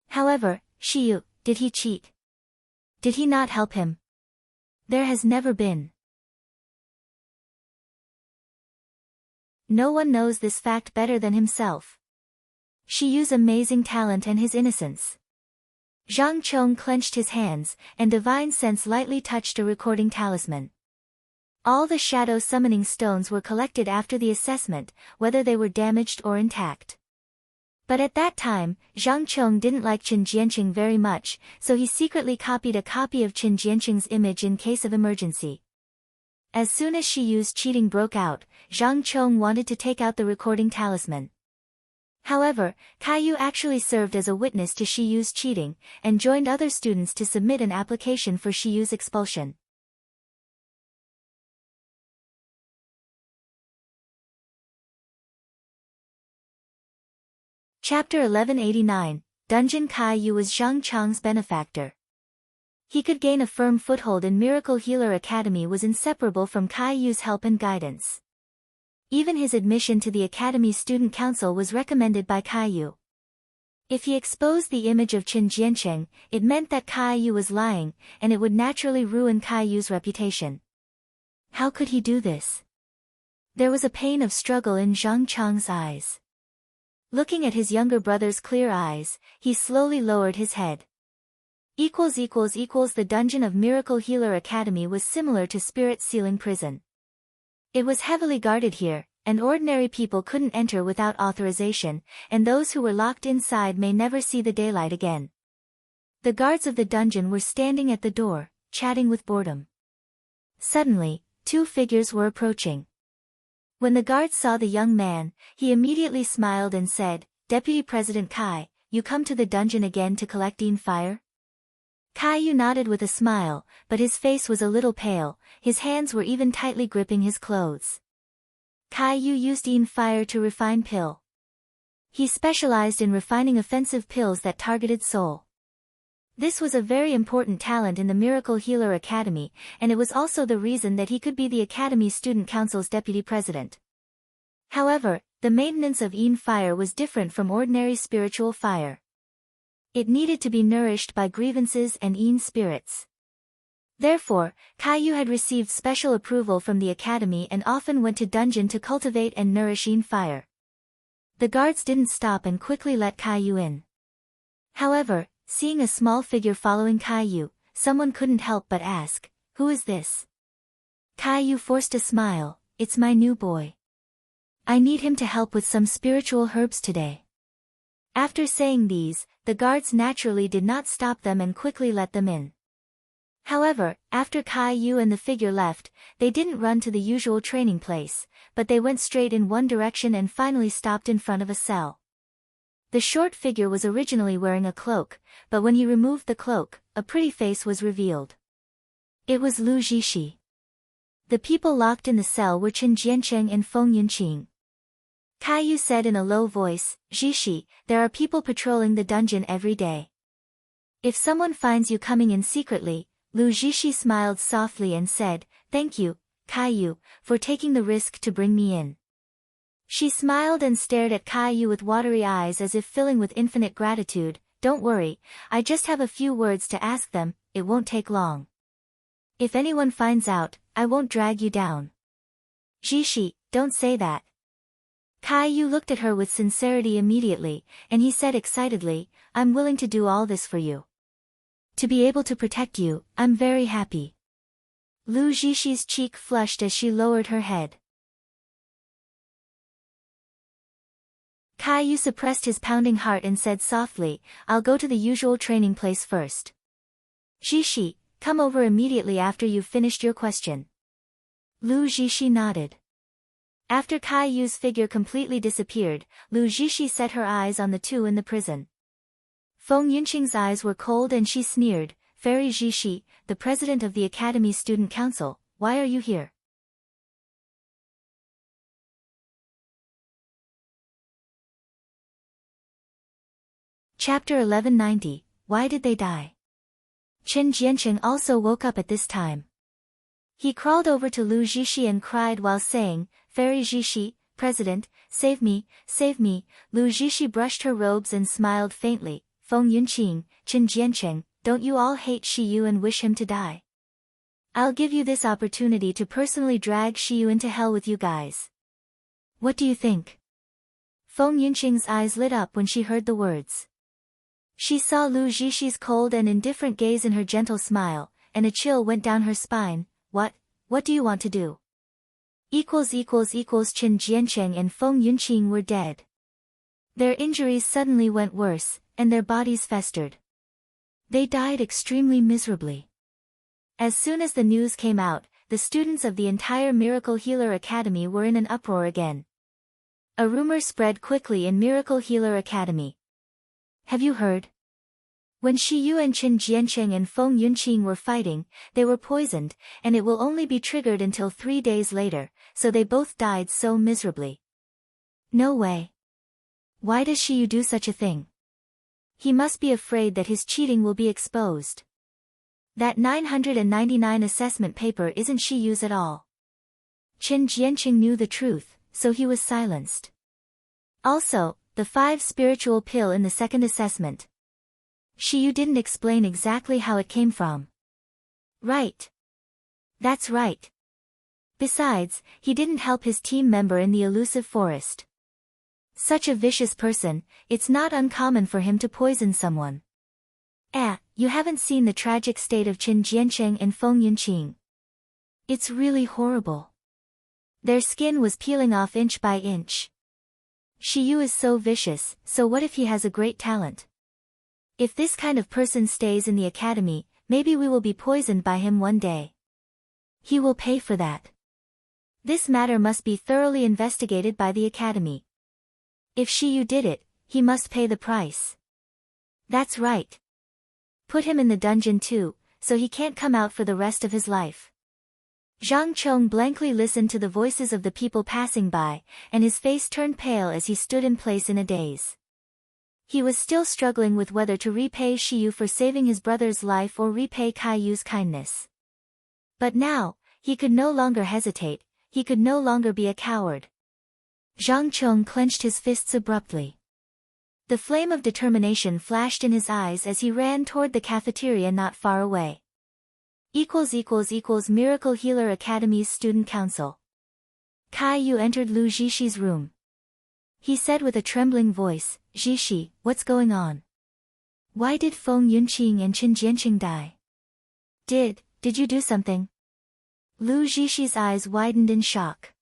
However, Shiyu, did he cheat? Did he not help him? There has never been. No one knows this fact better than himself. Shiyu's amazing talent and his innocence. Zhang Cheng clenched his hands, and divine sense lightly touched a recording talisman. All the shadow summoning stones were collected after the assessment, whether they were damaged or intact. But at that time, Zhang Cheng didn't like Chen Jianqing very much, so he secretly copied a copy of Chen Jianqing's image in case of emergency. As soon as Shiyu's cheating broke out, Zhang Cheng wanted to take out the recording talisman. However, Kaiyu actually served as a witness to Shiyu's cheating, and joined other students to submit an application for Shiyu's expulsion. Chapter 1189, Dungeon. Kaiyu was Zhang Cheng's benefactor. He could gain a firm foothold in Miracle Healer Academy was inseparable from Kaiyu's help and guidance. Even his admission to the Academy Student Council was recommended by Kaiyu. If he exposed the image of Chen Jianqing, it meant that Kaiyu was lying, and it would naturally ruin Kaiyu's reputation. How could he do this? There was a pain of struggle in Zhang Cheng's eyes. Looking at his younger brother's clear eyes, he slowly lowered his head. The dungeon of Miracle Healer Academy was similar to Spirit Sealing Prison. It was heavily guarded here, and ordinary people couldn't enter without authorization, and those who were locked inside may never see the daylight again. The guards of the dungeon were standing at the door, chatting with boredom. Suddenly, 2 figures were approaching. When the guard saw the young man, he immediately smiled and said, "Deputy President Kai, you come to the dungeon again to collect Yin fire?" Kaiyu nodded with a smile, but his face was a little pale, his hands were even tightly gripping his clothes. Kaiyu used Yin fire to refine pill. He specialized in refining offensive pills that targeted soul. This was a very important talent in the Miracle Healer Academy, and it was also the reason that he could be the Academy Student Council's deputy president. However, the maintenance of Yin fire was different from ordinary spiritual fire. It needed to be nourished by grievances and Yin spirits. Therefore, Kaiyu had received special approval from the Academy and often went to dungeon to cultivate and nourish Yin fire. The guards didn't stop and quickly let Kaiyu in. However, seeing a small figure following Kaiyu, someone couldn't help but ask, "Who is this?" Kaiyu forced a smile, "It's my new boy. I need him to help with some spiritual herbs today." After saying these, the guards naturally did not stop them and quickly let them in. However, after Kaiyu and the figure left, they didn't run to the usual training place, but they went straight in one direction and finally stopped in front of a cell. The short figure was originally wearing a cloak, but when he removed the cloak, a pretty face was revealed. It was Lu Jishi. The people locked in the cell were Chen Jiancheng and Feng Yunqing. Caillou said in a low voice, Jishi, there are people patrolling the dungeon every day. If someone finds you coming in secretly, Lu Jishi smiled softly and said, thank you, Caillou, for taking the risk to bring me in. She smiled and stared at Caillou with watery eyes as if filling with infinite gratitude. Don't worry, I just have a few words to ask them, it won't take long. If anyone finds out, I won't drag you down. Jishi, don't say that. Caillou looked at her with sincerity immediately, and he said excitedly, I'm willing to do all this for you. To be able to protect you, I'm very happy. Lu Jishi's cheek flushed as she lowered her head. Caillou suppressed his pounding heart and said softly, I'll go to the usual training place first. Jishi, come over immediately after you've finished your question. Lu Jishi nodded. After Caillou's figure completely disappeared, Lu Jishi set her eyes on the two in the prison. Feng Yunqing's eyes were cold and she sneered, Fairy Jishi, the president of the Academy Student Council, why are you here? Chapter 1190, Why Did They Die? Chen Jianqing also woke up at this time. He crawled over to Lu Jishi and cried while saying, Fairy Jishi, President, save me, save me. Lu Jishi brushed her robes and smiled faintly, Feng Yunqing, Chen Jianqing, don't you all hate Shiyu and wish him to die? I'll give you this opportunity to personally drag Shiyu into hell with you guys. What do you think? Feng Yunqing's eyes lit up when she heard the words. She saw Lu Jishi's cold and indifferent gaze and her gentle smile, and a chill went down her spine. What do you want to do? Chen Jianqing and Feng Yunqing were dead. Their injuries suddenly went worse, and their bodies festered. They died extremely miserably. As soon as the news came out, the students of the entire Miracle Healer Academy were in an uproar again. A rumor spread quickly in Miracle Healer Academy. Have you heard? When Shiyu and Chen Jianqing and Feng Yunqing were fighting, they were poisoned, and it will only be triggered until 3 days later, so they both died so miserably. No way. Why does Shiyu do such a thing? He must be afraid that his cheating will be exposed. That 999 assessment paper isn't Shiyu's at all. Chen Jianqing knew the truth, so he was silenced. Also, the 5 spiritual pill in the second assessment. Shiyu didn't explain exactly how it came from. Right. That's right. Besides, he didn't help his team member in the elusive forest. Such a vicious person, it's not uncommon for him to poison someone. You haven't seen the tragic state of Chen Jianqing and Feng Yunqing. It's really horrible. Their skin was peeling off inch by inch. Shiyu is so vicious, so what if he has a great talent? If this kind of person stays in the academy, maybe we will be poisoned by him one day. He will pay for that. This matter must be thoroughly investigated by the academy. If Shiyu did it, he must pay the price. That's right. Put him in the dungeon too, so he can't come out for the rest of his life. Zhang Chong blankly listened to the voices of the people passing by, and his face turned pale as he stood in place in a daze. He was still struggling with whether to repay Shiyu for saving his brother's life or repay Caillou's kindness. But now, he could no longer hesitate, he could no longer be a coward. Zhang Chong clenched his fists abruptly. The flame of determination flashed in his eyes as he ran toward the cafeteria not far away. Miracle Healer Academy's Student Council. Caillou entered Lu Jishi's room. He said with a trembling voice, Jishi, what's going on? Why did Feng Yunqing and Chen Jianqing die? Did you do something? Lu Jishi's eyes widened in shock.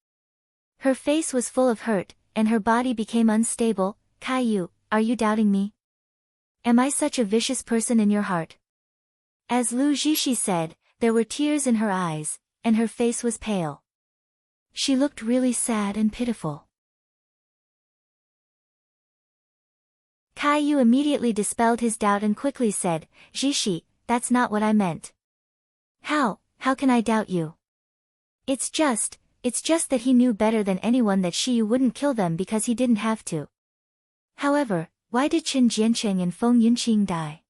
Her face was full of hurt, and her body became unstable. Caillou, are you doubting me? Am I such a vicious person in your heart? As Lu Jishi said, there were tears in her eyes, and her face was pale. She looked really sad and pitiful. Caillou immediately dispelled his doubt and quickly said, Jishi, that's not what I meant. How can I doubt you? It's just, it's just that he knew better than anyone that Shiyu wouldn't kill them because he didn't have to. However, why did Qin Jiancheng and Feng Yunqing die?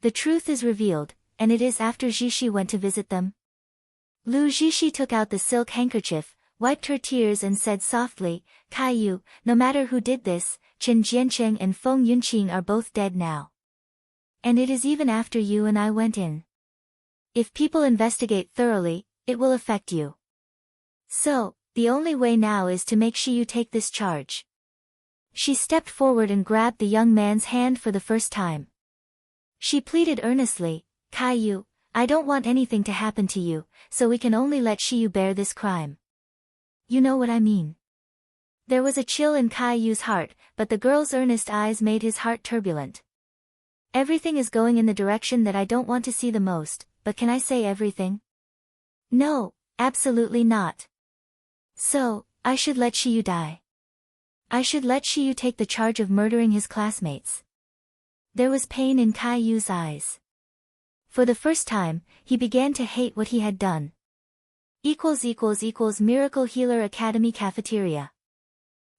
The truth is revealed, and it is after Zhishi went to visit them. Lu Zhishi took out the silk handkerchief, wiped her tears and said softly, Kaiyu, no matter who did this, Qin Jiancheng and Feng Yunqing are both dead now. And it is even after you and I went in. If people investigate thoroughly, it will affect you. So, the only way now is to make Shiyu take this charge. She stepped forward and grabbed the young man's hand for the first time. She pleaded earnestly, Kaiyu, I don't want anything to happen to you, so we can only let Shiyu bear this crime. You know what I mean. There was a chill in Kaiyu's heart, but the girl's earnest eyes made his heart turbulent. Everything is going in the direction that I don't want to see the most, but can I say everything? No, absolutely not. So, I should let Shiyu die. I should let Shiyu take the charge of murdering his classmates. There was pain in Kaiyu's eyes. For the first time, he began to hate what he had done. Miracle Healer Academy Cafeteria.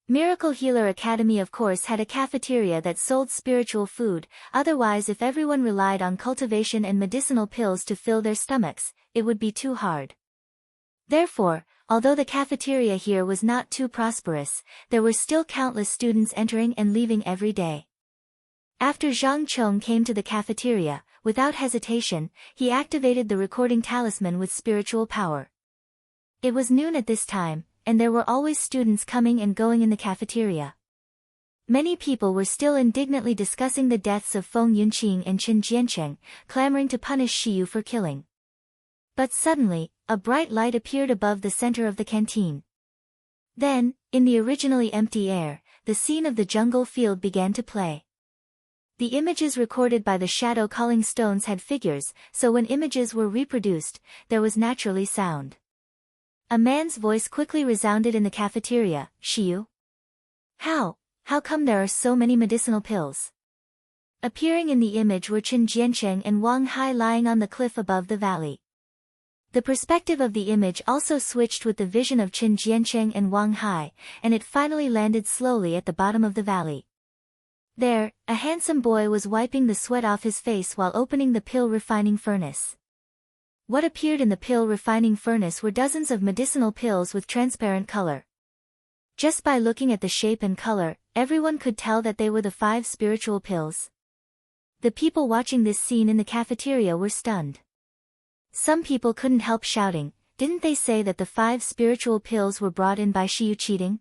Miracle Healer Academy of course had a cafeteria that sold spiritual food, otherwise if everyone relied on cultivation and medicinal pills to fill their stomachs, it would be too hard. Therefore, although the cafeteria here was not too prosperous, there were still countless students entering and leaving every day. After Zhang Chong came to the cafeteria, without hesitation, he activated the recording talisman with spiritual power. It was noon at this time, and there were always students coming and going in the cafeteria. Many people were still indignantly discussing the deaths of Feng Yunqing and Qin Jiancheng, clamoring to punish Shiyu for killing. But suddenly, a bright light appeared above the center of the canteen. Then, in the originally empty air, the scene of the jungle field began to play. The images recorded by the shadow calling stones had figures, so when images were reproduced, there was naturally sound. A man's voice quickly resounded in the cafeteria, Shiyu? How come there are so many medicinal pills? Appearing in the image were Qin Jiancheng and Wang Hai lying on the cliff above the valley. The perspective of the image also switched with the vision of Qin Jiancheng and Wang Hai, and it finally landed slowly at the bottom of the valley. There, a handsome boy was wiping the sweat off his face while opening the pill refining furnace. What appeared in the pill refining furnace were dozens of medicinal pills with transparent color. Just by looking at the shape and color, everyone could tell that they were the 5 spiritual pills. The people watching this scene in the cafeteria were stunned. Some people couldn't help shouting, didn't they say that the 5 spiritual pills were brought in by Shiyu cheating?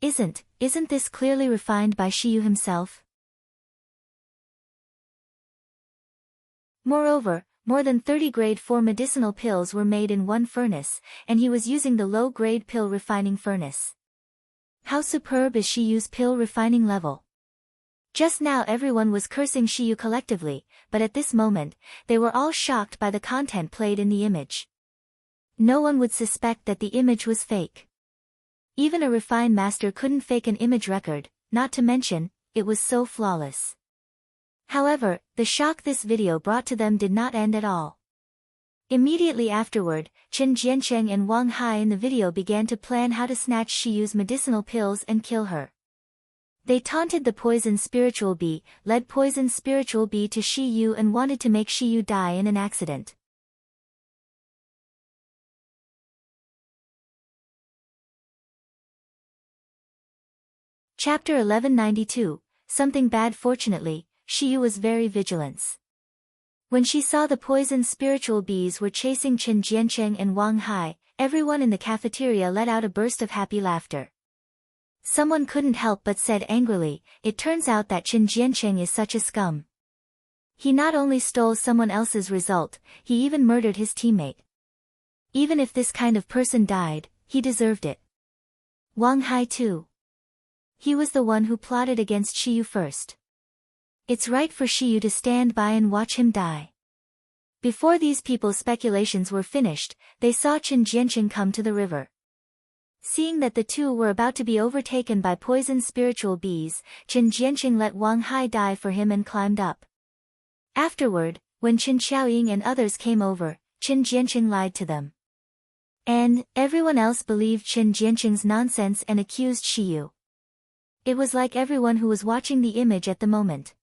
Isn't this clearly refined by Shiyu himself? Moreover, more than 30 grade 4 medicinal pills were made in one furnace, and he was using the low-grade pill refining furnace. How superb is Shiyu's pill refining level! Just now everyone was cursing Shiyu collectively, but at this moment, they were all shocked by the content played in the image. No one would suspect that the image was fake. Even a refined master couldn't fake an image record, not to mention, it was so flawless. However, the shock this video brought to them did not end at all. Immediately afterward, Qin Jiancheng and Wang Hai in the video began to plan how to snatch Shiyu's medicinal pills and kill her. They taunted the poison spiritual bee, led poison spiritual bee to Shiyu and wanted to make Shiyu die in an accident. Chapter 1192, Something Bad. Fortunately, Shiyu was very vigilant. When she saw the poison spiritual bees were chasing Qin Jiancheng and Wang Hai, everyone in the cafeteria let out a burst of happy laughter. Someone couldn't help but said angrily, it turns out that Qin Jiancheng is such a scum. He not only stole someone else's result, he even murdered his teammate. Even if this kind of person died, he deserved it. Wang Hai too. He was the one who plotted against Shiyu first. It's right for Shiyu to stand by and watch him die. Before these people's speculations were finished, they saw Qin Jiancheng come to the river. Seeing that the two were about to be overtaken by poison spiritual bees, Qin Jiancheng let Wang Hai die for him and climbed up. Afterward, when Qin Xiaoying and others came over, Qin Jianqing lied to them. And everyone else believed Qin Jianqing's nonsense and accused Shiyu. It was like everyone who was watching the image at the moment.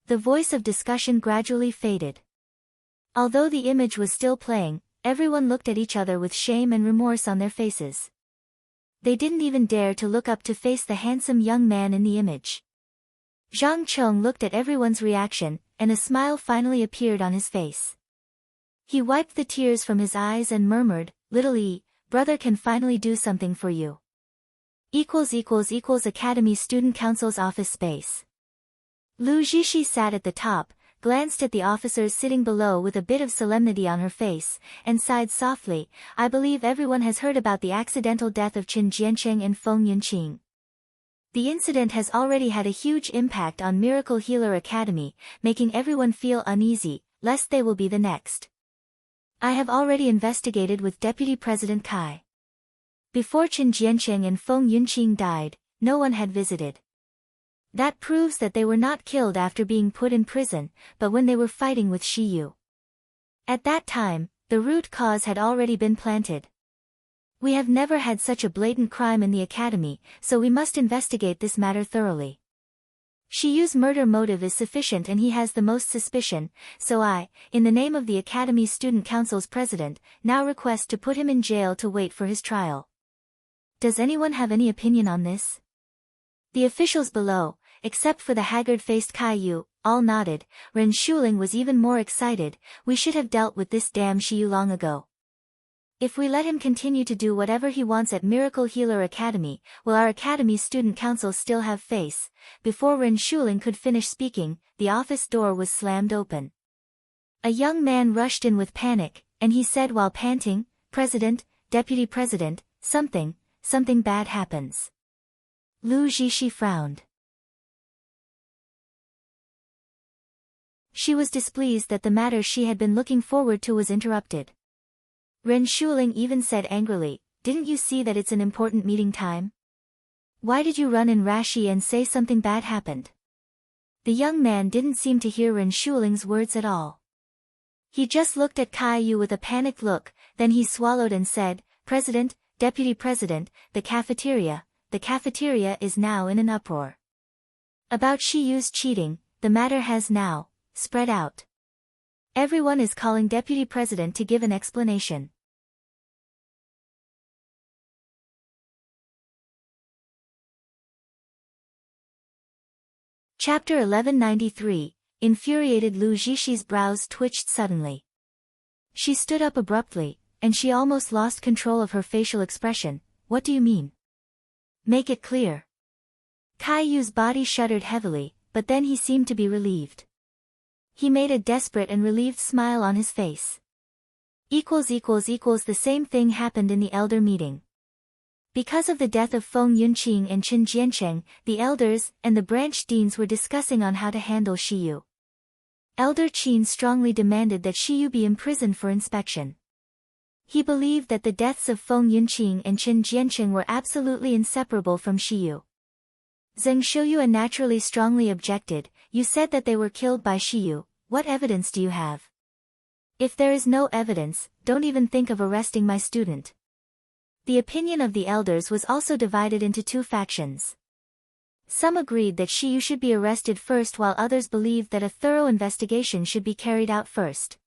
The voice of discussion gradually faded. Although the image was still playing, everyone looked at each other with shame and remorse on their faces. They didn't even dare to look up to face the handsome young man in the image. Zhang Cheng looked at everyone's reaction, and a smile finally appeared on his face. He wiped the tears from his eyes and murmured, "Little E, brother can finally do something for you." Academy Student Council's office space. Lu Zhishi sat at the top, glanced at the officers sitting below with a bit of solemnity on her face, and sighed softly. "I believe everyone has heard about the accidental death of Qin Jianqing and Feng Yunqing. The incident has already had a huge impact on Miracle Healer Academy, making everyone feel uneasy, lest they will be the next. I have already investigated with Deputy President Kai. Before Qin Jianqing and Feng Yunqing died, no one had visited. That proves that they were not killed after being put in prison, but when they were fighting with Shiyu. At that time, the root cause had already been planted. We have never had such a blatant crime in the academy, so we must investigate this matter thoroughly. Shiyu's murder motive is sufficient and he has the most suspicion, so I, in the name of the Academy Student Council's president, now request to put him in jail to wait for his trial. Does anyone have any opinion on this?" The officials below, except for the haggard-faced Caillou, all nodded. Ren Shuling was even more excited. "We should have dealt with this damn Shiyu long ago. If we let him continue to do whatever he wants at Miracle Healer Academy, will our Academy Student Council still have face?" Before Ren Shuling could finish speaking, the office door was slammed open. A young man rushed in with panic, and he said while panting, "President, Deputy President, something bad happens." Lu Zhishi frowned. She was displeased that the matter she had been looking forward to was interrupted. Ren Shuling even said angrily, "Didn't you see that it's an important meeting time? Why did you run in Rashi and say something bad happened?" The young man didn't seem to hear Ren Shuling's words at all. He just looked at Caillou with a panicked look, then he swallowed and said, "President, Deputy President, the cafeteria is now in an uproar. About Shiyu's cheating, the matter has now spread out. Everyone is calling Deputy President to give an explanation." Chapter 1193, infuriated Lu Zhishi's brows twitched suddenly. She stood up abruptly, and she almost lost control of her facial expression. "What do you mean? Make it clear." Caillou's body shuddered heavily, but then he seemed to be relieved. He made a desperate and relieved smile on his face. The same thing happened in the elder meeting. Because of the death of Feng Yunqing and Qin Jianqing, the elders and the branch deans were discussing on how to handle Shiyu. Elder Qin strongly demanded that Shiyu be imprisoned for inspection. He believed that the deaths of Feng Yunqing and Qin Jianqing were absolutely inseparable from Shiyu. Zheng Xiuyuan naturally strongly objected. "You said that they were killed by Shiyu. What evidence do you have? If there is no evidence, don't even think of arresting my student." The opinion of the elders was also divided into two factions. Some agreed that Shiyu should be arrested first while others believed that a thorough investigation should be carried out first.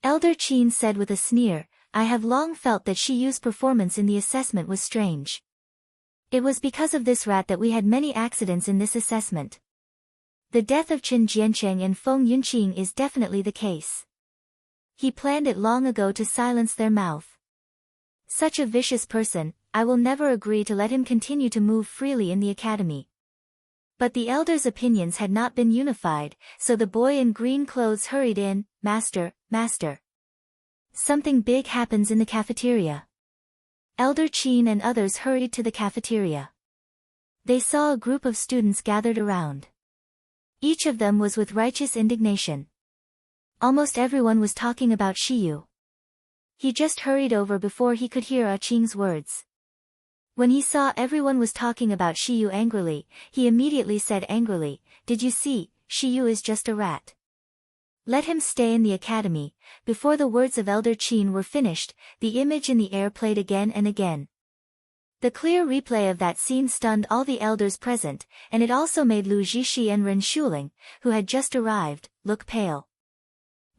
Elder Qin said with a sneer, "I have long felt that Shiyu's performance in the assessment was strange. It was because of this rat that we had many accidents in this assessment. The death of Qin Jianqing and Feng Yunqing is definitely the case. He planned it long ago to silence their mouth. Such a vicious person, I will never agree to let him continue to move freely in the academy." But the elders' opinions had not been unified, so the boy in green clothes hurried in. Master. Something big happens in the cafeteria." Elder Qin and others hurried to the cafeteria. They saw a group of students gathered around. Each of them was with righteous indignation. Almost everyone was talking about Shiyu. He just hurried over before he could hear Qing's words. When he saw everyone was talking about Shiyu angrily, he immediately said angrily, "Did you see, Shiyu is just a rat. Let him stay in the academy. Before the words of Elder Qin were finished, the image in the air played again and again. The clear replay of that scene stunned all the elders present, and it also made Lu Zhishi and Ren Shuling, who had just arrived, look pale.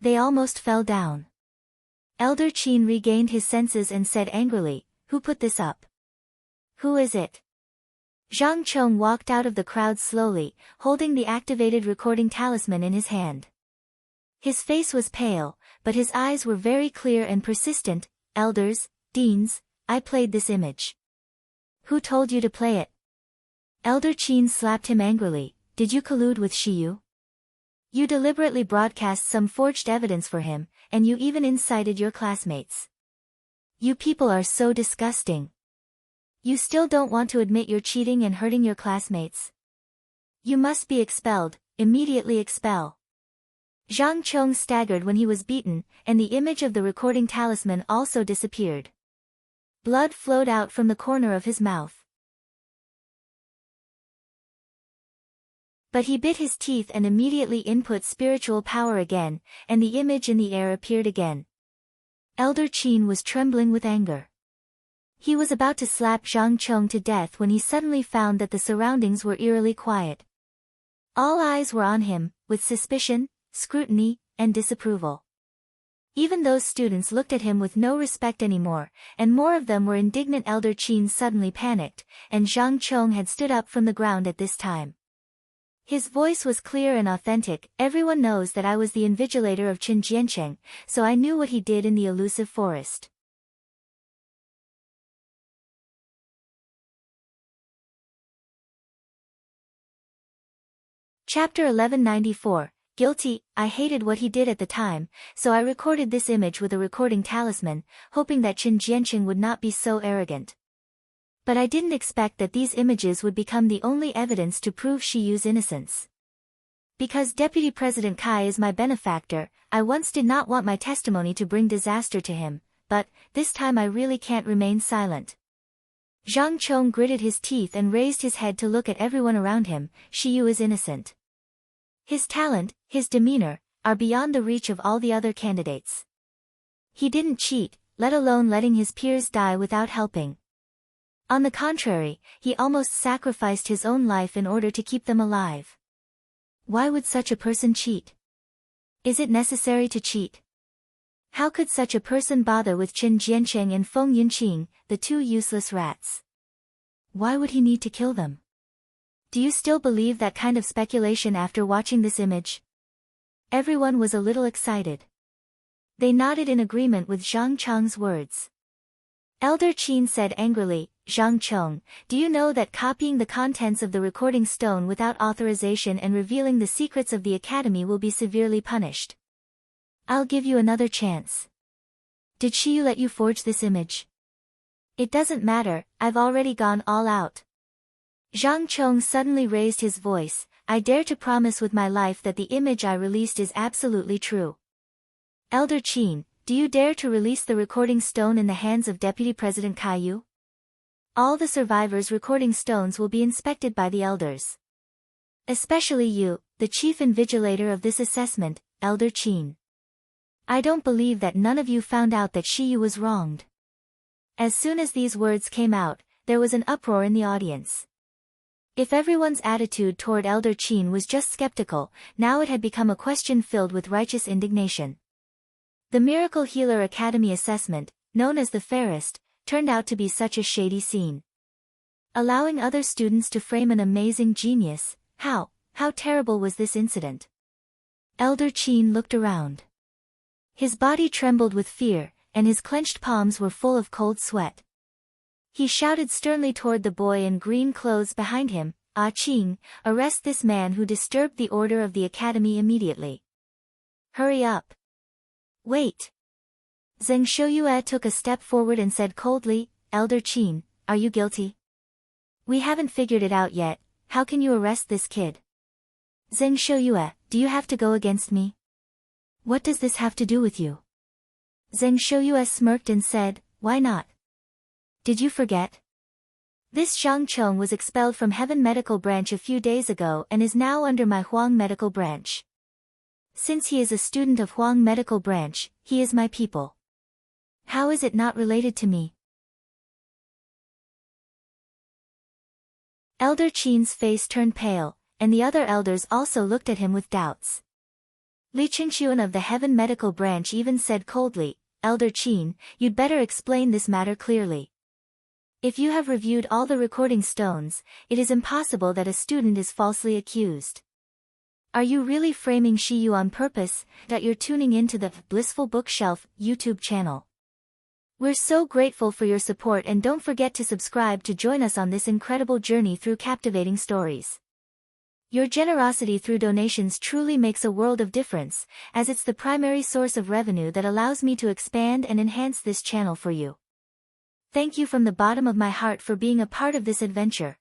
They almost fell down. Elder Qin regained his senses and said angrily, "Who put this up? Who is it?" Zhang Chong walked out of the crowd slowly, holding the activated recording talisman in his hand. His face was pale, but his eyes were very clear and persistent. "Elders, deans, I played this image." "Who told you to play it?" Elder Qin slapped him angrily. "Did you collude with Shiyu? You deliberately broadcast some forged evidence for him, and you even incited your classmates. You people are so disgusting. You still don't want to admit you're cheating and hurting your classmates? You must be expelled, immediately expel." Zhang Chong staggered when he was beaten, and the image of the recording talisman also disappeared. Blood flowed out from the corner of his mouth. But he bit his teeth and immediately input spiritual power again, and the image in the air appeared again. Elder Qin was trembling with anger. He was about to slap Zhang Chong to death when he suddenly found that the surroundings were eerily quiet. All eyes were on him, with suspicion, scrutiny, and disapproval. Even those students looked at him with no respect anymore, and more of them were indignant. Elder Qin suddenly panicked, and Zhang Chong had stood up from the ground at this time. His voice was clear and authentic. "Everyone knows that I was the invigilator of Qin Jiancheng, so I knew what he did in the elusive forest." Chapter 1194, Guilty. I hated what he did at the time, so I recorded this image with a recording talisman, hoping that Qin Jiancheng would not be so arrogant. But I didn't expect that these images would become the only evidence to prove Shiyu's innocence. Because Deputy President Kai is my benefactor, I once did not want my testimony to bring disaster to him, but, this time I really can't remain silent. Zhang Chong gritted his teeth and raised his head to look at everyone around him. Shiyu is innocent. His talent, his demeanor, are beyond the reach of all the other candidates. He didn't cheat, let alone letting his peers die without helping. On the contrary, he almost sacrificed his own life in order to keep them alive. Why would such a person cheat? Is it necessary to cheat? How could such a person bother with Qin Jiancheng and Feng Yunqing, the two useless rats? Why would he need to kill them? Do you still believe that kind of speculation after watching this image? Everyone was a little excited. They nodded in agreement with Zhang Chong's words. Elder Qin said angrily, "Zhang Chong, do you know that copying the contents of the recording stone without authorization and revealing the secrets of the academy will be severely punished? I'll give you another chance. Did Shiyu let you forge this image? It doesn't matter, I've already gone all out." Zhang Chong suddenly raised his voice, "I dare to promise with my life that the image I released is absolutely true. Elder Qin, do you dare to release the recording stone in the hands of Deputy President Caillou? All the survivors' recording stones will be inspected by the elders. Especially you, the chief invigilator of this assessment, Elder Qin. I don't believe that none of you found out that Shiyu was wronged." As soon as these words came out, there was an uproar in the audience. If everyone's attitude toward Elder Qin was just skeptical, now it had become a question filled with righteous indignation. The Miracle Healer Academy assessment, known as the fairest, turned out to be such a shady scene. Allowing other students to frame an amazing genius, how terrible was this incident? Elder Qin looked around. His body trembled with fear, and his clenched palms were full of cold sweat. He shouted sternly toward the boy in green clothes behind him, "Ah Qing, arrest this man who disturbed the order of the academy immediately. Hurry up." "Wait." Zheng Shouyue took a step forward and said coldly, "Elder Qin, are you guilty? We haven't figured it out yet, how can you arrest this kid?" "Zheng Shouyue, do you have to go against me? What does this have to do with you?" Zheng Shouyue smirked and said, "Why not? Did you forget? This Zhang Chong was expelled from Heaven Medical Branch a few days ago and is now under my Huang Medical Branch. Since he is a student of Huang Medical Branch, he is my people. How is it not related to me? Elder Qin's face turned pale, and the other elders also looked at him with doubts. Li Qingxuan of the Heaven Medical Branch even said coldly, Elder Qin, you'd better explain this matter clearly. If you have reviewed all the recording stones, it is impossible that a student is falsely accused. Are you really framing Shiyu on purpose, that you're tuning into the Blissful Bookshelf YouTube channel? We're so grateful for your support, and don't forget to subscribe to join us on this incredible journey through captivating stories. Your generosity through donations truly makes a world of difference, as it's the primary source of revenue that allows me to expand and enhance this channel for you. Thank you from the bottom of my heart for being a part of this adventure.